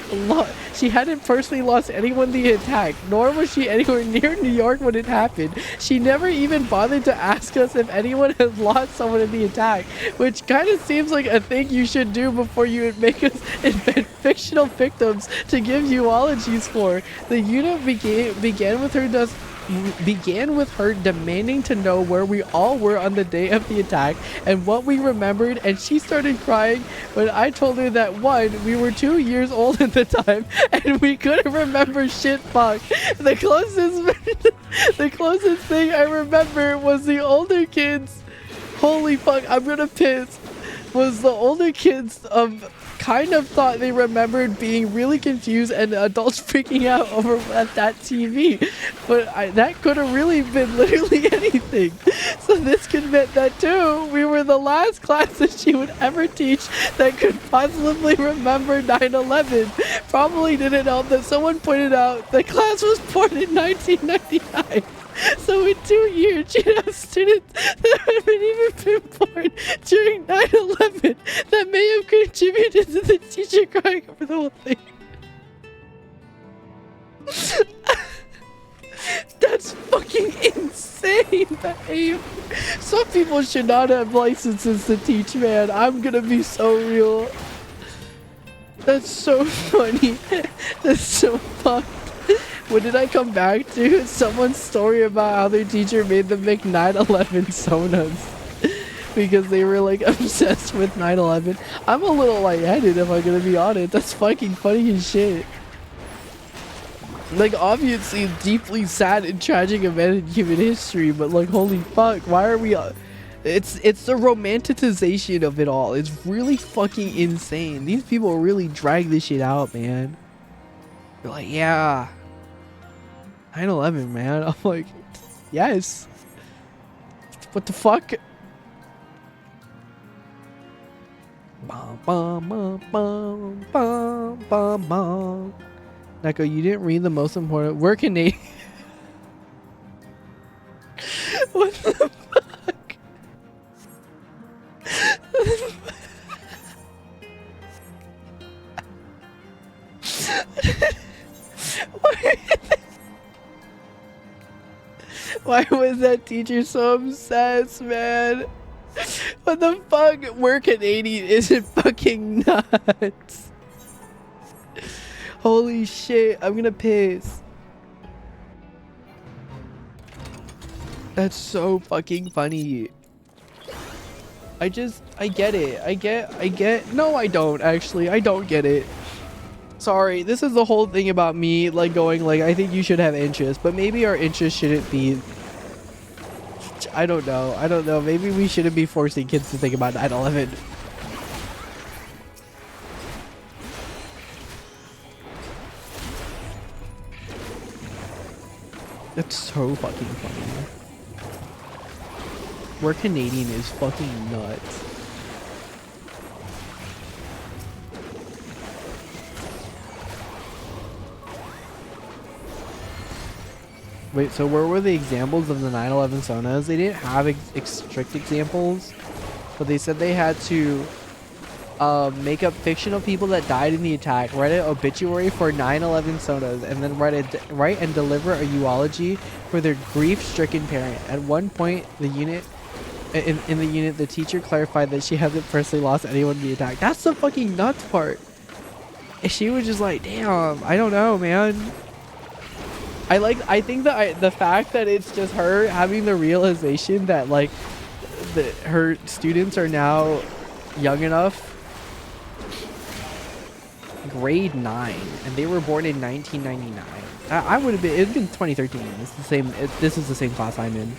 lost anyone in the attack, nor was she anywhere near New York when it happened. She never even bothered to ask us if anyone had lost someone in the attack, which kind of seems like a thing you should do before you make us invent fictional victims to give eulogies for. The unit began with her demanding to know where we all were on the day of the attack and what we remembered, and she started crying when I told her that, one, we were 2 years old at the time and we couldn't remember shit. Fuck. The closest thing I remember was the older kids. Holy fuck, I'm gonna piss. Was the older kids kind of thought they remembered being really confused and adults freaking out over at that TV, but that could have really been literally anything. So this could mean that too, we were the last class that she would ever teach that could possibly remember 9/11. Probably didn't help that someone pointed out the class was born in 1999. So in 2 years, she'd have students that haven't even been born during 9/11 that may have contributed to the teacher crying over the whole thing. That's fucking insane, babe. Some people should not have licenses to teach, man. I'm gonna be so real. That's so funny. That's so fucked. What did I come back to? Someone's story about how their teacher made them make 9/11 sonas because they were like obsessed with 9/11. I'm a little lightheaded if I'm gonna be honest. That's fucking funny as shit. Like, obviously deeply sad and tragic event in human history, but like, holy fuck, why are we it's the romanticization of it all. It's really fucking insane. These people really drag this shit out, man. They're like, yeah, 9/11, man. I'm like, yes. What the fuck? Bum, bum, bum, bum, bum, bum, bum. Neko, you didn't read the most important. We're Canadian. What the fuck? Why was that teacher so obsessed, man? What the fuck? We're Canadian isn't fucking nuts. Holy shit, I'm gonna piss. That's so fucking funny. I get it. I get. No, I don't actually. I don't get it. Sorry, this is the whole thing about me, like, going, like, I think you should have interests, but maybe our interests shouldn't be... I don't know. Maybe we shouldn't be forcing kids to think about 9/11. That's so fucking funny. We're Canadian is fucking nuts. Wait, so where were the examples of the 9/11 sonas? They didn't have strict examples, but they said they had to make up fictional people that died in the attack, write an obituary for 9/11 sonas, and then write and deliver a eulogy for their grief-stricken parent. At one point, the unit the teacher clarified that she hasn't personally lost anyone in the attack. That's the fucking nuts part. And she was just like, damn, I don't know, man. I think that the fact that it's just her having the realization that, like, her students are now young enough, grade 9, and they were born in 1999. I would have been. It'd been 2013. It's the same. This is the same class I'm in.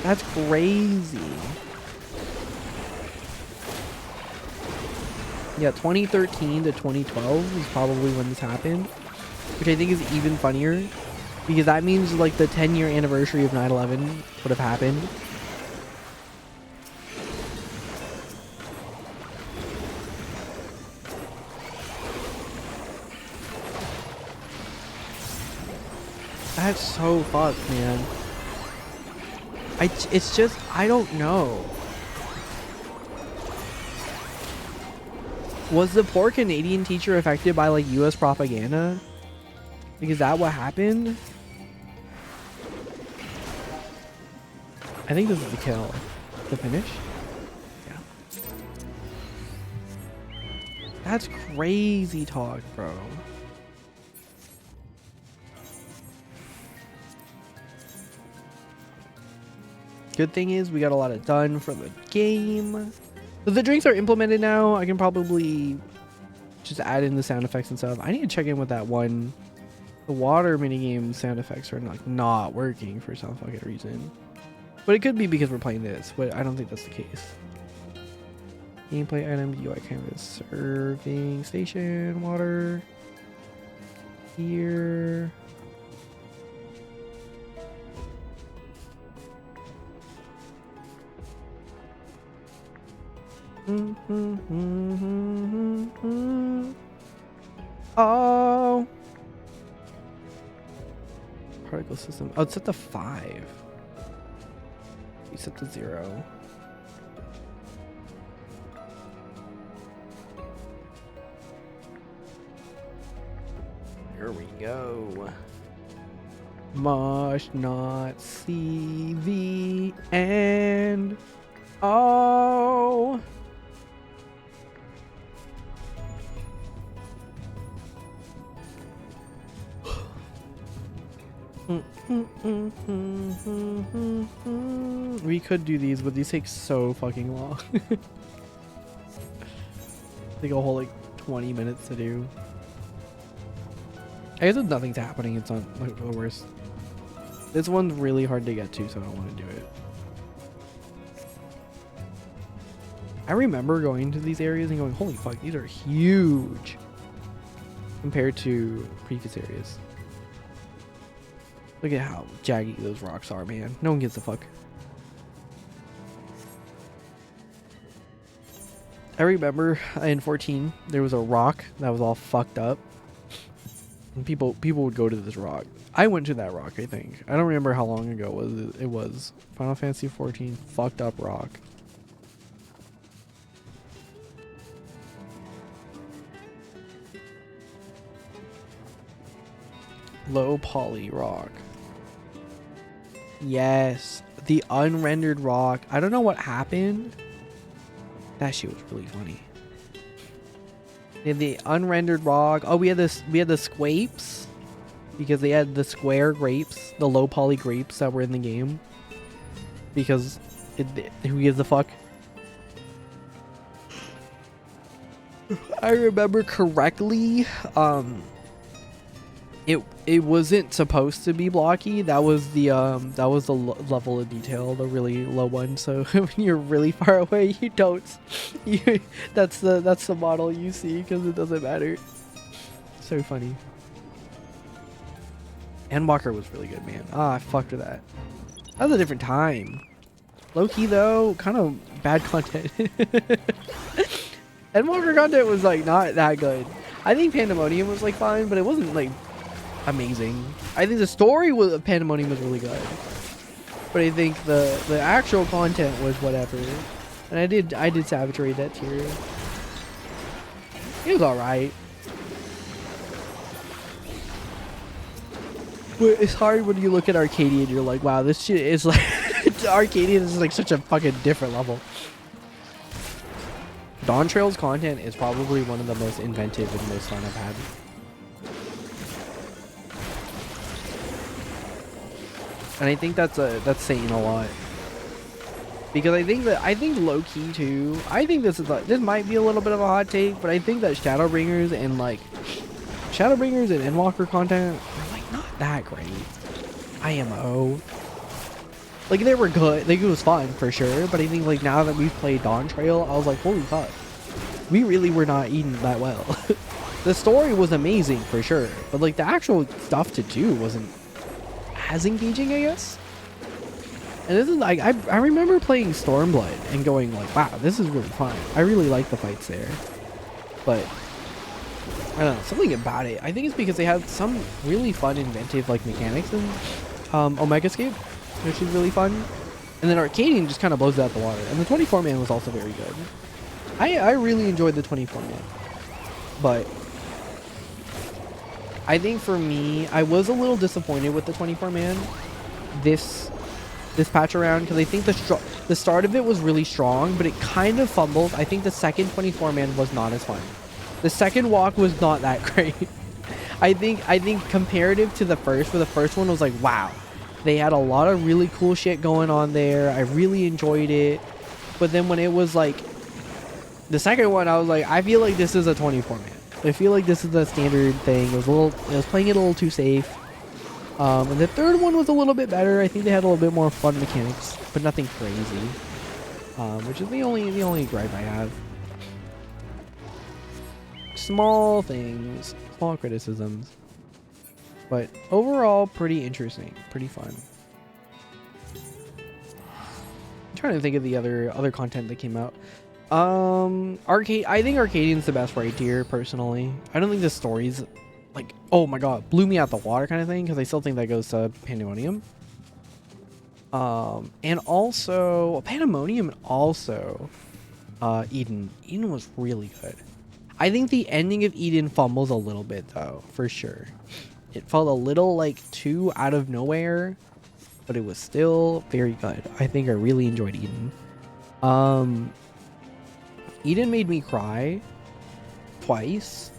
That's crazy. Yeah, 2013 to 2012 is probably when this happened, which I think is even funnier because that means like the 10-year anniversary of 9/11 would have happened. That's so fucked, man. It's just, I don't know. Was the poor Canadian teacher affected by like US propaganda? Like, is that what happened? I think this is the kill. The finish? Yeah. That's crazy talk, bro. Good thing is we got a lot of done for the game. So the drinks are implemented now. I can probably just add in the sound effects and stuff. I need to check in with that one. The water minigame sound effects are not working for some fucking reason. But it could be because we're playing this, but I don't think that's the case. Gameplay items, UI canvas, serving station, water. Here. Oh. Particle system. Oh, it's set to 5. You set to 0. Here we go. Must not see the end. Oh. We could do these, but these take so fucking long. Take a whole like 20 minutes to do. I guess if nothing's happening, it's not like the worst. This one's really hard to get to, so I don't want to do it. I remember going to these areas and going, holy fuck, these are huge compared to previous areas. Look at how jaggy those rocks are, man. No one gives a fuck. I remember in 14, there was a rock that was all fucked up. And people would go to this rock. I went to that rock, I think. I don't remember how long ago it was. Final Fantasy 14 fucked up rock. Low poly rock. Yes, the unrendered rock. I don't know what happened. That shit was really funny. They had the unrendered rock. Oh, we had the squapes because they had the square grapes, the low poly grapes that were in the game. Because who gives a fuck? I remember correctly. It wasn't supposed to be blocky. That was the level of detail, the really low one. So when you're really far away, you don't. That's the model you see because it doesn't matter. So funny. Endwalker was really good, man. Ah, I fucked with that. That was a different time. Low key though, kind of bad content. Endwalker content was like not that good. I think Pandemonium was like fine, but it wasn't like amazing. I think the story of Pandemonium was really good, but I think the actual content was whatever. And I did sabotage that tier. It was all right. But it's hard when you look at Arcadia and you're like, wow, this shit is like Arcadia is like such a fucking different level. Dawn Trail's content is probably one of the most inventive and most fun I've had. And I think that's saying a lot. Because I think low key too. I think this might be a little bit of a hot take, but I think that Shadowbringers and like Shadowbringers and Endwalker content are like not that great. IMO. Like they were good. Like it was fun for sure. But I think like now that we've played Dawn Trail, I was like, holy fuck. We really were not eating that well. The story was amazing for sure. But like the actual stuff to do wasn't as engaging, I guess. And this is like, I remember playing Stormblood and going like, wow, this is really fun. I really like the fights there. But I don't know, something about it. I think it's because they have some really fun, inventive like mechanics in Omegascape, which is really fun. And then Arcadian just kind of blows it out the water. And the 24-man was also very good. I really enjoyed the 24-man. But I think for me, I was a little disappointed with the 24-man this patch around, because I think the start of it was really strong, but it kind of fumbled. I think the second 24-man was not as fun. The second walk was not that great. I think comparative to the first, where the first one was like, wow, they had a lot of really cool shit going on there. I really enjoyed it. But then when it was like the second one, I was like, I feel like this is a 24-man. I feel like this is a standard thing. It was playing it a little too safe. And the third one was a little bit better. I think they had a little bit more fun mechanics, but nothing crazy. Which is the only gripe I have. Small things, small criticisms, but overall pretty interesting, pretty fun. I'm trying to think of the other content that came out. I think Arcadian's the best raid tier personally. I don't think the story's like, oh my god, blew me out the water kind of thing, because I still think that goes to Pandemonium. And also Pandemonium, and also Eden. Eden was really good. I think the ending of Eden fumbles a little bit though, for sure. It felt a little like too out of nowhere, but it was still very good. I think I really enjoyed Eden. Eden made me cry twice,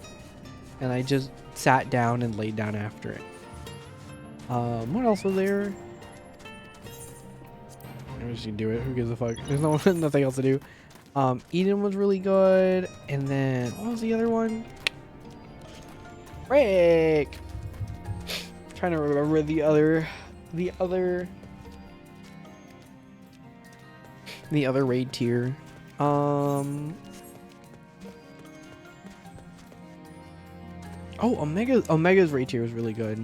and I just sat down and laid down after it. What else was there? I wish you'd do it. Who gives a fuck? There's nothing else to do. Eden was really good, and then what was the other one? Frick! Trying to remember the other raid tier. Oh, Omega's raid tier was really good.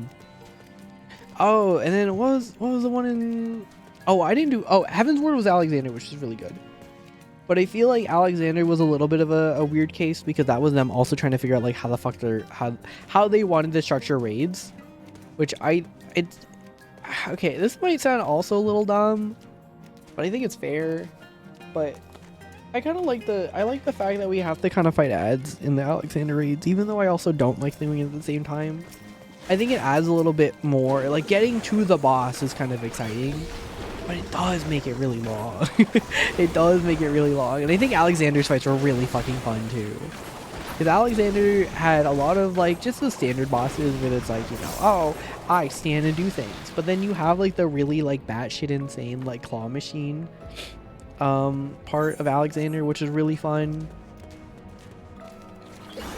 Oh, and then what was the one in? Oh, Heaven's Word was Alexander, which is really good. But I feel like Alexander was a little bit of a weird case, because that was them also trying to figure out like how the fuck how they wanted to structure raids, which okay, this might sound also a little dumb, but I think it's fair. But I kind of like the fact that we have to kind of fight ads in the Alexander raids, even though I also don't like doing it at the same time. I think it adds a little bit more, like getting to the boss is kind of exciting, but it does make it really long. It does make it really long. And I think Alexander's fights were really fucking fun too. Because Alexander had a lot of like just the standard bosses where it's like, you know, oh, I stand and do things. But then you have like the really like batshit insane like claw machine part of Alexander, which is really fun.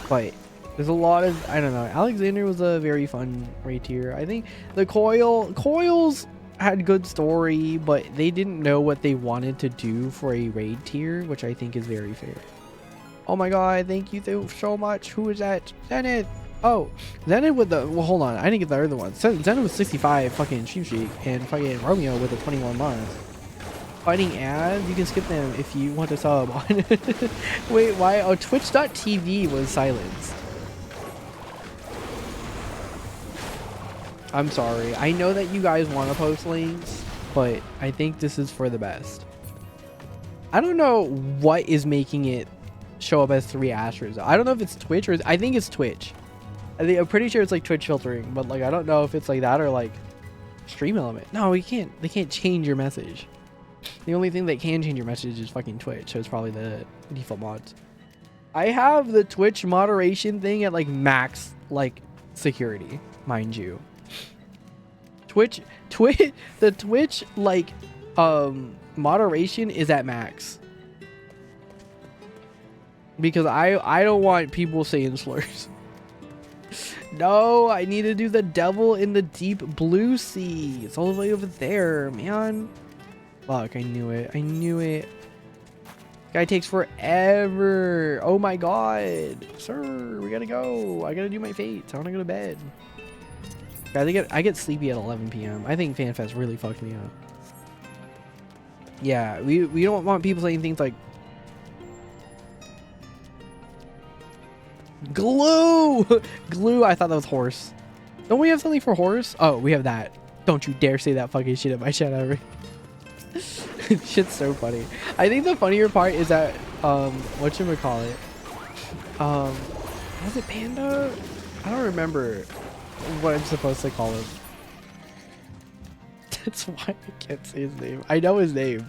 But there's a lot of, I don't know, Alexander was a very fun raid tier. I think the coils had good story, but they didn't know what they wanted to do for a raid tier, which I think is very fair. Oh my god, thank you so much. Who is that? Zenith. Oh, Zenith with the, well, hold on, I didn't get the other one. Zenith with 65 fucking Sheep Sheik, and fucking Romeo with the 21 Mars. Fighting ads, you can skip them if you want to sub on. Wait, why? Oh, twitch.tv was silenced. I'm sorry. I know that you guys want to post links, but I think this is for the best. I don't know what is making it show up as 3 asterisks. I don't know if it's Twitch or I think it's Twitch. I'm pretty sure it's like Twitch filtering, but like I don't know if it's like that or like stream element. No, they can't change your message. The only thing that can change your message is fucking Twitch, so it's probably the default mods. I have the Twitch moderation thing at like max like security, mind you. The Twitch like moderation is at max, because I don't want people saying slurs. No, I need to do the devil in the deep blue sea. It's all the way over there, man. Fuck, I knew it. I knew it. Guy takes forever. Oh my god. Sir, we gotta go. I gotta do my fate. I wanna go to bed. Guys, I get sleepy at 11 p.m. I think FanFest really fucked me up. Yeah, we don't want people saying things like glue. Glue, I thought that was horse. Don't we have something for horse? Oh, we have that. Don't you dare say that fucking shit at my chat ever. Shit's so funny. I think the funnier part is that whatchamacallit? Was it Panda? I don't remember what I'm supposed to call him. That's why I can't say his name. I know his name.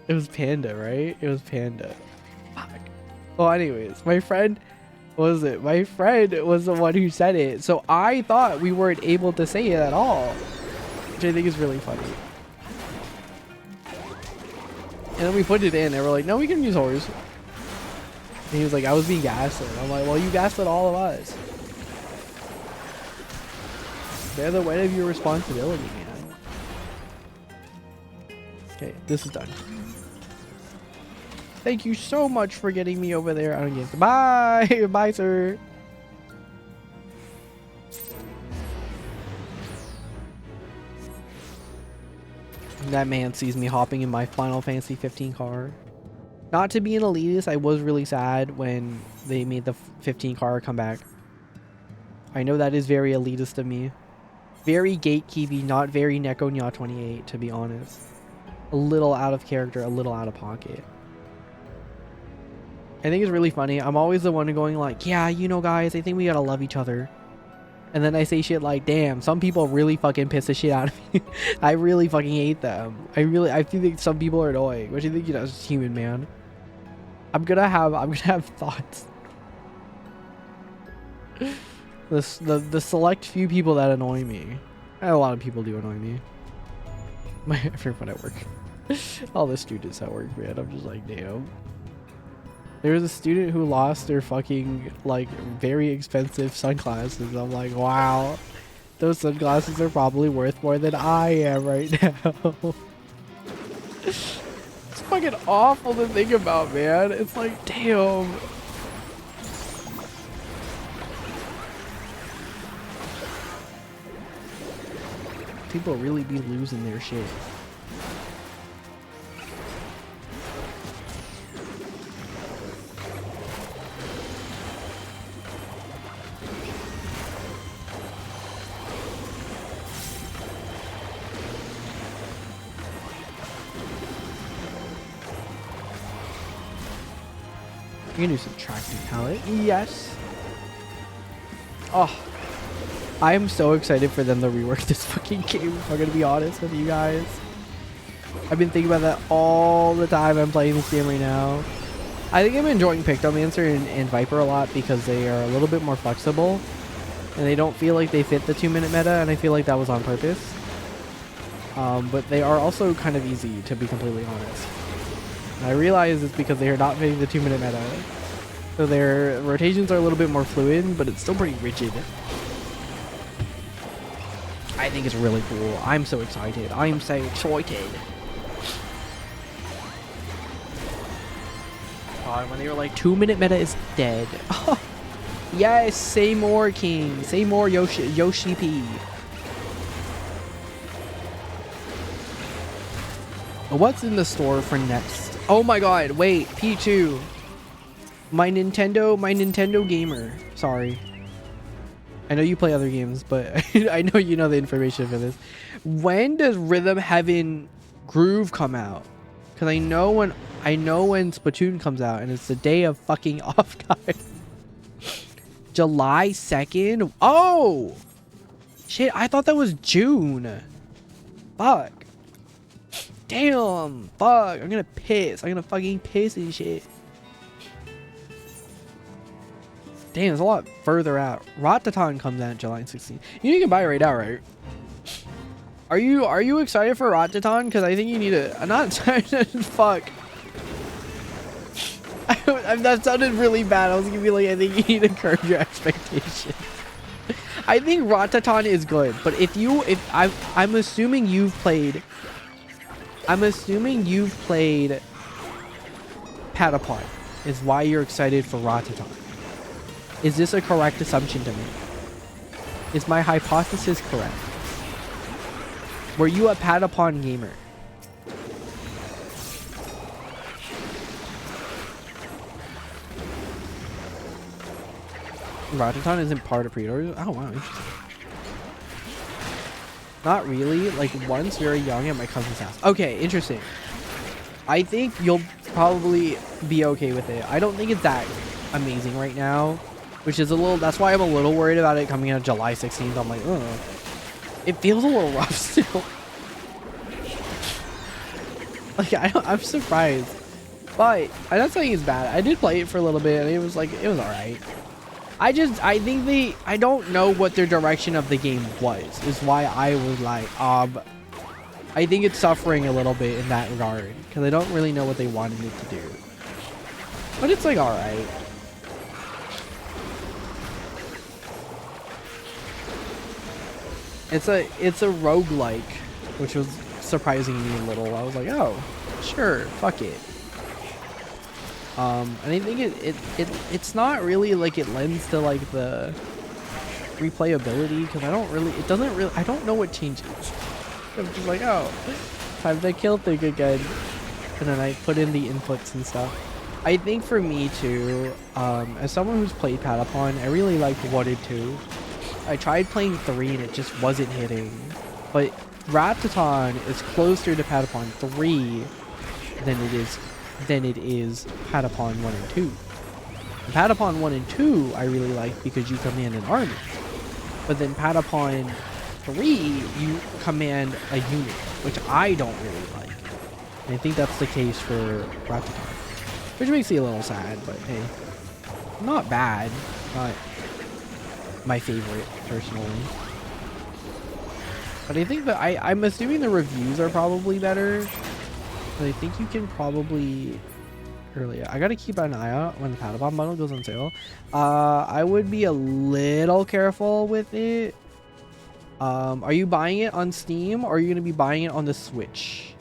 It was Panda, right? It was Panda. Fuck. Well, anyways, my friend was the one who said it, so I thought we weren't able to say it at all, which I think is really funny. And then we put it in and we're like, no, we can use horse. And he was like, I was being gaslit. I'm like, well, you gaslit all of us. They're the weight of your responsibility, man. Okay, this is done. Thank you so much for getting me over there. I don't get it. Bye! Bye, sir. That man sees me hopping in my Final Fantasy 15 car. Not to be an elitist, I was really sad when they made the 15 car come back. I know that is very elitist of me. Very gatekeepy, not very Neko Nya 28, to be honest. A little out of character, a little out of pocket. I think it's really funny. I'm always the one going like, yeah, you know guys, I think we gotta love each other. And then I say shit like, damn, some people really fucking piss the shit out of me. I really fucking hate them. I think some people are annoying, which I think, you know, is human, man. I'm gonna have thoughts. The select few people that annoy me. A lot of people do annoy me. Everyone at work. All the students at work, man. I'm just like, damn. There was a student who lost their fucking, like, very expensive sunglasses. I'm like, wow. Those sunglasses are probably worth more than I am right now. It's fucking awful to think about, man. It's like, damn. People really be losing their shit. You can do subtracting palette. Yes. Oh. I am so excited for them to rework this fucking game, if I'm gonna be honest with you guys. I've been thinking about that all the time I'm playing this game right now. I think I'm enjoying Pictomancer and Viper a lot because they are a little bit more flexible. And they don't feel like they fit the 2-minute meta, and I feel like that was on purpose. But they are also kind of easy, to be completely honest. And I realize it's because they are not fitting the 2-minute meta. So their rotations are a little bit more fluid, but it's still pretty rigid. I think it's really cool. I'm so excited. I am so excited. God, when they were like 2-minute meta is dead. Oh, yes, say more, King. Say more, Yoshi P. What's in the store for next? Oh my god, wait, P2. My Nintendo gamer. Sorry. I know you play other games, but I know you know the information for this. When does Rhythm Heaven Groove come out? Because I know when Splatoon comes out, and it's the day of fucking off time. July 2nd? Oh! Shit, I thought that was June. Fuck. Damn. Fuck. I'm gonna piss. I'm gonna fucking piss and shit. Damn, it's a lot further out. Ratatan comes out July 16th. You can buy it right now, right? Are you excited for Ratatan? Because I think you need a not fuck. I That sounded really bad. I was gonna be like, I think you need to curb your expectations. I think Rataton is good, but I'm assuming you've played Patapon is why you're excited for Rataton. Is this a correct assumption to make? Is my hypothesis correct? Were you a Patapon gamer? Rataton isn't part of pre-orders? Oh wow, interesting. Not really. Like once very young at my cousin's house. Okay, interesting. I think you'll probably be okay with it. I don't think it's that amazing right now, which is a little. That's why I'm a little worried about it coming out July 16th. I'm like, oh, it feels a little rough still. Like I'm surprised, but I'm not saying it's bad. I did play it for a little bit, and it was all right. I don't know what their direction of the game was, is why I was like, I think it's suffering a little bit in that regard, because I don't really know what they wanted it to do. But it's like alright. It's a roguelike, which was surprising me a little. I was like, oh, sure, fuck it. And I think it's not really like it lends to like the replayability, because I don't know what changes. I'm just like, oh, time to kill thing again, and then I put in the inputs and stuff. I think for me too, as someone who's played Patapon, I really liked Wooded 2. I tried playing 3 and it just wasn't hitting, but Rataton is closer to Patapon 3 than it is Patapon 1 and 2. And Patapon 1 and 2 I really like because you command an army. But then Patapon 3 you command a unit, which I don't really like. And I think that's the case for Rataton. Which makes me a little sad, but hey. Not bad. Not my favorite, personally. But I think that I'm assuming the reviews are probably better. But I think you can probably earlier. I gotta keep an eye out when the Patapon bundle goes on sale. I would be a little careful with it. Are you buying it on Steam or are you gonna be buying it on the Switch?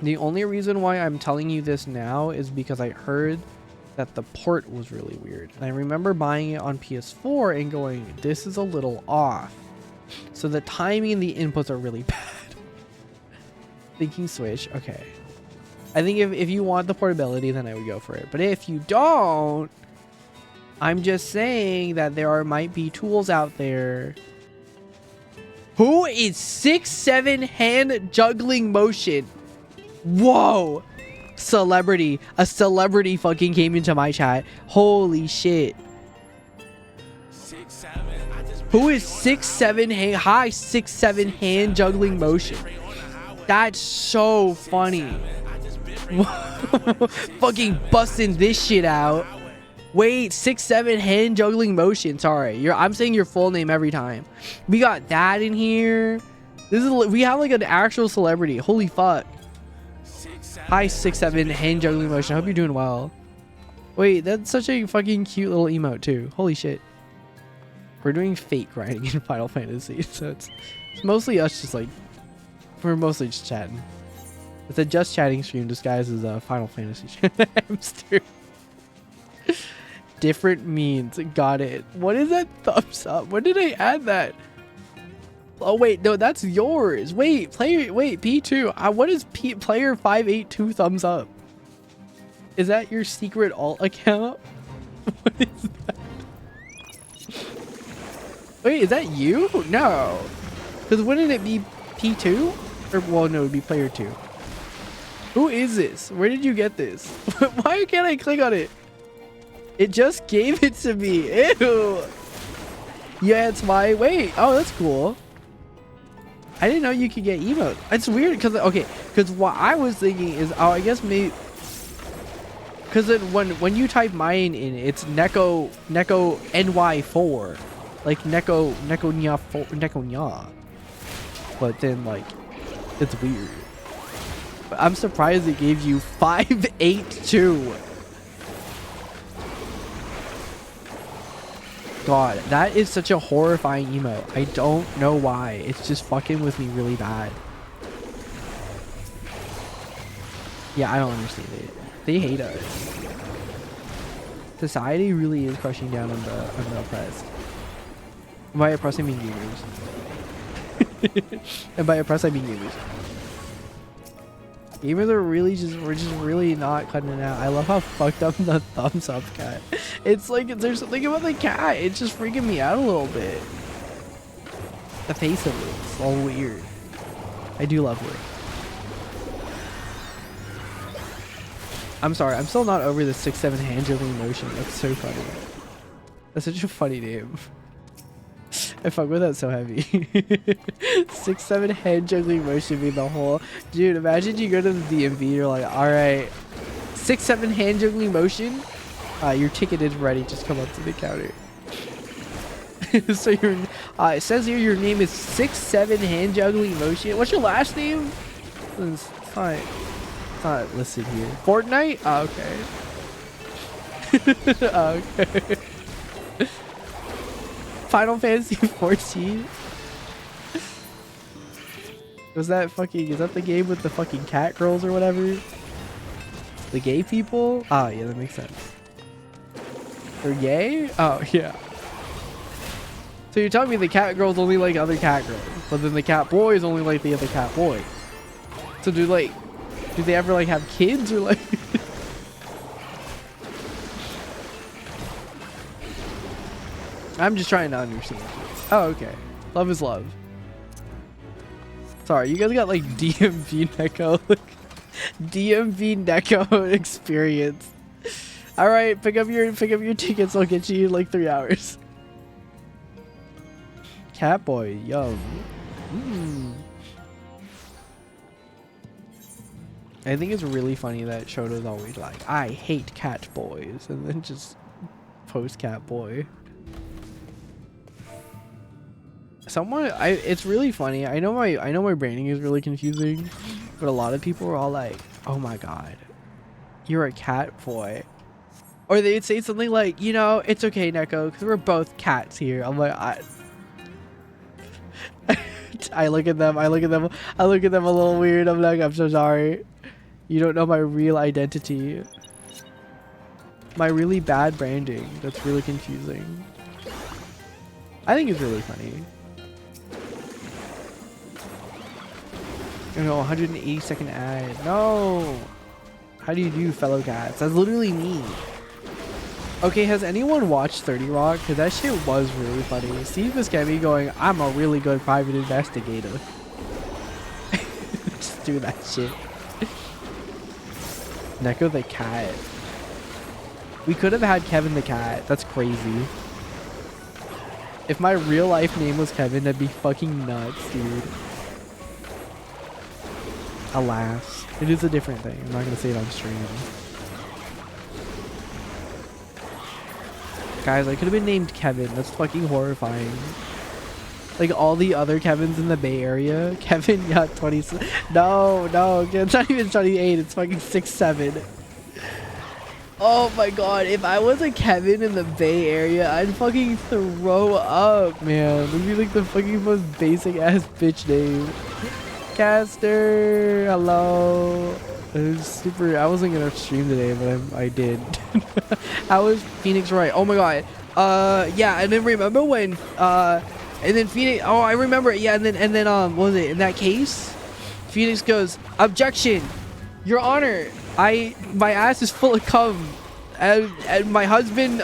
The only reason why I'm telling you this now is because I heard that the port was really weird. And I remember buying it on PS4 and going, this is a little off. So the timing and the inputs are really bad. Thinking Switch, okay. I think if you want the portability, then I would go for it. But if you don't, I'm just saying that there might be tools out there. Who is 6'7" hand juggling motion? Whoa! Celebrity. A celebrity fucking came into my chat. Holy shit. 6'7". Who is 6'7" high 6'7" hand juggling motion? That's so funny. Fucking busting this shit out. Wait, 6'7" hand juggling motion. Sorry, I'm saying your full name every time. We got that in here. We have like an actual celebrity. Holy fuck. Hi 6'7" hand juggling motion. I hope you're doing well. Wait, that's such a fucking cute little emote too. Holy shit. We're doing fate grinding in Final Fantasy, so it's mostly us just like, we're mostly just chatting. It's a just chatting stream disguised as a Final Fantasy hamster. Different means. Got it. What is that thumbs up? When did I add that? Oh wait, no, that's yours. Wait, P2. What is player 582 thumbs up? Is that your secret alt account? What is that? Wait, is that you? No. Because wouldn't it be P2? Or, well, no, it would be player 2. Who is this? Where did you get this? Why can't I click on it? It just gave it to me. Ew. Yeah, it's my... Wait. Oh, that's cool. I didn't know you could get emotes. It's weird because... Okay, because what I was thinking is... Oh, I guess maybe... Because when you type mine in, it's Neko NY4. Like Neko Nya 4, Neko Nya. But then, like... It's weird. I'm surprised it gave you 582. God, that is such a horrifying emote. I don't know why. It's just fucking with me really bad. Yeah, I don't understand it. They hate us. Society really is crushing down on the oppressed. And by oppressed, I mean gamers. And by oppressed, I mean gamers. Gamers are really we're just really not cutting it out. I love how fucked up the thumbs up cat. It's like, there's something about the cat. It's just freaking me out a little bit. The face of it, it's all weird. I do love it. I'm sorry, I'm still not over the 6-7 hand juggling motion. That's so funny. That's such a funny name. I fuck with that so heavy. 6-7 hand juggling motion being the whole. Dude, imagine you go to the DMV, you're like, alright, 6-7 hand juggling motion. Your ticket is ready. Just come up to the counter. So your it says here your name is 6-7 hand juggling motion. What's your last name? It's not listed here. Fortnite? Oh, okay. Oh, okay. Final Fantasy 14. Was that fucking? Is that the game with the fucking cat girls or whatever? The gay people? Oh yeah, that makes sense. They're gay? Oh yeah. So you're telling me the cat girls only like other cat girls, but then the cat boys only like the other cat boy. So do they ever like have kids or like? I'm just trying to understand. Oh, okay. Love is love. Sorry, you guys got like DMV Neko, DMV Neko experience. All right, pick up your tickets. I'll get you in like 3 hours. Catboy, yum. I think it's really funny that Shoto's always like, I hate cat boys, and then just post cat boy. It's really funny. I know my branding is really confusing, but a lot of people are all like, oh my god, you're a cat boy. Or they'd say something like, you know, it's okay, Neko, because we're both cats here. I'm like, I look at them a little weird. I'm like, I'm so sorry. You don't know my real identity. My really bad branding. That's really confusing. I think it's really funny. You know, 180-second ad. No! How do you do, fellow cats? That's literally me. Okay, has anyone watched 30 Rock? Because that shit was really funny. Steve Buscemi going, I'm a really good private investigator. Just do that shit. Neko the cat. We could have had Kevin the cat. That's crazy. If my real life name was Kevin, that'd be fucking nuts, dude. Alas. It is a different thing. I'm not gonna say it on stream. Guys, I could have been named Kevin. That's fucking horrifying. Like all the other Kevins in the Bay Area. Kevin got 20. No, it's not even 28. It's fucking 6'7". Oh my god, if I was a Kevin in the Bay Area, I'd fucking throw up, man. It'd be like the fucking most basic ass bitch name. Caster, hello. It was super. I wasn't gonna stream today, but I did. How was Phoenix right? Oh my god. Yeah, and then remember when and then Phoenix. Oh, I remember it. Yeah, and then what was it in that case? Phoenix goes, objection, Your Honor. My ass is full of cum. And my husband.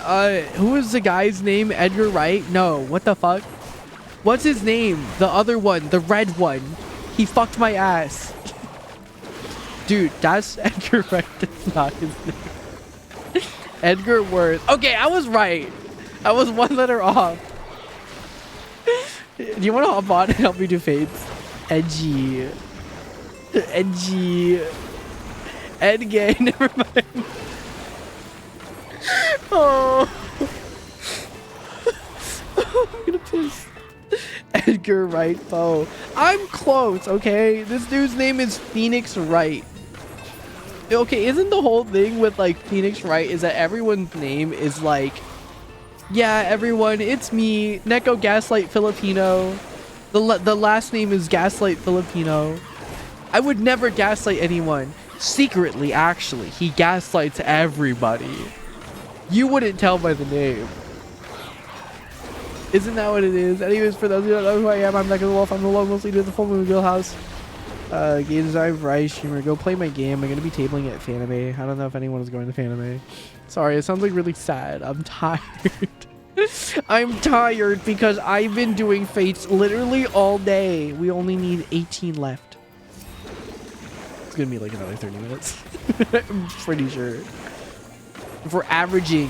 Who was the guy's name? Edgar Wright? No. What the fuck? What's his name? The other one, the red one. He fucked my ass. Dude, that's Edgar Wright. That's not his name. Edgar Worth. Okay, I was right. I was one letter off. Do you want to hop on and help me do fades? Edgy. Edgy. Ed gay. Never mind. Oh. I'm gonna piss. Edgar Wright Poe. I'm close, okay? This dude's name is Phoenix Wright. Okay, isn't the whole thing with like Phoenix Wright is that everyone's name is like, yeah, everyone, it's me, Neko Gaslight Filipino. The last name is Gaslight Filipino. I would never gaslight anyone. Secretly, actually, he gaslights everybody. You wouldn't tell by the name. Isn't that what it is? Anyways, for those who don't know who I am, I'm Neko the Wolf. I'm the lone wolf leader of the Full Moon Guild House. Game design, variety streamer. Go play my game. I'm gonna be tabling at Fanime. I don't know if anyone is going to Fanime. Sorry, it sounds like really sad. I'm tired. I'm tired because I've been doing Fates literally all day. We only need 18 left. It's gonna be like another 30 minutes. I'm pretty sure. If we were averaging,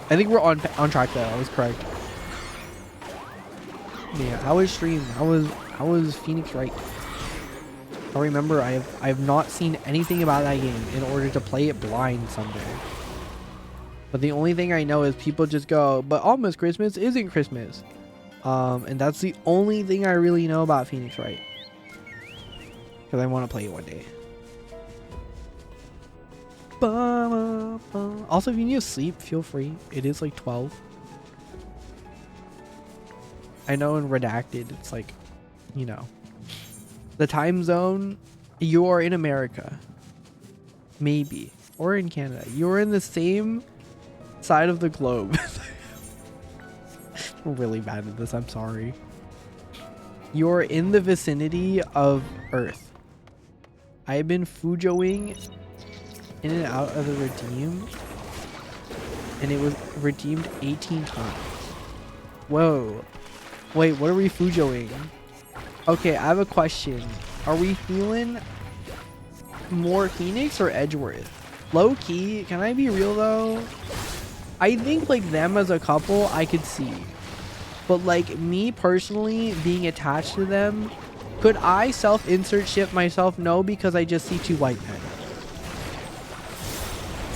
I think we're on track though. I was correct. Yeah, how was stream? How was Phoenix Wright? I remember I have not seen anything about that game in order to play it blind someday. But the only thing I know is people just go, but almost Christmas isn't Christmas. And that's the only thing I really know about Phoenix Wright. Because I want to play it one day. Also, if you need to sleep, feel free. It is like 12. I know in Redacted, it's like, you know, the time zone, you are in America. Maybe. Or in Canada. You're in the same side of the globe. I'm really bad at this. I'm sorry. You're in the vicinity of Earth. I've been Fujoing in and out of the redeem, and it was redeemed 18 times. Whoa. Wait, what are we Fujoing? Okay, I have a question. Are we feeling more Phoenix or Edgeworth? Low key, can I be real though? I think like them as a couple I could see, but like me personally being attached to them, could I self-insert ship myself? No, because I just see two white men.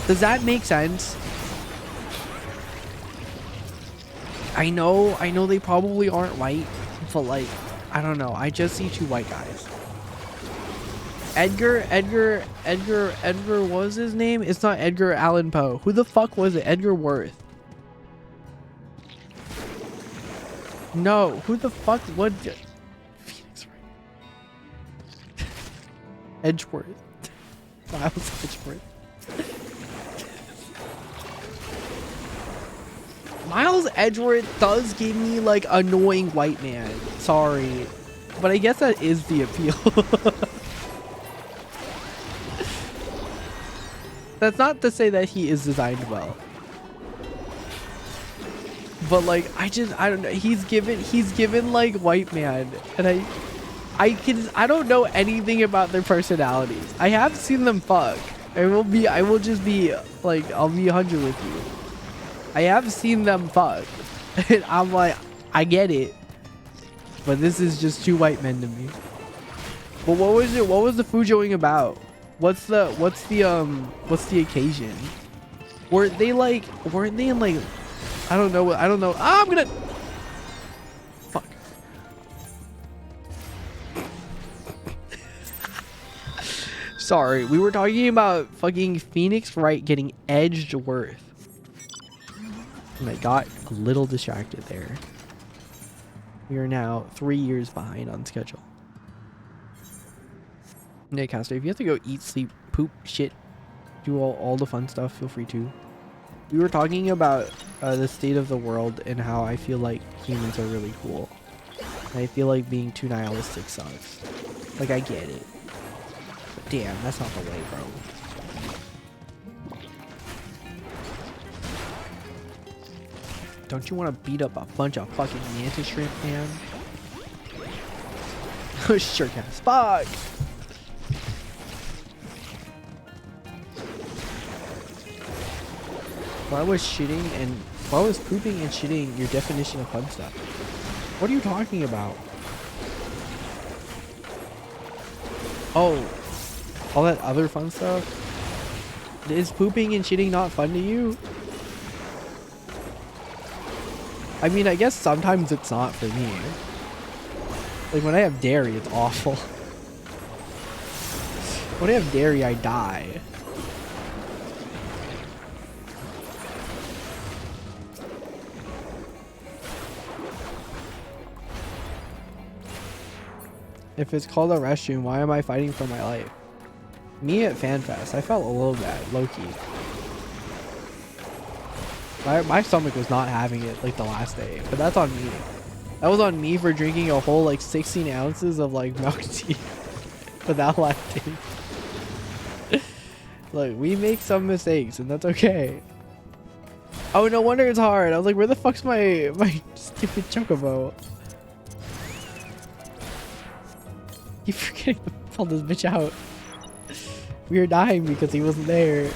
Does that make sense? I know they probably aren't white, but like, I don't know. I just see two white guys. Edgar, what was his name? It's not Edgar Allan Poe. Who the fuck was it? Edgar Worth. No, who the fuck would... Phoenix Wright. Edgeworth. Miles Edgeworth. Miles Edgeworth does give me like annoying white man. Sorry. But I guess that is the appeal. That's not to say that he is designed well. But like I don't know. He's given like white man, and I don't know anything about their personalities. I have seen them fuck. I will just be like, I'll be 100 with you. I have seen them fuck. And I'm like, I get it. But this is just two white men to me. But what was it? What was the Fujoing about? What's the occasion? Weren't they in like, I don't know. Ah, I'm gonna... Fuck. Sorry, we were talking about fucking Phoenix Wright getting Edgeworth. And I got a little distracted there. We are now 3 years behind on schedule. Naycaster, if you have to go eat, sleep, poop, shit, do all the fun stuff, feel free to. We were talking about the state of the world and how I feel like humans are really cool. And I feel like being too nihilistic sucks. Like, I get it. But damn, that's not the way, bro. Don't you want to beat up a bunch of fucking mantis shrimp, man? Sure can. Fuck! Why was pooping and shitting your definition of fun stuff? What are you talking about? Oh, all that other fun stuff? Is pooping and shitting not fun to you? I mean, I guess sometimes it's not for me. Like when I have dairy, it's awful. When I have dairy, I die. If it's called a restroom, why am I fighting for my life? Me at FanFest, I felt a little bad, low-key. My stomach was not having it like the last day, but that's on me. That was on me for drinking a whole like 16 ounces of like milk tea without lactate. Look, we make some mistakes and that's okay. Oh, no wonder it's hard. I was like, where the fuck's my stupid chocobo? Keep forgetting to pull this bitch out. We were dying because he wasn't there.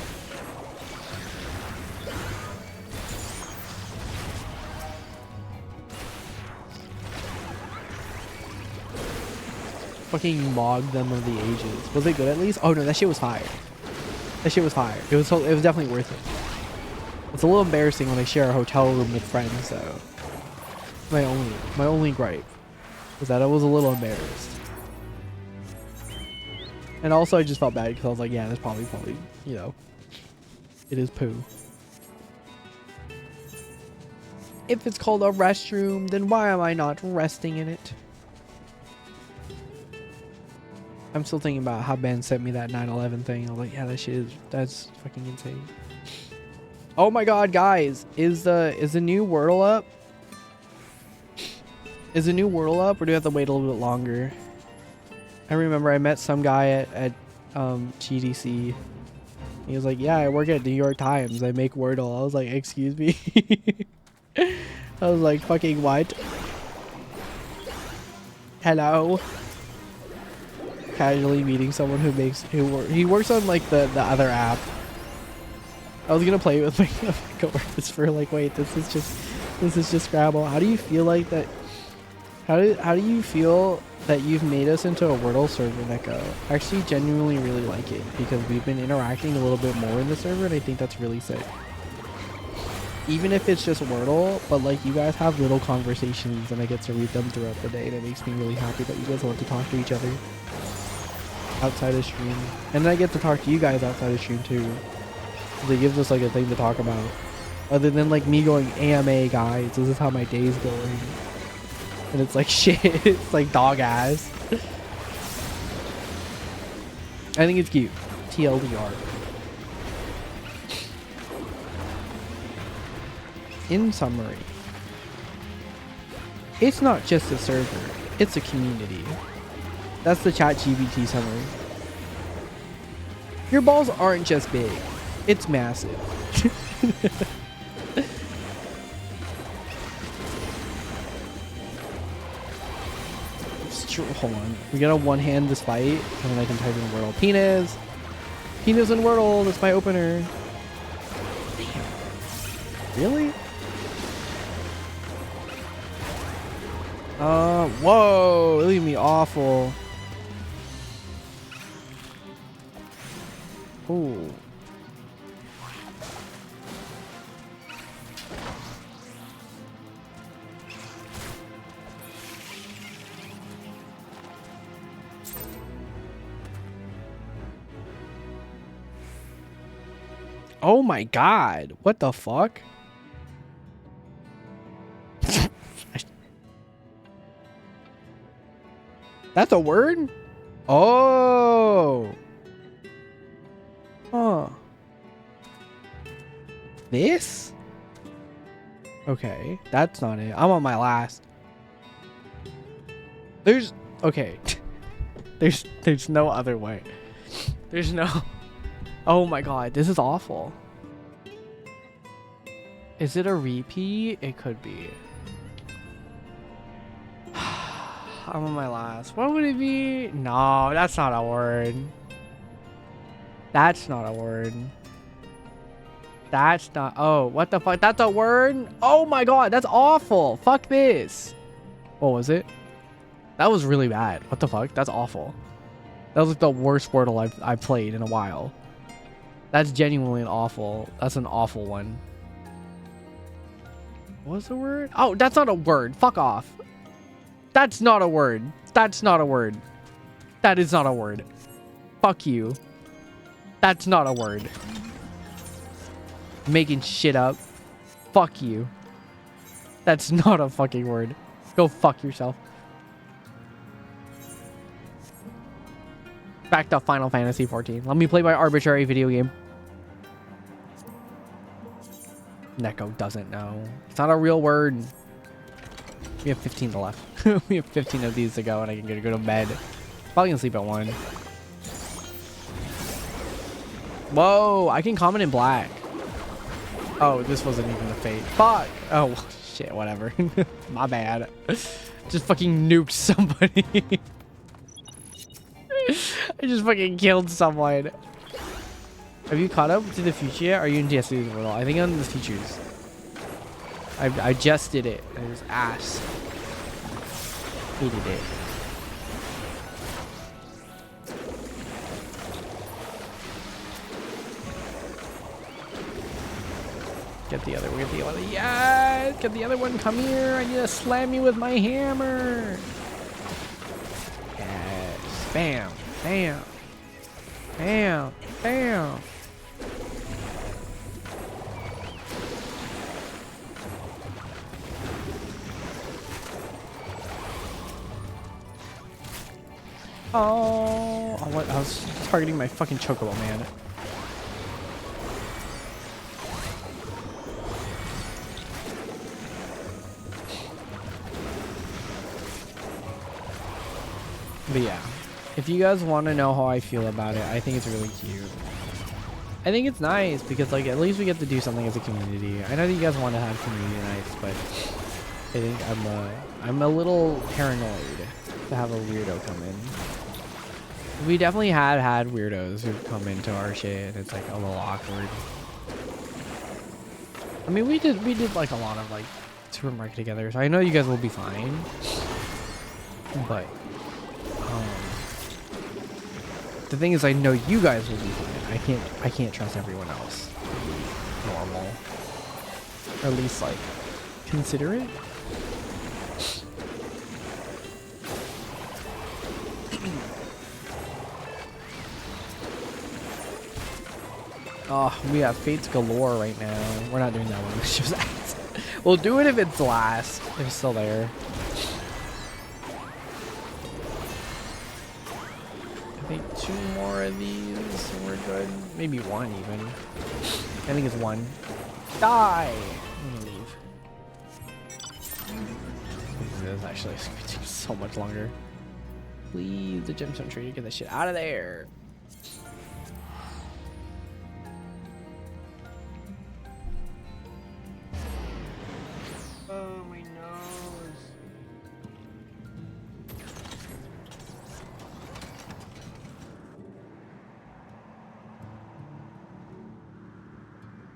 Fucking mogged them of the ages. Was it good at least? Oh no, that shit was fire. That shit was fire. It was definitely worth it. It's a little embarrassing when I share a hotel room with friends, though. My only gripe was that I was a little embarrassed. And also I just felt bad because I was like, yeah, that's probably, you know, it is poo. If it's called a restroom, then why am I not resting in it? I'm still thinking about how Ben sent me that 9/11 thing. I was like, yeah, that's fucking insane. Oh my god, guys, is the new Wordle up? Is the new Wordle up, or do I have to wait a little bit longer? I remember I met some guy at GDC. He was like, yeah, I work at New York Times. I make Wordle. I was like, excuse me? I was like, fucking what? Hello? Casually meeting someone he works on like the other app. I was gonna play it with my coworkers for like, wait, this is just Scrabble. How do you feel like that? How do you feel that you've made us into a Wordle server, Neko? I actually genuinely really like it because we've been interacting a little bit more in the server, and I think that's really sick. Even if it's just Wordle, but like you guys have little conversations and I get to read them throughout the day, and it makes me really happy that you guys want to talk to each other outside of stream. And then I get to talk to you guys outside of stream too. It gives us like a thing to talk about. Other than like me going AMA, guys, this is how my day's going. And it's like shit, it's like dog ass. I think it's cute. TLDR. In summary, it's not just a server, it's a community. That's the ChatGPT summary. Your balls aren't just big, it's massive. Hold on, we gotta one-hand this fight, and then I can type in Wordle. Penis and Wordle, that's my opener. Damn. Really? Whoa, it leave me awful. Ooh. Oh my god, what the fuck? That's a word? Oh. Huh. This? Okay, that's not it. I'm on my last. Okay. There's no other way. There's no. Oh my god, this is awful. Is it a repeat? It could be. I'm on my last. What would it be? No, that's not a word. That's not a word. That's not. Oh, what the fuck? That's a word? Oh my god, that's awful. Fuck this. What was it? That was really bad. What the fuck? That's awful. That was like the worst Wordle I've played in a while. That's genuinely an awful. That's an awful one. What's the word? Oh, that's not a word. Fuck off. That's not a word. That's not a word. That is not a word. Fuck you. That's not a word. Making shit up. Fuck you. That's not a fucking word. Go fuck yourself. Back to Final Fantasy 14. Let me play my arbitrary video game. Neko doesn't know. It's not a real word. We have 15 to left. We have 15 of these to go and I can go to bed. Probably gonna sleep at 1. Whoa, I can comment in black. Oh, this wasn't even the fate. Fuck. Oh, shit, whatever. My bad. Just fucking nuked somebody. I just fucking killed someone. Have you caught up to the future yet? Are you in DSC's world? I think I'm in the futures. I just did it. It was ass. Hated it. Get the other one. Get the other. Yes! Get the other one. Come here. I need to slam you with my hammer. Yes. Bam. Bam. Bam. Bam. Oh, I was targeting my fucking chocobo, man. But yeah, if you guys want to know how I feel about it, I think it's really cute. I think it's nice because, like, at least we get to do something as a community. I know that you guys want to have community nights, but I think I'm a little paranoid to have a weirdo come in. We definitely have had weirdos who come into our shit, and it's like a little awkward. I mean, we did like a lot of like supermarket together, so I know you guys will be fine. But the thing is, I know you guys will be fine. I can't trust everyone else to be normal, or at least like considerate. Oh, we have fates galore right now. We're not doing that one. We'll do it if it's last. If it's still there. I think 2 more of these and we're good. Maybe 1 even. I think it's 1. Die! I'm gonna leave. This is actually going to take so much longer. Please, the gemstone trader, get that shit out of there. Oh, my nose.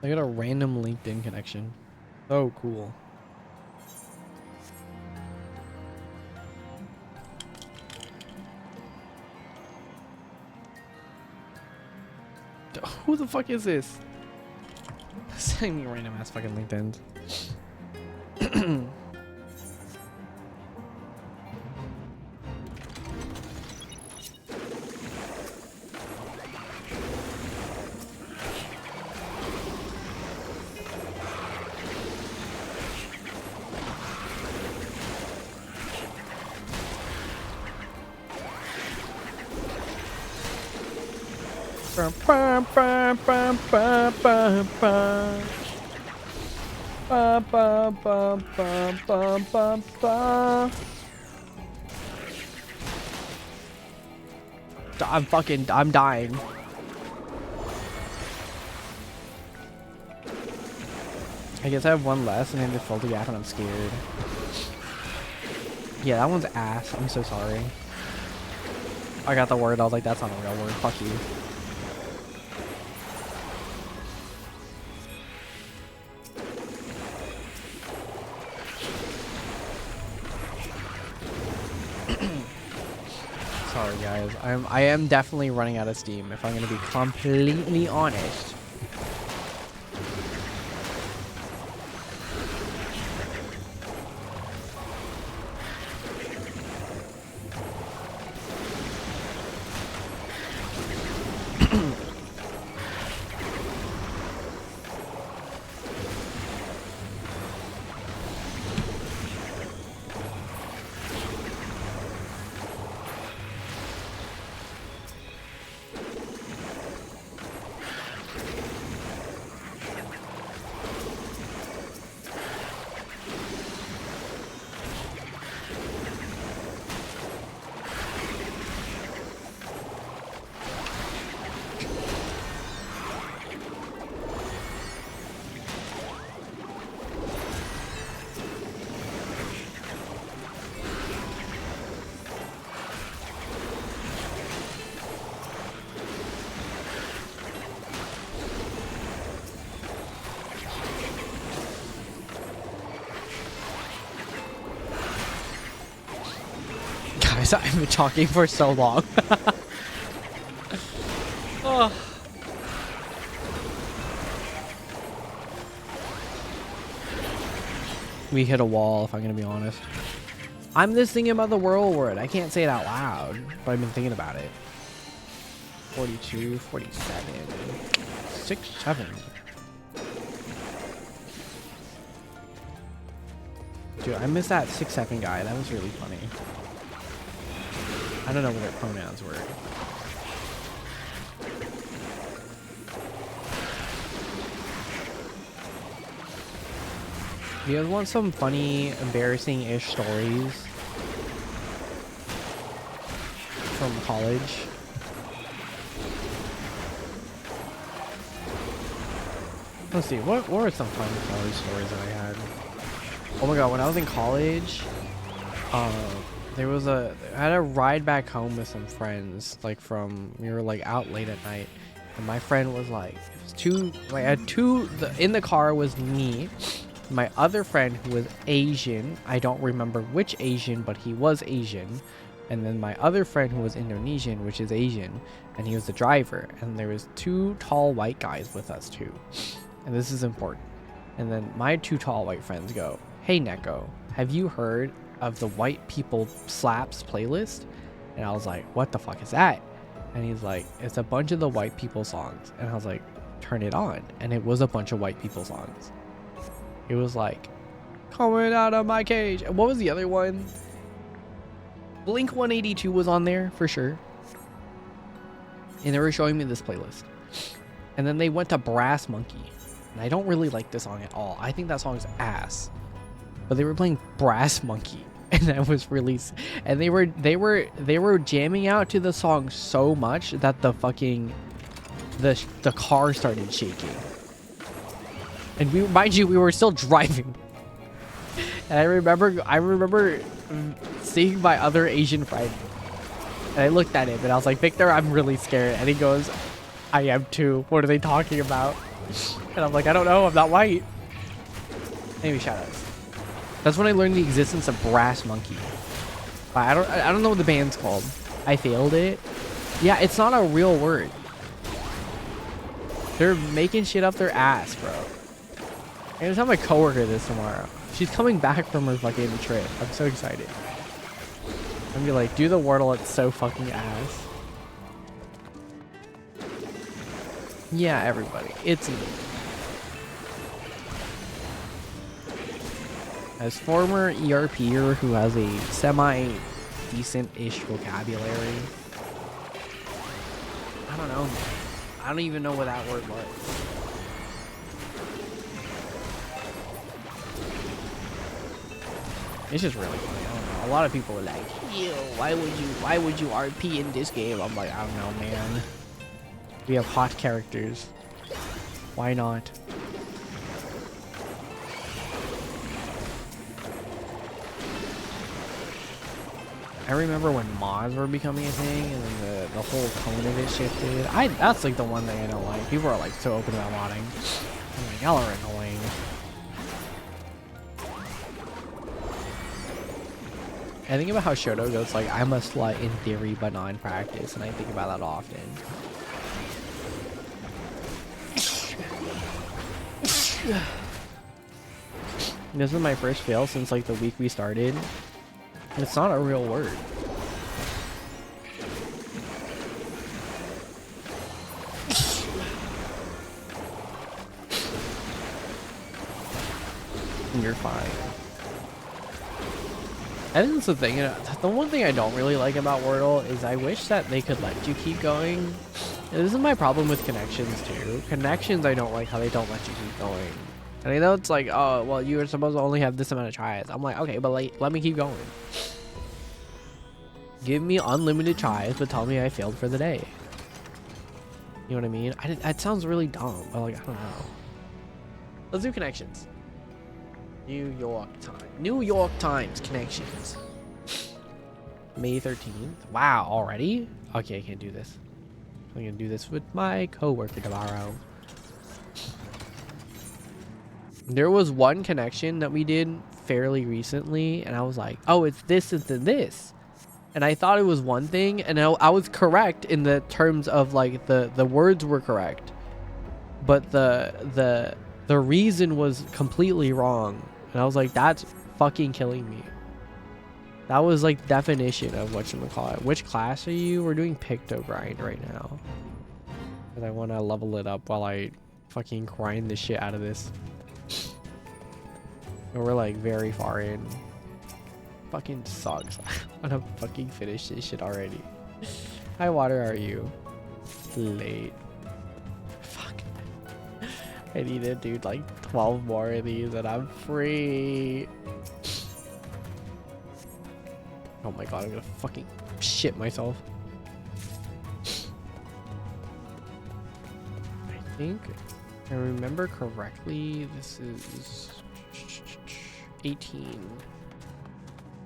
I got a random LinkedIn connection. Oh, cool. Who the fuck is this? Sending me random ass fucking LinkedIns. I'm dying. I guess I have 1 less and then the fold the gap and I'm scared. Yeah, that one's ass. I'm so sorry. I got the word. I was like, that's not a real word. Fuck you. Sorry guys, I am definitely running out of steam if I'm gonna be completely honest. Guys, I've been talking for so long. Oh. We hit a wall, if I'm gonna be honest. I'm just thinking about the whirlwind. I can't say it out loud, but I've been thinking about it. 42, 47, 6, 7. Dude, I miss that 6-7 guy. That was really funny. I don't know what their pronouns were. Do you guys want some funny, embarrassing-ish stories from college? Let's see, what were some fun college stories that I had? Oh my god, when I was in college, I had a ride back home with some friends, like we were like out late at night, and my friend was like, in the car was me, my other friend who was Asian, I don't remember which Asian, but he was Asian, and then my other friend who was Indonesian, which is Asian, and he was the driver, and there was 2 tall white guys with us too, and this is important. And then my 2 tall white friends go, "Hey Neko, have you heard of the White People Slaps playlist?" And I was like, "What the fuck is that?" And he's like, "It's a bunch of the white people songs." And I was like, "Turn it on." And it was a bunch of white people songs. It was like, "Coming out of my cage." And what was the other one? Blink 182 was on there for sure. And they were showing me this playlist. And then they went to Brass Monkey. And I don't really like this song at all. I think that song's ass. But they were playing Brass Monkey. And that was really, and they were jamming out to the song so much that the fucking the car started shaking. And mind you, we were still driving. And I remember seeing my other Asian friend, and I looked at him and I was like, "Victor, I'm really scared." And he goes, "I am too. What are they talking about?" And I'm like, "I don't know. I'm not white." Maybe shoutouts. That's when I learned the existence of Brass Monkey. I don't know what the band's called. I failed it. Yeah, it's not a real word. They're making shit up their ass, bro. I'm gonna tell my coworker this tomorrow. She's coming back from her fucking trip. I'm so excited. I'm gonna be like, "Do the Wordle, it's so fucking ass." Yeah, everybody. It's me. As former ERPer who has a semi-decent-ish vocabulary, I don't know. I don't even know what that word was. It's just really funny. I don't know. A lot of people are like, "Ew, why would you RP in this game?" I'm like, I don't know, man. We have hot characters. Why not? I remember when mods were becoming a thing, and then the whole tone of it shifted. That's like the one thing I don't like. People are like so open about modding. I'm like, y'all are annoying. I think about how Shoto goes like, "I'm a slut in theory but not in practice," and I think about that often. This is my first fail since like the week we started. It's not a real word. and you're fine. I think that's the thing. The one thing I don't really like about Wordle is I wish that they could let you keep going. And this is my problem with connections too. Connections, I don't like how they don't let you keep going. And I know it's like, oh, well, you were supposed to only have this amount of tries. I'm like, okay, but like, let me keep going. Give me unlimited tries, but tell me I failed for the day. You know what I mean? That sounds really dumb, but like, I don't know. Let's do connections. New York Times connections. May 13th. Wow, already? Okay, I can't do this. I'm gonna do this with my coworker tomorrow. There was one connection that we did fairly recently, and I was like, oh, it's this and this. And I thought it was one thing, and I was correct in the terms of like the words were correct. But the reason was completely wrong. And I was like, that's fucking killing me. That was like definition of whatchamacallit. Which class are you? We're doing Pictogrind right now. Because I want to level it up while I fucking grind the shit out of this. And we're like very far in. Fucking sucks. I want to fucking finish this shit already. Hi, Water, are you? Late. Fuck. I need to do like 12 more of these and I'm free. Oh my god, I'm gonna fucking shit myself. I think if I remember correctly, this is 18.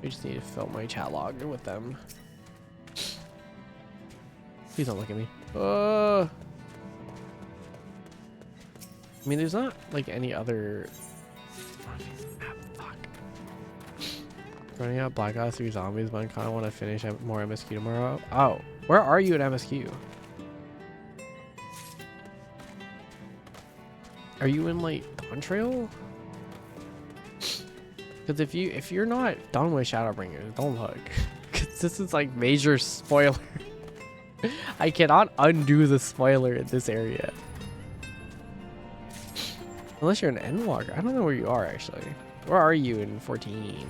I just need to fill my chat log with them. Please don't look at me. I mean, there's not like any other. Fuck. Running out Black Ops 3 Zombies, but I kind of want to finish more MSQ tomorrow. Oh, where are you at MSQ? Are you in like Dawn Trail? Because if you're not done with Shadowbringers, don't look. Because this is like major spoiler. I cannot undo the spoiler in this area. Unless you're an Endwalker. I don't know where you are actually. Where are you in 14?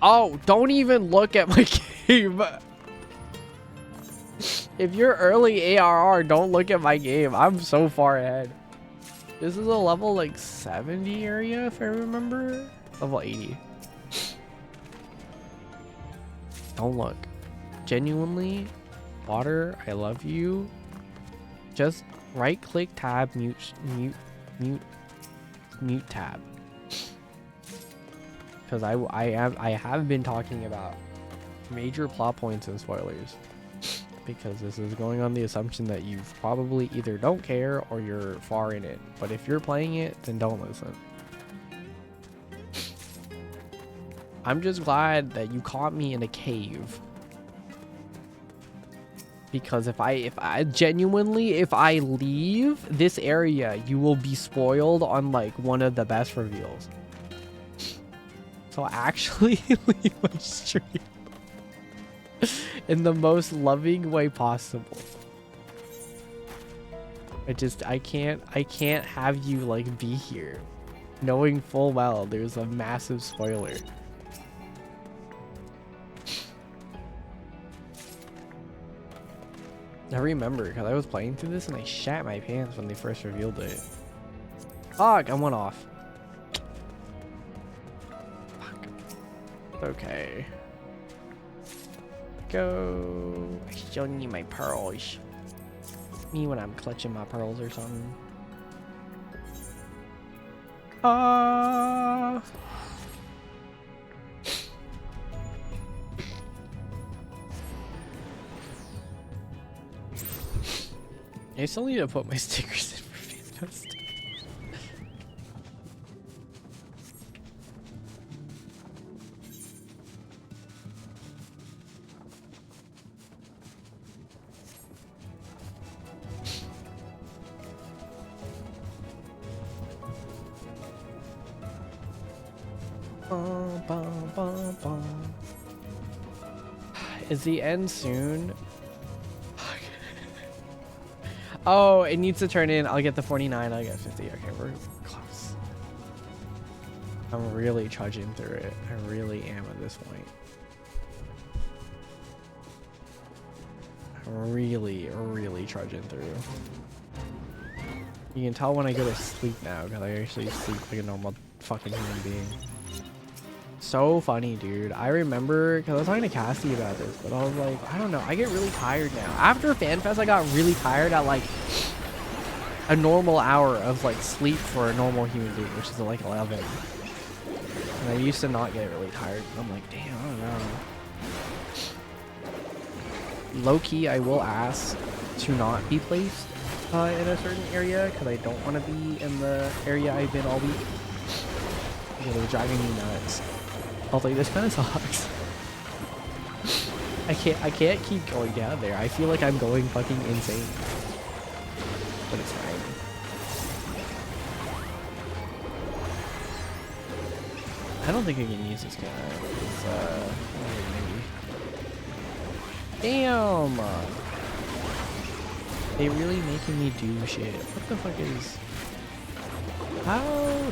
Oh, don't even look at my game. If you're early ARR, don't look at my game. I'm so far ahead. This is a level like 70 area, if I remember. Level 80. Don't look. Genuinely, Water, I love you. Just right click tab, mute tab. Because I have been talking about major plot points and spoilers. Because this is going on the assumption that you probably either don't care or you're far in it. But if you're playing it, then don't listen. I'm just glad that you caught me in a cave. Because if I genuinely, if I leave this area, you will be spoiled on like one of the best reveals. So actually leave my stream in the most loving way possible. I can't have you like be here knowing full well there's a massive spoiler. I remember because I was playing through this and I shat my pants when they first revealed it. Fuck, I went off. Fuck. It's okay. Go. I still need my pearls. Me when I'm clutching my pearls or something. I still need to put my stickers in for Fantastic. Is the end soon? Oh, it needs to turn in. I'll get the 49. I'll get 50. Okay, we're close. I'm really trudging through it. I really am at this point. I'm really trudging through. You can tell when I go to sleep now because I actually sleep like a normal fucking human being. So funny, dude. I remember because I was talking to Cassie about this, but I was like, I don't know. I get really tired now. After FanFest, I got really tired at like a normal hour of like sleep for a normal human being, which is like 11. And I used to not get really tired. I'm like, damn, I don't know. Low key, I will ask to not be placed in a certain area because I don't want to be in the area I've been all week. Because it's driving me nuts. Although this kind of sucks. I can't keep going down there. I feel like I'm going fucking insane. But it's fine. I don't think I can use this guy. Maybe. Damn! They really making me do shit. What the fuck is... How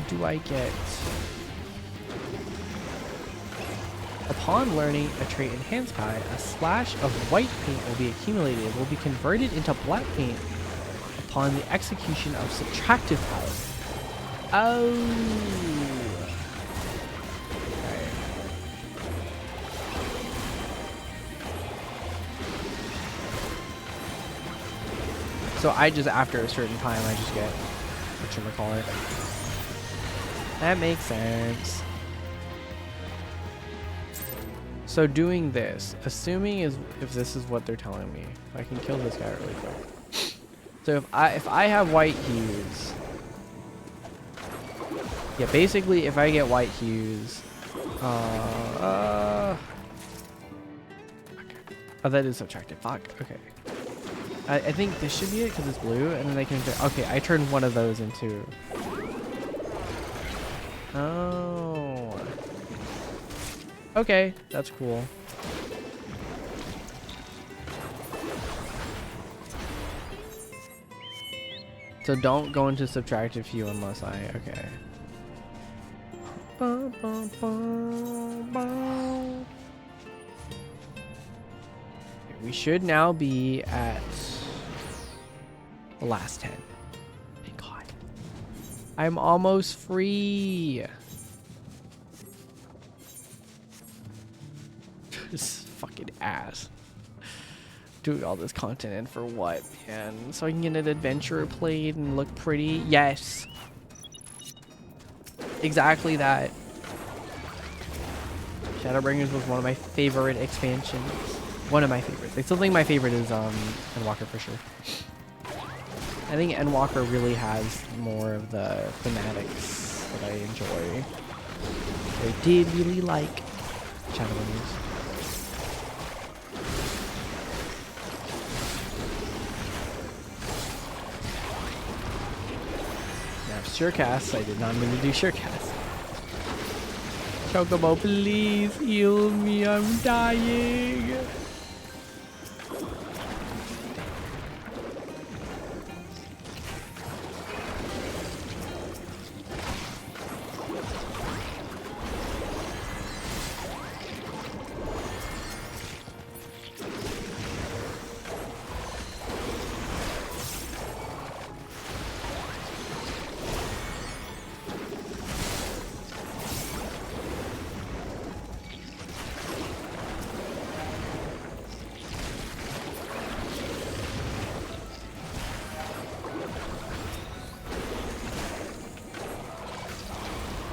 do I get... Upon learning a trait enhanced by, a slash of white paint will be accumulated. It will be converted into black paint upon the execution of subtractive power. Oh. Okay. So I just, after a certain time, I just get, whatchamacallit. That makes sense. So doing this, assuming if this is what they're telling me, I can kill this guy really quick. So if I have white hues, yeah, basically if I get white hues, okay. Oh, that is subtractive. Fuck. Okay. I think this should be it because it's blue, and then they can. Okay, I turned one of those into. Oh. Okay, that's cool. So don't go into subtractive hue unless I... Okay. We should now be at the last 10. Thank God. I'm almost free. This fucking ass. Doing all this content and for what, man? So I can get an adventurer played and look pretty? Yes. Exactly that. Shadowbringers was one of my favorite expansions. One of my favorites. I still think my favorite is Endwalker for sure. I think Endwalker really has more of the thematics that I enjoy. I did really like Shadowbringers. Surecast. I did not mean to do Surecast. Chocobo, please heal me. I'm dying.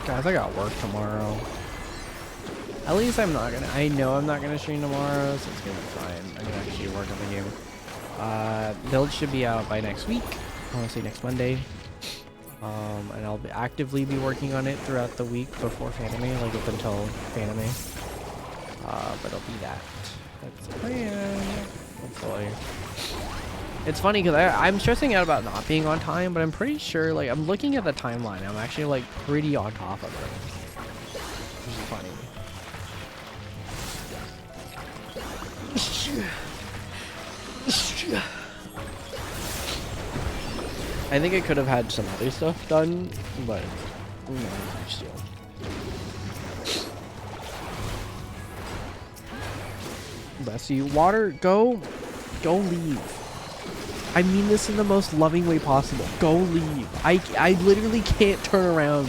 Guys, I got work tomorrow. At least I'm not gonna. I know I'm not gonna stream tomorrow, so it's gonna be fine. I'm gonna actually work on the game. Build should be out by next week. I want to say next Monday. And I'll actively be working on it throughout the week before Fanime, like up until Fanime. But it'll be that. That's the plan. Hopefully. It's funny because I'm stressing out about not being on time, but I'm pretty sure, like, I'm looking at the timeline. I'm actually, like, pretty on top of it. Which is funny. I think I could have had some other stuff done, but no, still. Bless you. Water, go leave. I mean this in the most loving way possible. Go leave. I literally can't turn around.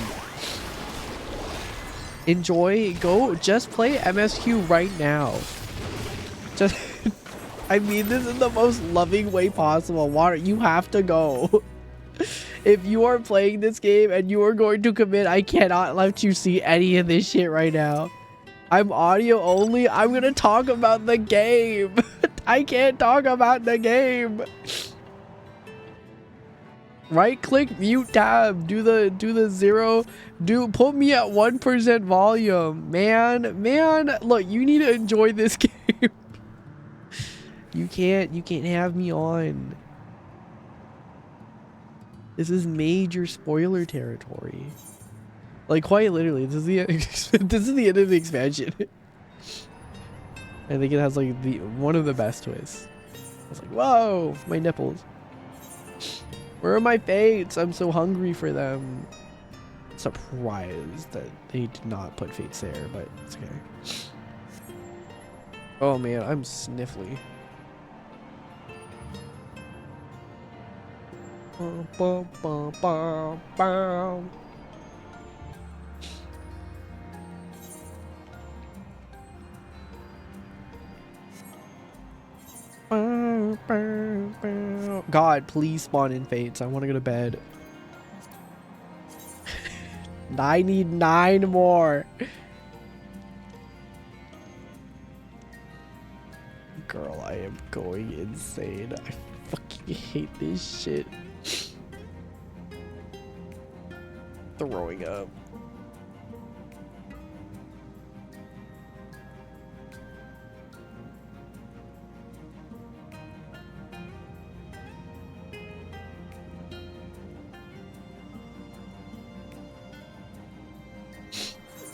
Enjoy, go, just play MSQ right now. Just, I mean this in the most loving way possible. Water, you have to go. If you are playing this game and you are going to commit, I cannot let you see any of this shit right now. I'm audio only. I'm gonna talk about the game. I can't talk about the game. Right click, mute tab, do the zero, put me at 1% volume. Man, look, you need to enjoy this game. You can't have me on. This is major spoiler territory. Like, quite literally, this is the this is the end of the expansion. I think it has like one of the best twists. I was like, whoa, my nipples. Where are my fates? I'm so hungry for them. Surprised that they did not put fates there, but it's okay. Oh man, I'm sniffly. Bum, bum, bum, bum. God, please spawn in fates. I want to go to bed. I need 9 more. Girl, I am going insane. I fucking hate this shit. Throwing up.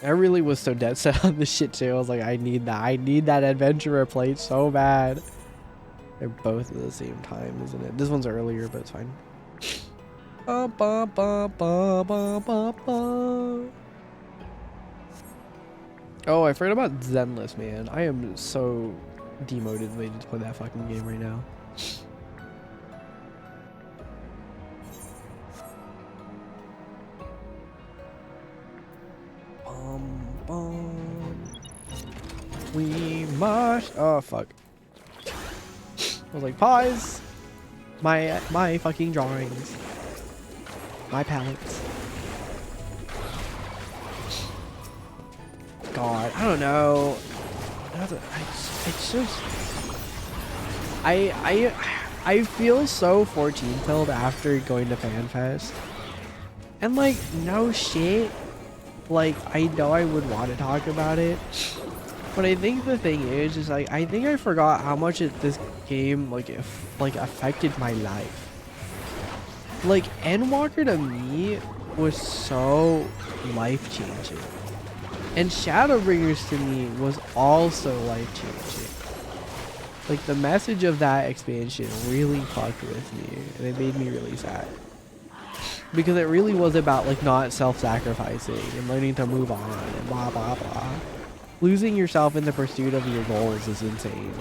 I really was so dead set on this shit too. I was like, I need that adventurer plate so bad. They're both at the same time, isn't it? This one's earlier, but it's fine. Ba, ba, ba, ba, ba, ba, ba. Oh, I forgot about Zenless, man. I am so demotivated to play that fucking game right now. We must. Oh fuck! I was like, pause. My fucking drawings. My palettes. God, I don't know. It's just. I feel so 14 filled after going to FanFest, and like no shit. Like, I know I would want to talk about it, but I think the thing is like, I think I forgot how much this game, like, affected my life. Like, Endwalker to me was so life-changing. And Shadowbringers to me was also life-changing. Like, the message of that expansion really fucked with me, and it made me really sad. Because it really was about, like, not self-sacrificing and learning to move on and blah blah blah. Losing yourself in the pursuit of your goals is insane.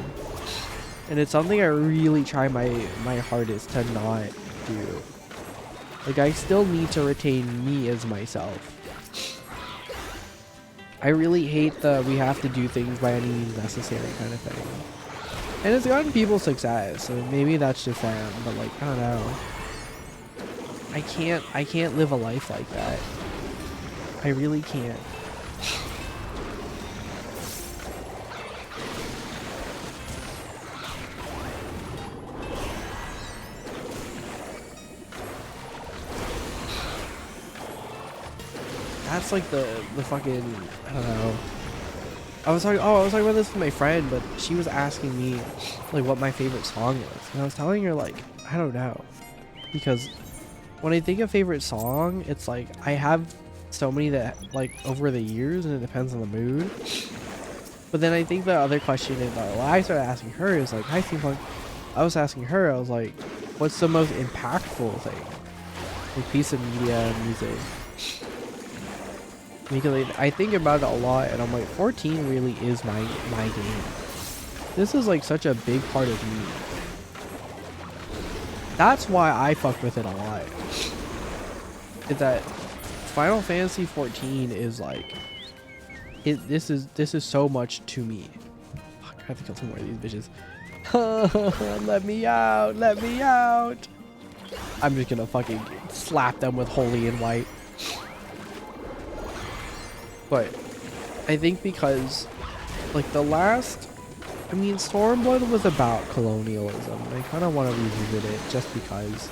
And it's something I really try my hardest to not do. Like, I still need to retain me as myself. I really hate the we have to do things by any means necessary kind of thing. And it's gotten people success, so maybe that's just them, but like, I don't know. I can't live a life like that. I really can't. That's like the fucking, I don't know. I was talking about this with my friend, but she was asking me like what my favorite song was. And I was telling her like, I don't know. Because when I think of favorite song, it's like I have so many that like over the years, and it depends on the mood. But then I think the other question is, what I started asking her is like, I was asking her, I was like, what's the most impactful thing? like piece of media music. Because I think about it a lot, and I'm like, 14 really is my game. This is like such a big part of me. That's why I fucked with it a lot. Is that Final Fantasy 14 is like, this is so much to me. Fuck, I have to kill some more of these bitches. Let me out, let me out. I'm just gonna fucking slap them with holy and white. But I think because like the last, I mean, Stormblood was about colonialism. I kind of want to revisit it just because.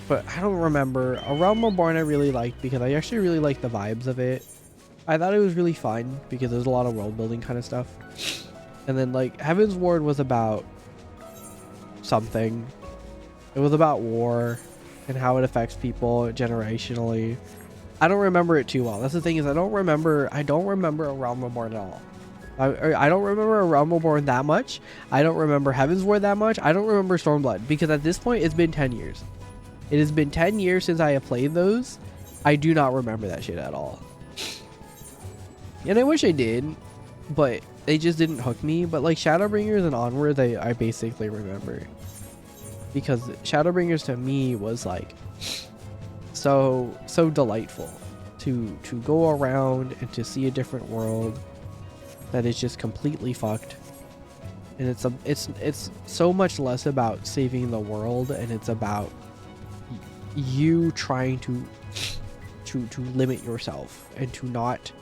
But I don't remember. A Realm Reborn I really liked because I actually really liked the vibes of it. I thought it was really fun because there's a lot of world building kind of stuff. And then like Heaven's Ward was about something. It was about war and how it affects people generationally. I don't remember it too well. That's the thing, is I don't remember a Realm Reborn at all. I don't remember a Realm Reborn that much. I don't remember Heaven's Ward that much. I don't remember Stormblood because at this point it's been 10 years. It has been 10 years since I have played those. I do not remember that shit at all. And I wish I did, but they just didn't hook me. But like Shadowbringers and onwards, I basically remember. Because Shadowbringers to me was like so delightful to go around and to see a different world that is just completely fucked. And it's so much less about saving the world, and it's about you trying to limit yourself and to not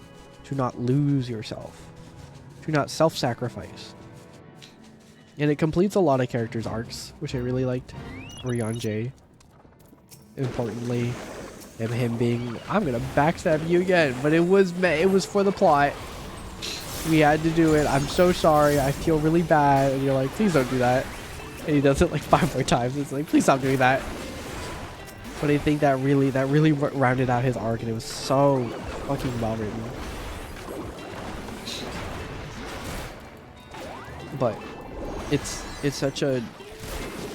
lose yourself, to not self-sacrifice. And it completes a lot of characters' arcs, which I really liked. Rion J, importantly, and him being, I'm gonna backstab you again, but it was for the plot. We had to do it. I'm so sorry. I feel really bad. And you're like, please don't do that. And he does it like 5 more times. It's like, please stop doing that. But I think that really rounded out his arc, and it was so fucking well written. But it's such a,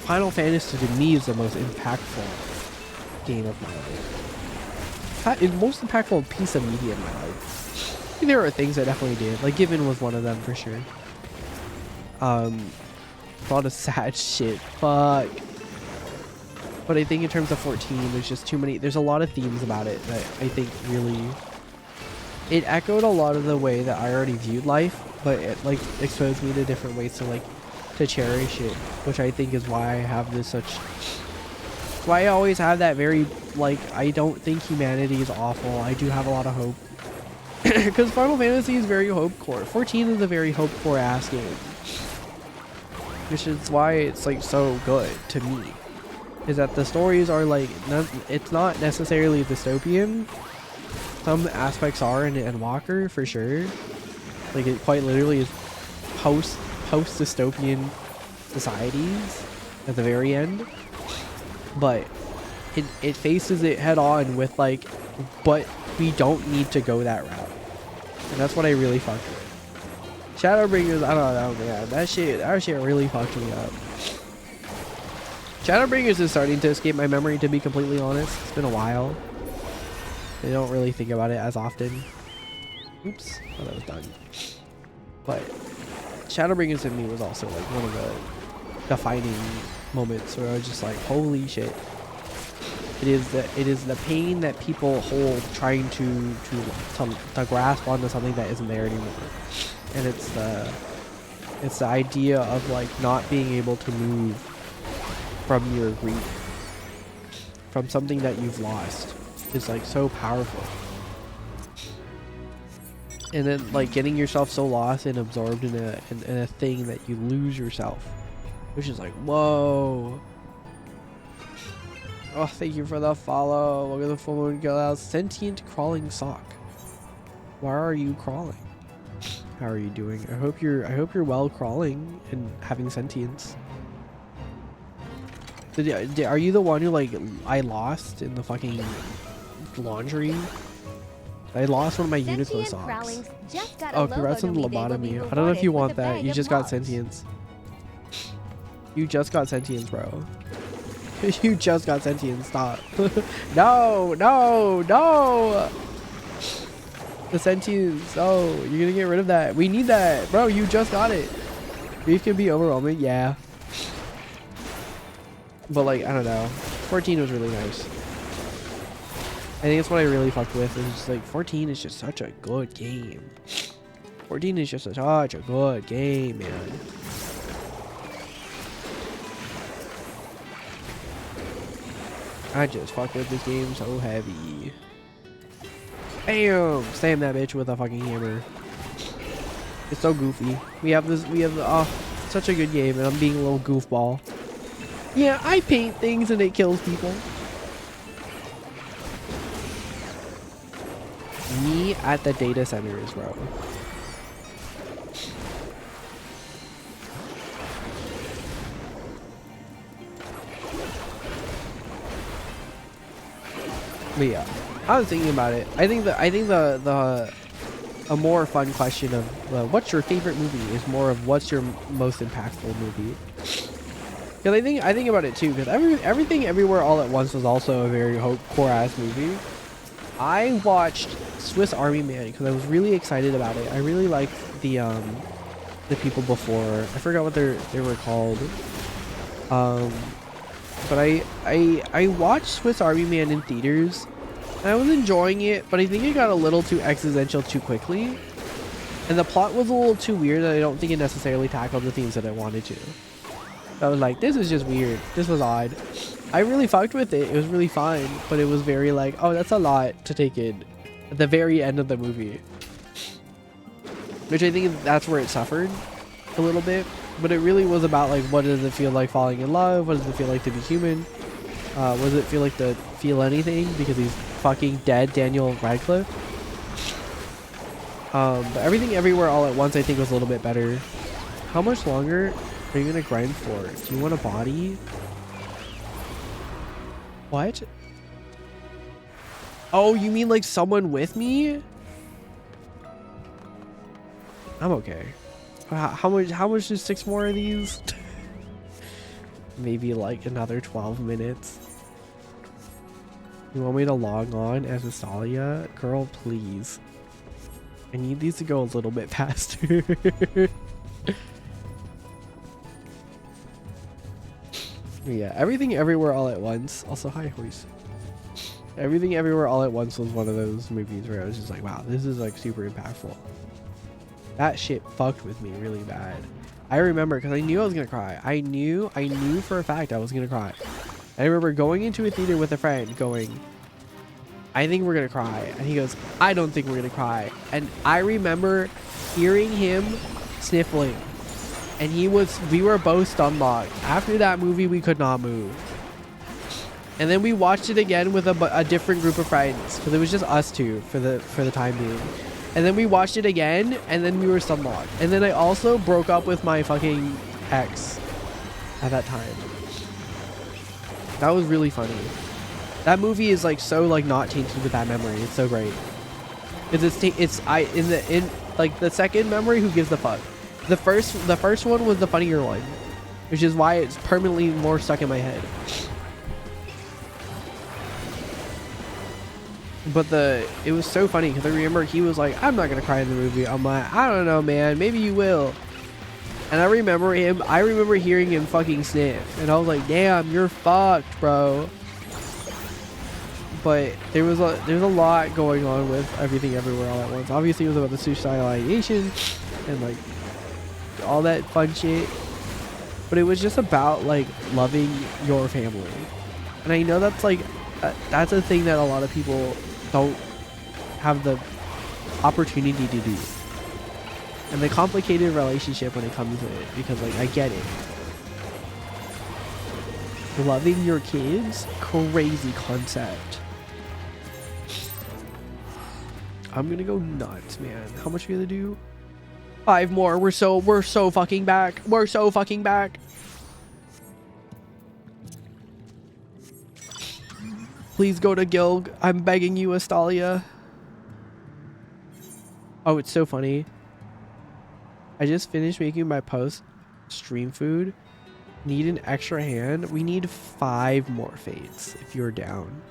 Final Fantasy to me is the most impactful game of my life. It's the most impactful piece of media in my life. There are things I definitely did. Like Given was one of them for sure. A lot of sad shit. Fuck. But I think in terms of 14, there's just too many. There's a lot of themes about it that I think really. It echoed a lot of the way that I already viewed life, but it like exposed me to different ways to cherish it, which I think is why I have this such. Why I always have that very like, I don't think humanity is awful. I do have a lot of hope. Because Final Fantasy is very hope core. 14 is a very hope core ass game, which is why it's like so good to me. Is that the stories are like, it's not necessarily dystopian. Some aspects are in Walker for sure. Like it quite literally is post dystopian societies at the very end. But it faces it head on with like, but we don't need to go that route. And that's what I really fucked with. Shadowbringers, I don't know, man. That shit really fucked me up. Shadowbringers is starting to escape my memory, to be completely honest. It's been a while. I don't really think about it as often. Oops. Oh, that was done. But Shadowbringers to me was also like one of the defining moments where I was just like, holy shit. It is the pain that people hold trying to grasp onto something that isn't there anymore. And it's the idea of like not being able to move from your grief, from something that you've lost, is like so powerful. And then like getting yourself so lost and absorbed in a thing that you lose yourself, which is like, whoa. Oh, thank you for the follow. Look at the full moon go out. Sentient crawling sock. Why are you crawling? How are you doing? I hope you're well crawling and having sentience. Are you the one who like I lost in the fucking laundry? I lost one of my Uniqlo socks. Oh, congrats on the lobotomy. I don't know if you want that. You just got sentience. You just got sentience, bro. You just got sentient. Stop. No, no, no. The sentience. Oh, you're gonna get rid of that. We need that. Bro, you just got it. Grief can be overwhelming. Yeah. But like, I don't know. 14 was really nice. I think that's what I really fucked with. Is just like 14 is just such a good game. 14 is just such a good game, man. I just fuck with this game so heavy. Bam! Slam that bitch with a fucking hammer. It's so goofy. We have such a good game, and I'm being a little goofball. Yeah, I paint things and it kills people. Me at the data centers, bro. But yeah, I was thinking about it. I think a more fun question of what's your favorite movie is more of what's your most impactful movie. Because I think about it too. Because everything everywhere all at once was also a very core ass movie. I watched Swiss Army Man because I was really excited about it. I really liked the people before. I forgot what they were called. But I watched Swiss Army Man in theaters, and I was enjoying it, but I think it got a little too existential too quickly, and the plot was a little too weird, and I don't think it necessarily tackled the themes that I wanted to. I was like, this is just weird. This was odd. I really fucked with it. It was really fine, but it was very like, oh, that's a lot to take in at the very end of the movie, which I think that's where it suffered a little bit. But it really was about like, what does it feel like falling in love? What does it feel like to be human? What does it feel like to feel anything? Because he's fucking dead, Daniel Radcliffe. But Everything Everywhere All at Once I think was a little bit better. How much longer are you gonna grind for? Do you want a body? What? Oh, you mean like someone with me? I'm okay. How much is 6 more of these? Maybe like another 12 minutes. You want me to log on as Astalia? Girl, please. I need these to go a little bit faster. Yeah, Everything Everywhere All at Once. Also, hi, Hoist. Everything Everywhere All at Once was one of those movies where I was just like, wow, this is like super impactful. That shit fucked with me really bad. I remember because I knew I was gonna cry. I knew for a fact I was gonna cry. I remember going into a theater with a friend going, I think we're gonna cry. And he goes, I don't think we're gonna cry. And I remember hearing him sniffling. And we were both stunlocked. After that movie, we could not move. And then we watched it again with a different group of friends. Because it was just us two for the time being. And then we watched it again, and then we were stunlocked. And then I also broke up with my fucking ex at that time. That was really funny. That movie is like so like not tainted with that memory. It's so great. In like the second memory, who gives a fuck? The first one was the funnier one, which is why it's permanently more stuck in my head. But it was so funny because I remember he was like, I'm not gonna cry in the movie. I'm like, I don't know, man, maybe you will. And I remember hearing him fucking sniff, and I was like, damn, you're fucked, bro. But there's a lot going on with Everything Everywhere All at Once. Obviously it was about the suicidal ideation and like all that fun shit, but it was just about like loving your family. And I know that's like that's a thing that a lot of people don't have the opportunity to do, and the complicated relationship when it comes to it, because like I get it. Loving your kids, crazy concept. I'm gonna go nuts, man. How much are we gonna do? 5 more. We're so fucking back. We're so fucking back. Please go to Gilg. I'm begging you, Astalia. Oh, it's so funny. I just finished making my post stream food, Need an extra hand? We need 5 more fates if you're down.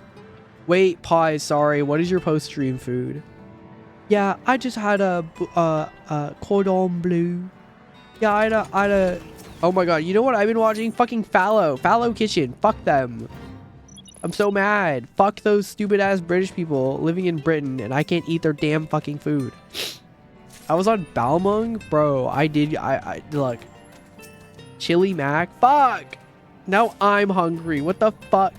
Wait, pause. Sorry. What is your post-stream food? Yeah, I just had a cordon bleu. Yeah, I had a. Oh my god. You know what I've been watching? Fucking Fallow Kitchen. Fuck them. I'm so mad. Fuck those stupid ass British people living in Britain and I can't eat their damn fucking food. I was on Balmung, bro. I look. Chili Mac. Fuck. Now I'm hungry. What the fuck?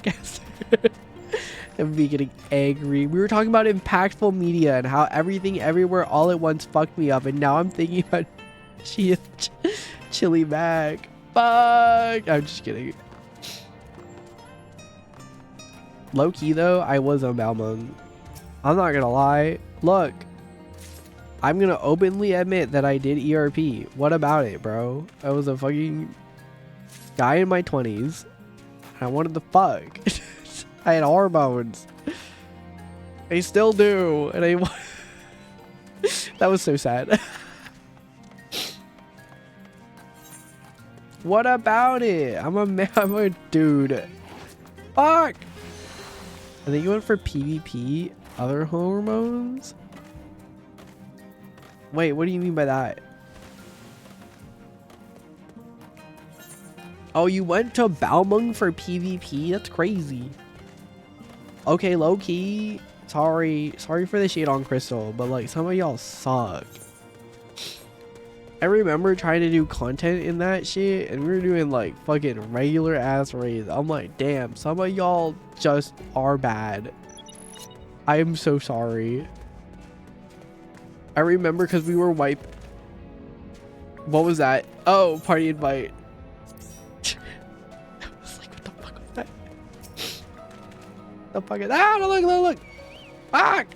I'm getting angry. We were talking about impactful media and how everything everywhere all at once fucked me up, and now I'm thinking about Chili Mac. Fuck. I'm just kidding. Low key though, I was on Balmung. I'm not gonna lie. Look, I'm gonna openly admit that I did ERP. What about it, bro? I was a fucking guy in my 20s. And I wanted to fuck. I had hormones. I still do, and I. That was so sad. What about it? I'm a dude. Fuck. I think you went for PvP, other hormones? Wait, what do you mean by that? Oh, you went to Balmung for PvP? That's crazy. Okay, low key. Sorry for the shade on Crystal, but like some of y'all suck. I remember trying to do content in that shit and we were doing like fucking regular ass raids. I'm like, damn, some of y'all just are bad. I am so sorry. I remember because we were What was that? Oh, party invite. I was like, what the fuck was that? The fuck is that? Ah, look. Fuck!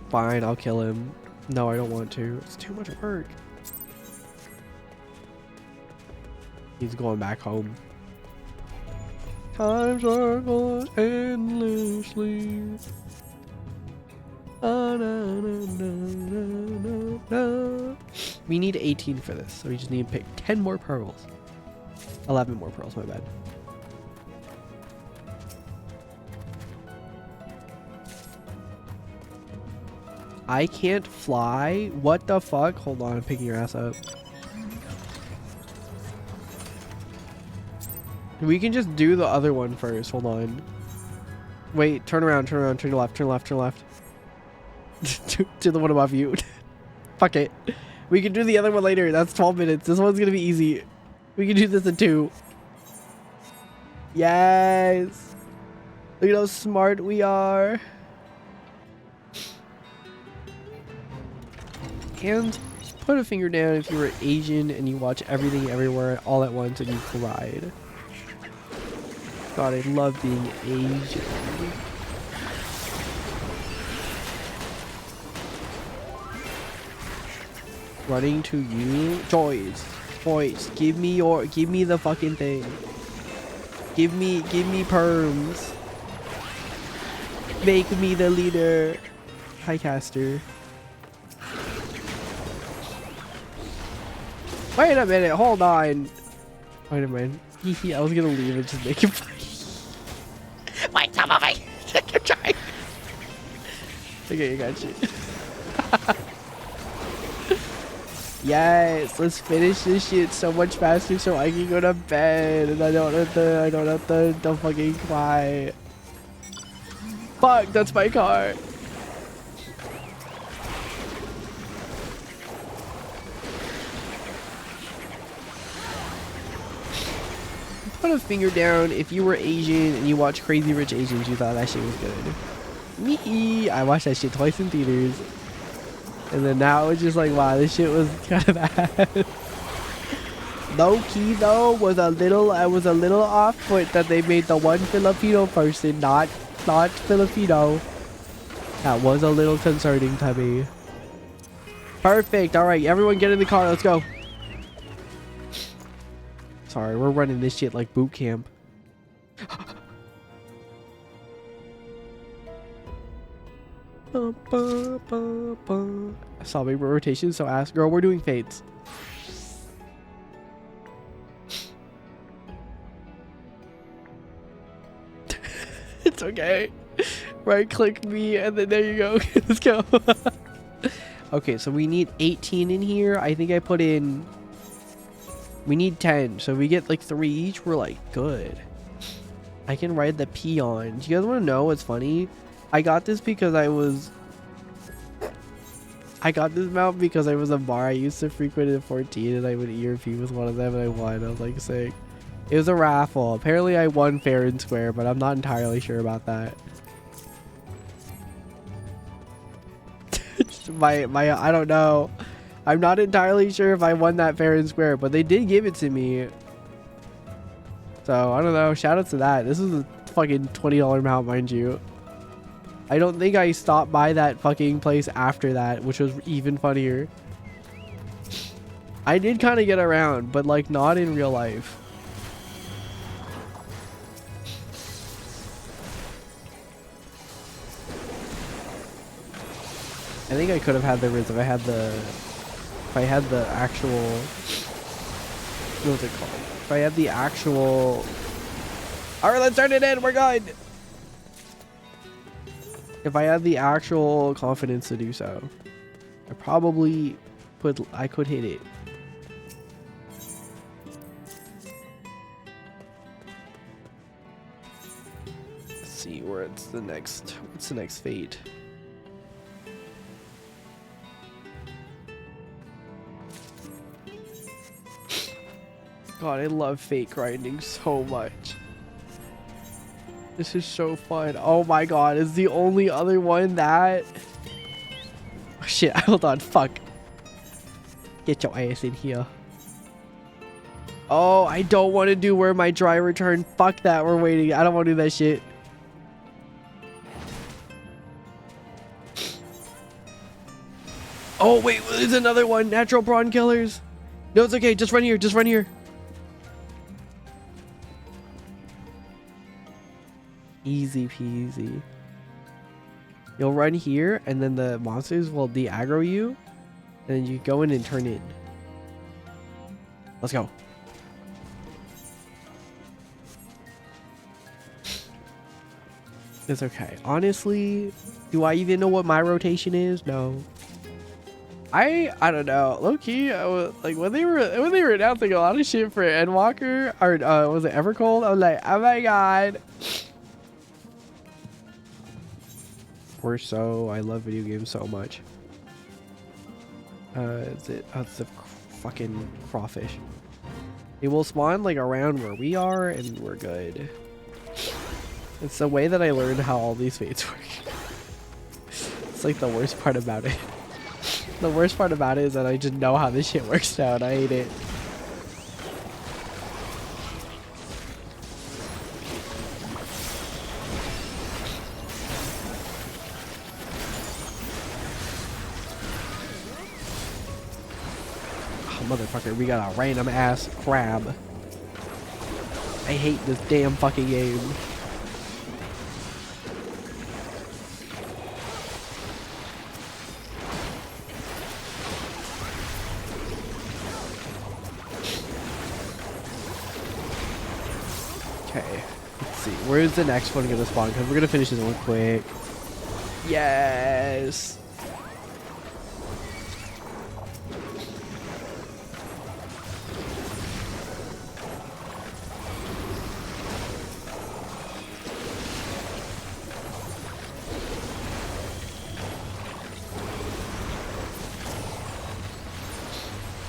Fine, I'll kill him. No, I don't want to. It's too much work. He's going back home. Time circles endlessly. We need 18 for this, so we just need to pick 10 more pearls. 11 more pearls, my bad. I can't fly? What the fuck? Hold on, I'm picking your ass up. We can just do the other one first. Hold on. Wait, turn around, turn your left. to the one above you. Fuck it. We can do the other one later. That's 12 minutes. This one's gonna be easy. We can do this in 2. Yes. Look at how smart we are. And put a finger down if you were Asian and you watch everything everywhere all at once and you cried. God, I love being Asian. Running to you, Joyce, give me the fucking thing. Give me perms. Make me the leader. Hi, Caster. Wait a minute, hold on. Wait a minute. I was gonna leave and just make it funny. Wait, come on, I'm trying. Okay, you got you. Yes, let's finish this shit so much faster so I can go to bed and I don't have to fucking cry. Fuck, that's my car. Put a finger down if you were Asian and you watch Crazy Rich Asians, you thought that shit was good. Me, I watched that shit twice in theaters. And then now it's just like, wow, this shit was kind of bad. Low key though, I was a little off put that they made the one Filipino person not Filipino. That was a little concerning to me. Perfect. All right, everyone get in the car. Let's go. Sorry, we're running this shit like boot camp. Solving rotation, so ask girl, we're doing fates. It's okay. Right click me and then there you go. Let's go. Okay, so we need 18 in here. I think I put in, we need 10, so we get like 3 each. We're like good. I can ride the peon. Do you guys want to know what's funny? I got this because I got this mount because I was a bar I used to frequent at 14 and I would ERP with one of them and I won. I was like sick. It was a raffle. Apparently I won fair and square, but I'm not entirely sure about that. my I don't know. I'm not entirely sure if I won that fair and square, but they did give it to me. So I don't know. Shout out to that. This is a fucking $20 mount, mind you. I don't think I stopped by that fucking place after that, which was even funnier. I did kind of get around, but like not in real life. I think I could have had the Riz if I had the actual, what's it called? If I had the actual, alright, let's turn it in, we're good. If I had the actual confidence to do so, I probably I could hit it. Let's see where it's the next, what's the next fate? God, I love fate grinding so much. This is so fun. Oh my god, is the only other one that... Oh, shit, hold on, fuck. Get your ass in here. Oh, I don't want to do where my dry return. Fuck that, we're waiting. I don't want to do that shit. Oh wait, there's another one. Natural prawn killers. No, it's okay, just run here, just run here. Easy peasy. You'll run here and then the monsters will de-aggro you and then you go in and turn in. Let's go. It's okay. Honestly, do I even know what my rotation is? No. I don't know. Low key, I was like when they were announcing a lot of shit for Endwalker or was it Evercold? I was like, oh my god. Or so. I love video games so much. Is it? Oh, it's the fucking crawfish. It will spawn like around where we are, and we're good. It's the way that I learned how all these fates work. It's like the worst part about it. The worst part about it is that I just know how this shit works now, and I hate it. Motherfucker, we got a random ass crab. I hate this damn fucking game. Okay, let's see. Where's the next one gonna spawn? Because we're gonna finish this one quick. Yes!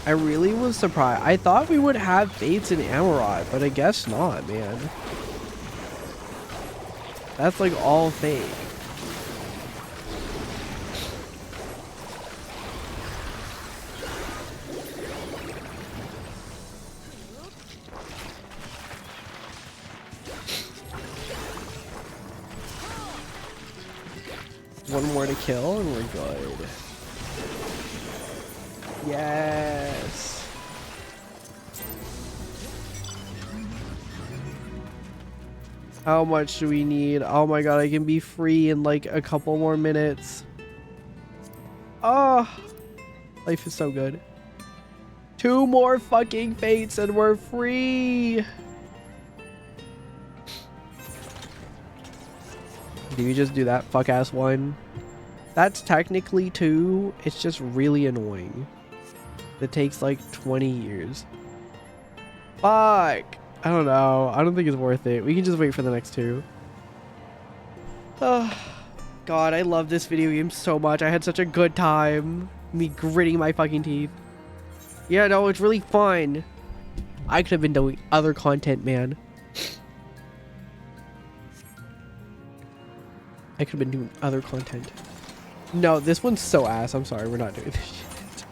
I really was surprised. I thought we would have Fates and Amarot, but I guess not, man. That's like all fake. One more to kill and we're good. Yes. How much do we need? Oh my god, I can be free in like a couple more minutes. Oh, life is so good. 2 more fucking fates and we're free. Do you just do that fuck ass one? That's technically 2. It's just really annoying. It takes like 20 years. Fuck. I don't know. I don't think it's worth it. We can just wait for the next 2. Oh, God, I love this video game so much. I had such a good time. Me gritting my fucking teeth. Yeah, no, it's really fun. I could have been doing other content, man. I could have been doing other content. No, this one's so ass. I'm sorry, we're not doing this shit.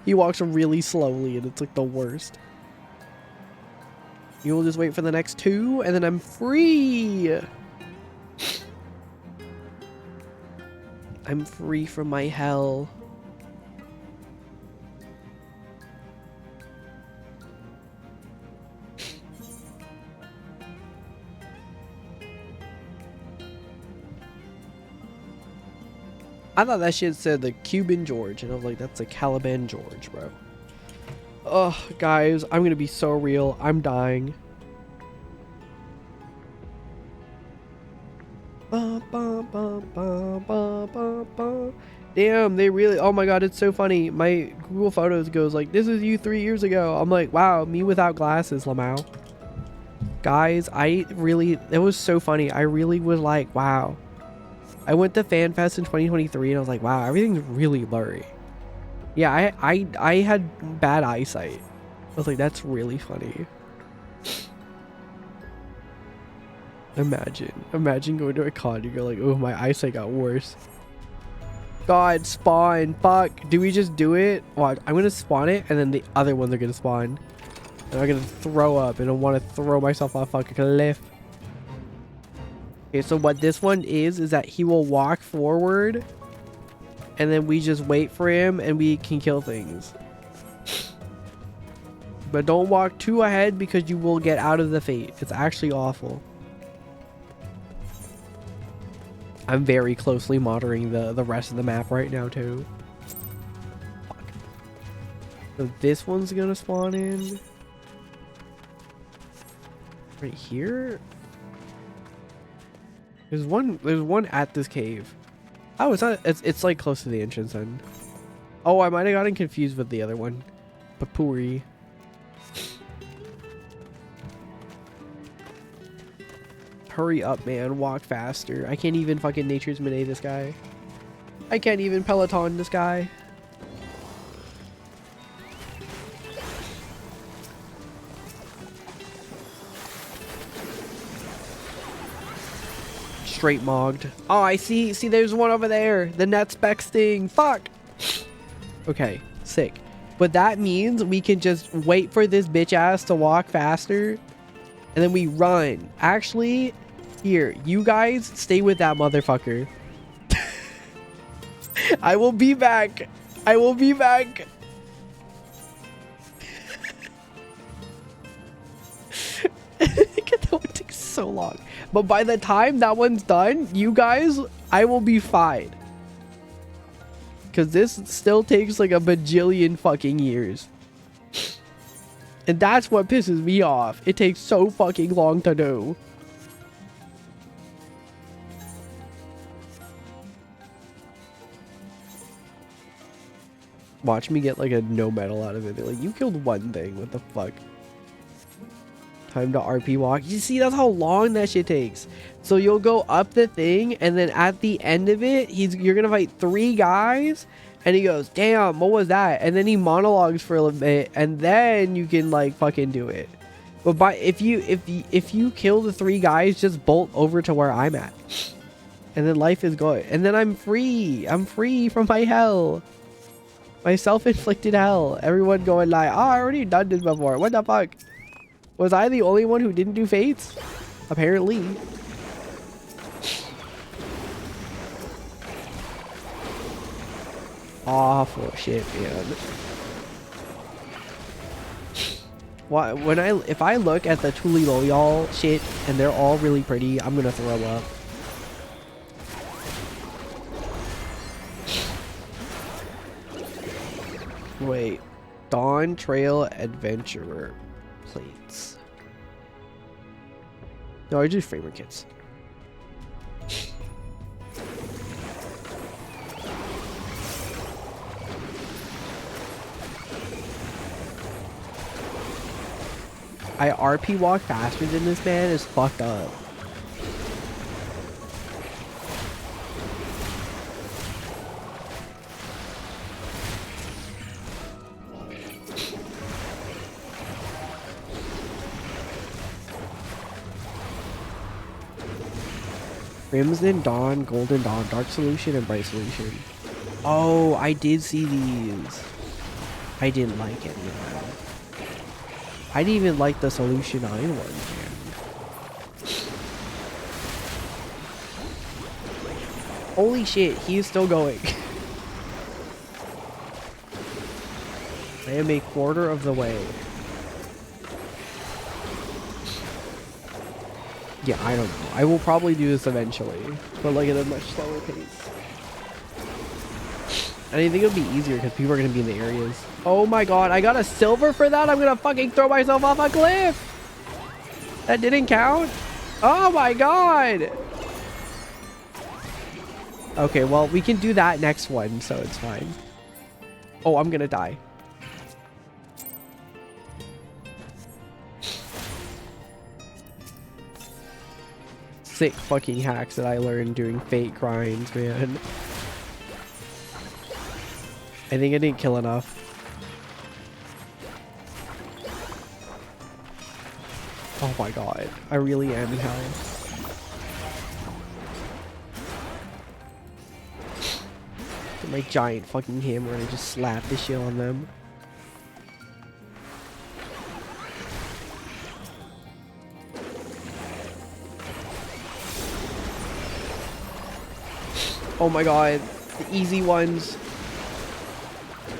He walks really slowly and it's like the worst. You will just wait for the next 2 and then I'm free. I'm free from my hell. I thought that shit said the Cuban George, and I was like, that's the Caliban George, bro. Ugh, guys, I'm gonna be so real. I'm dying. Damn, they really, oh my god, it's so funny. My Google Photos goes like, this is you 3 years ago. I'm like, wow, me without glasses, Lamau. Guys, it was so funny. I really was like, wow. I went to FanFest in 2023 and I was like, wow, everything's really blurry. Yeah, I had bad eyesight. I was like, that's really funny. Imagine going to a con and you're like, oh, my eyesight got worse. God, spawn, fuck. Do we just do it? Watch, I'm gonna spawn it and then the other ones are gonna spawn. And I'm gonna throw up and I want to throw myself off a fucking cliff. Okay, so what this one is that he will walk forward and then we just wait for him and we can kill things. But don't walk too ahead because you will get out of the fate. It's actually awful. I'm very closely monitoring the rest of the map right now too. Fuck. So this one's gonna spawn in. Right here? There's one at this cave. Oh, it's like close to the entrance then. Oh, I might have gotten confused with the other one. Papuri. Hurry up, man. Walk faster. I can't even fucking Nature's Minute this guy. I can't even Peloton this guy. Straight mogged. Oh, I see. See, there's one over there. The net spec sting. Fuck. Okay, sick. But that means we can just wait for this bitch ass to walk faster. And then we run. Actually, here, you guys stay with that motherfucker. I will be back. I will be back. That one takes so long. But by the time that one's done, you guys, I will be fine. Because this still takes like a bajillion fucking years. And that's what pisses me off. It takes so fucking long to do. Watch me get like a no medal out of it. They're like, you killed one thing. What the fuck? Time to RP walk. You see, that's how long that shit takes. So you'll go up the thing, and then at the end of it, you're gonna fight 3 guys, and he goes, "Damn, what was that?" And then he monologues for a little bit, and then you can like fucking do it. But if you kill the 3 guys, just bolt over to where I'm at, and then life is good, and then I'm free. I'm free from my hell, my self-inflicted hell. Everyone going like, "Oh, I already done this before. What the fuck?" Was I the only one who didn't do fates? Apparently. Awful shit, man. If I look at the Tuli Loyal shit and they're all really pretty, I'm gonna throw up. Wait. Dawn Trail Adventurer plates. No, I do framer kits. I RP walk faster than this man is fucked up. Crimson Dawn, Golden Dawn, Dark Solution, and Bright Solution. Oh, I did see these. I didn't like any of them. I didn't even like the Solution 9 one, man. Holy shit, he is still going. I am a quarter of the way. Yeah, I don't know. I will probably do this eventually, but like at a much slower pace. And I think it'll be easier because people are going to be in the areas. Oh my god, I got a silver for that? I'm going to fucking throw myself off a cliff! That didn't count? Oh my god! Okay, well, we can do that next one, so it's fine. Oh, I'm going to die. Sick fucking hacks that I learned doing fate grinds, man. I think I didn't kill enough. Oh my god, I really am in hell. Get my giant fucking hammer and I just slap this shit on them. Oh my god, the easy ones.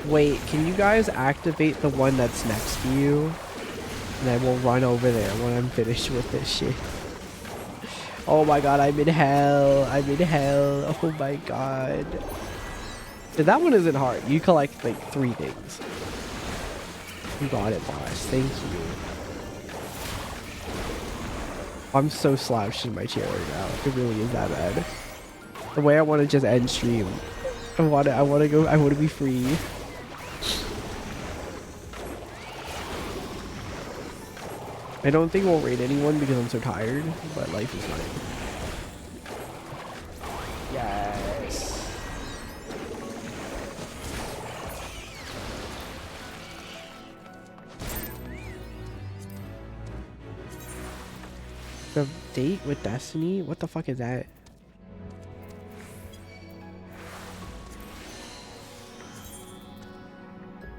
Wait, can you guys activate the one that's next to you? And I will run over there when I'm finished with this shit. Oh my god, I'm in hell. I'm in hell. Oh my god. That one isn't hard. You collect like 3 things. You got it, boss. Thank you. I'm so slouched in my chair right now. It really is that bad. The way I want to just end stream. I want to be free. I don't think we'll raid anyone because I'm so tired, but life is fine. Yes. The date with Destiny? What the fuck is that?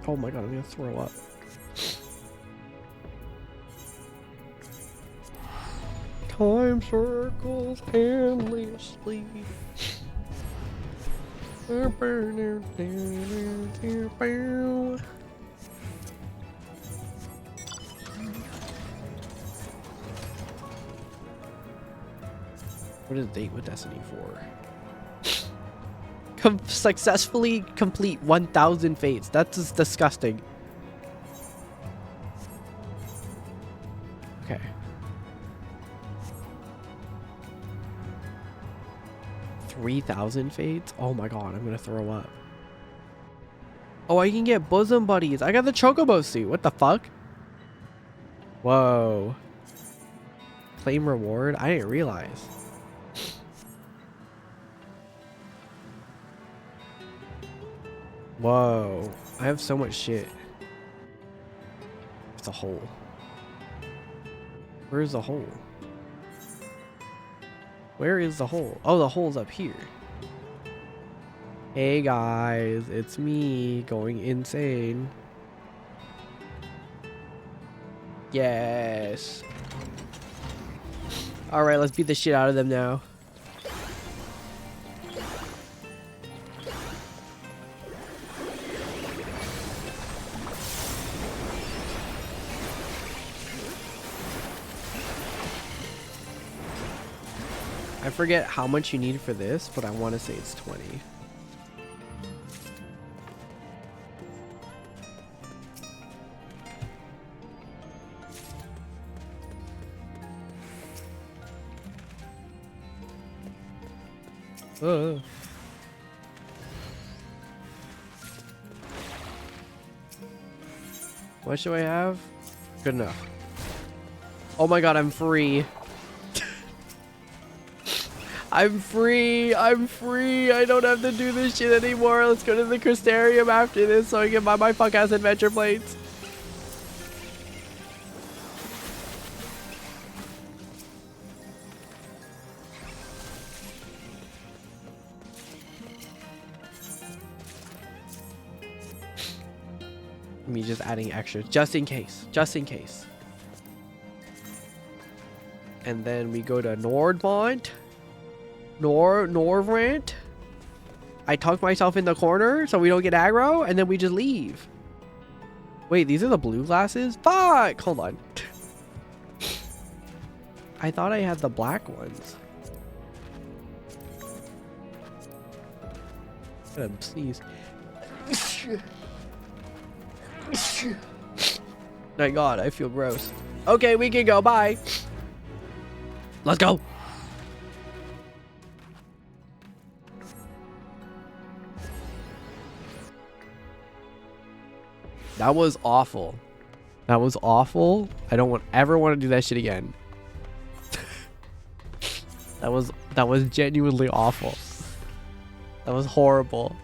Oh my god, I'm gonna throw up. Time circles endlessly. What is date with Destiny for? Successfully complete 1,000 fates. That's just disgusting. Okay. 3,000 fates? Oh my god, I'm gonna throw up. Oh, I can get bosom buddies. I got the chocobo suit. What the fuck? Whoa. Claim reward? I didn't realize. Whoa. I have so much shit. It's a hole. Where's the hole? Where is the hole? Oh, the hole's up here. Hey guys, it's me going insane. Yes. Alright, let's beat the shit out of them now. I forget how much you need for this, but I want to say it's 20. What should I have? Good enough. Oh my god, I'm free. I'm free. I'm free. I don't have to do this shit anymore. Let's go to the Crystarium after this so I can buy my fuck ass adventure plates. Me just adding extras just in case. Just in case. And then we go to Nordmont. Norvrant. I tuck myself in the corner so we don't get aggro, and then we just leave. Wait, these are the blue glasses? Fuck! Hold on. I thought I had the black ones. I'm gonna sneeze. My god, I feel gross. Okay, we can go. Bye. Let's go. That was awful. That was awful. I don't ever want to do that shit again. That was genuinely awful. That was horrible.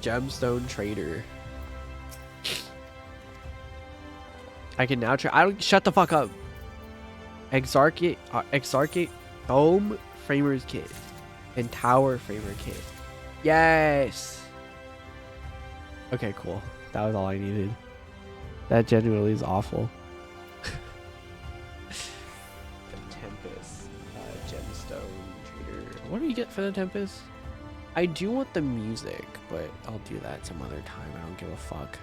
Gemstone trader. I can now try. I don't shut the fuck up. Exarchate Dome Framers Kit and Tower Framer Kit. Yes. Okay, cool. That was all I needed. That genuinely is awful. The Tempest Gemstone Trader. What do you get for the Tempest? I do want the music, but I'll do that some other time. I don't give a fuck.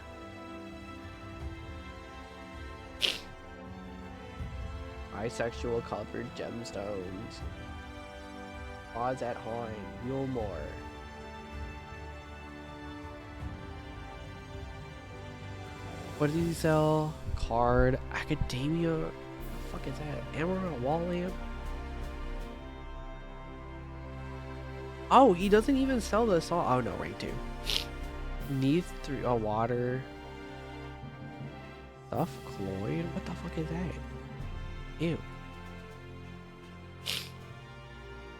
Bisexual covered gemstones. Odds at Hine. Mulemore. What did he sell? Card. Academia. What the fuck is that? Emerald wall lamp. Oh, he doesn't even sell the salt. Oh no, rank 2. Needs 3. Oh, water. Stuff Cloyd? What the fuck is that? Ew.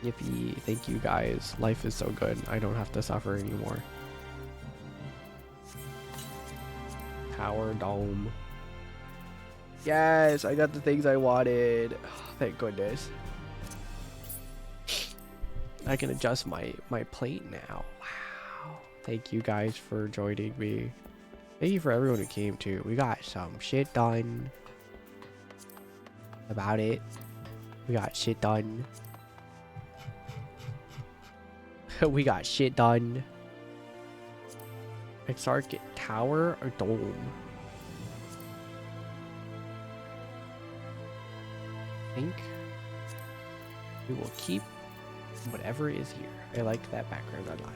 Yippee. Thank you guys. Life is so good. I don't have to suffer anymore. Tower Dome. Yes, I got the things I wanted. Oh, thank goodness. I can adjust my plate now. Wow. Thank you guys for joining me. Thank you for everyone who came too. We got some shit done. About it. We got shit done. We got shit done. Exarchate Tower or Dome? I think we will keep whatever is here. I like that background a lot.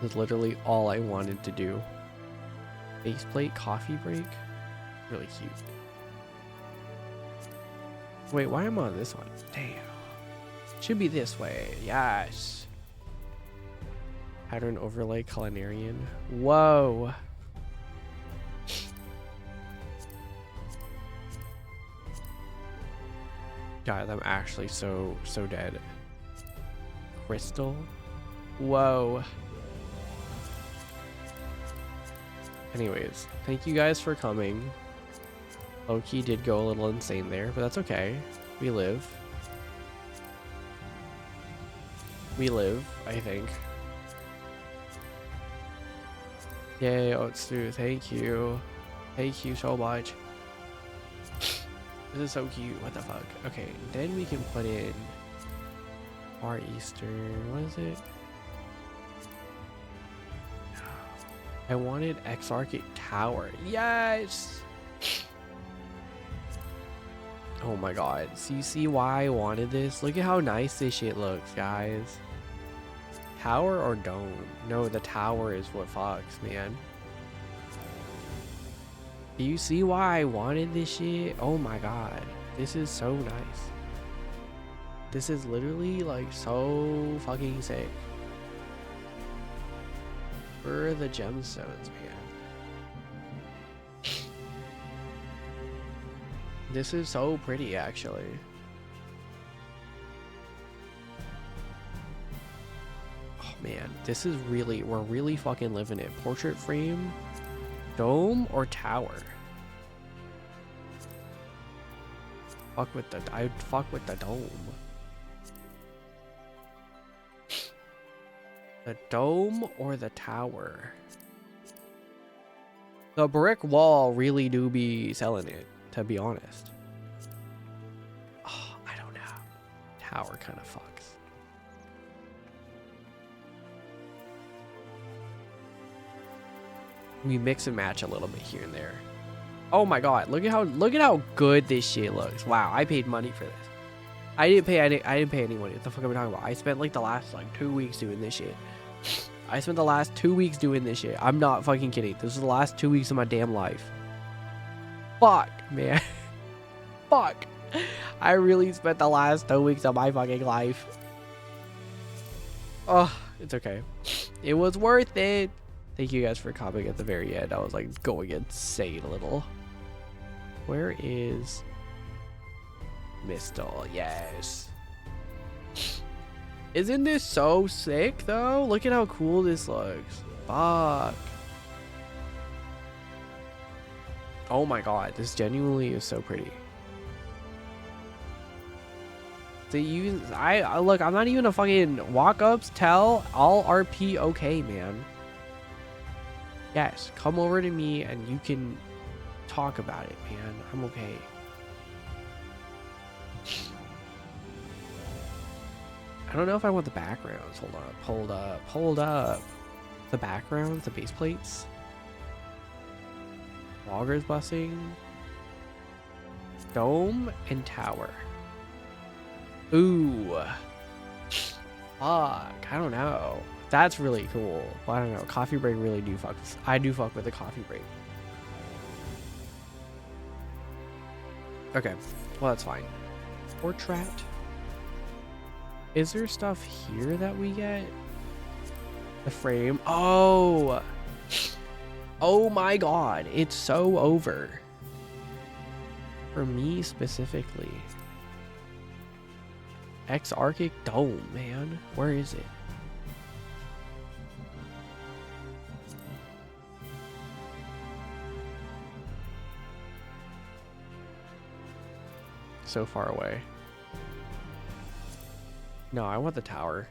That's literally all I wanted to do. Faceplate, coffee break. Really cute. Wait, why am I on this one? Damn. Should be this way. Yes. Pattern overlay culinarian. Whoa. God, I'm actually so dead. Crystal. Whoa. Anyways, thank you guys for coming. Loki did go a little insane there, but that's okay. We live. We live, I think. Yay, Otsu, thank you. Thank you so much. This is so cute. What the fuck? Okay, then we can put in Far Eastern. What is it? I wanted Exarchate Tower. Yes! Oh my god. So you see why I wanted this? Look at how nice this shit looks, guys. Tower or dome? No, the tower is what fucks, man. Do you see why I wanted this shit? Oh my god. This is so nice. This is literally like so fucking sick. Where are the gemstones, man? This is so pretty, actually. Oh man, this is really, we're really fucking living it. Portrait frame, dome, or tower? I'd fuck with the dome. The dome or the tower? The brick wall really do be selling it, to be honest. Oh, I don't know. Tower kind of fucks. We mix and match a little bit here and there. Oh my god, look at how good this shit looks. Wow, I paid money for this. I didn't pay any money. What the fuck am I talking about? I spent like the last like 2 weeks doing this shit. I spent the last 2 weeks doing this shit. I'm not fucking kidding. This is the last 2 weeks of my damn life. Fuck, man. Fuck. I really spent the last 2 weeks of my fucking life. Oh, it's okay. It was worth it. Thank you guys for commenting at the very end. I was like going insane a little. Where is Mistle? Yes. Isn't this so sick though? Look at how cool this looks. Fuck. Oh my god, this genuinely is so pretty. I look, I'm not even a fucking walk-ups, tell, all RP okay, man. Yes, come over to me and you can talk about it, man. I'm okay. I don't know if I want the backgrounds. Hold up. The backgrounds, the base plates. Loggers busing. Dome and tower. Ooh. Fuck, I don't know. That's really cool. Well, I don't know. Coffee break really do fuck. I do fuck with the coffee break. Okay. Well, that's fine. Portrait. Is there stuff here that we get? The frame. Oh. Oh my god. It's so over. For me specifically. Exarchic Dome, man. Where is it? So far away. No, I want the tower.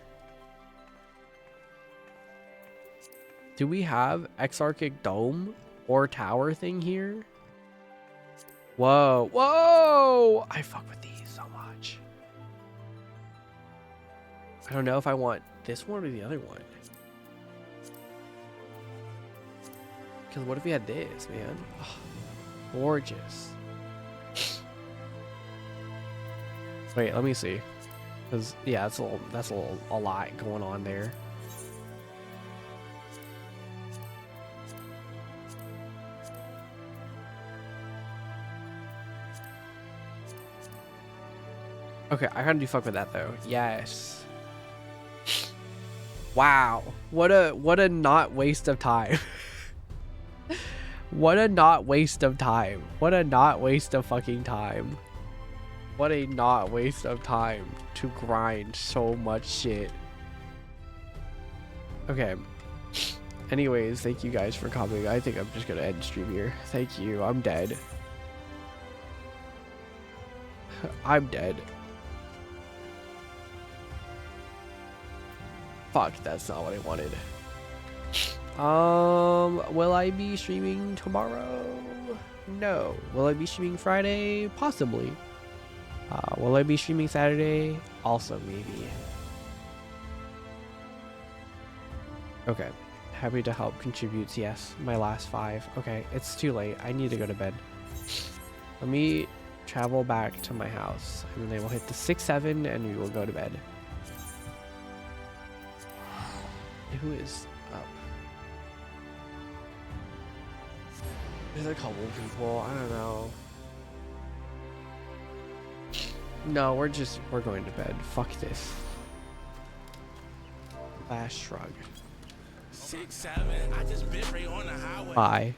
Do we have Exarchic Dome or tower thing here? Whoa. Whoa! I fuck with these so much. I don't know if I want this one or the other one. Because what if we had this, man? Oh, gorgeous. Wait, let me see. Cause yeah, that's a lot going on there. Okay, I kind of do fuck with that though. Yes. Wow, what a not waste of time. What a not waste of time. What a not waste of fucking time. What a not waste of time to grind so much shit. Okay. Anyways, thank you guys for coming. I think I'm just gonna end stream here. Thank you. I'm dead. I'm dead. Fuck, that's not what I wanted. Will I be streaming tomorrow? No. Will I be streaming Friday? Possibly. Will I be streaming Saturday? Also, maybe. Okay. Happy to help contributes. Yes, my last 5. Okay, it's too late. I need to go to bed. Let me travel back to my house. And then we'll hit the 6, 7, and we will go to bed. Who is up? There's a couple people. I don't know. No, we're going to bed. Fuck this. Last shrug. 6, 7. I just bit right on the highway. Bye.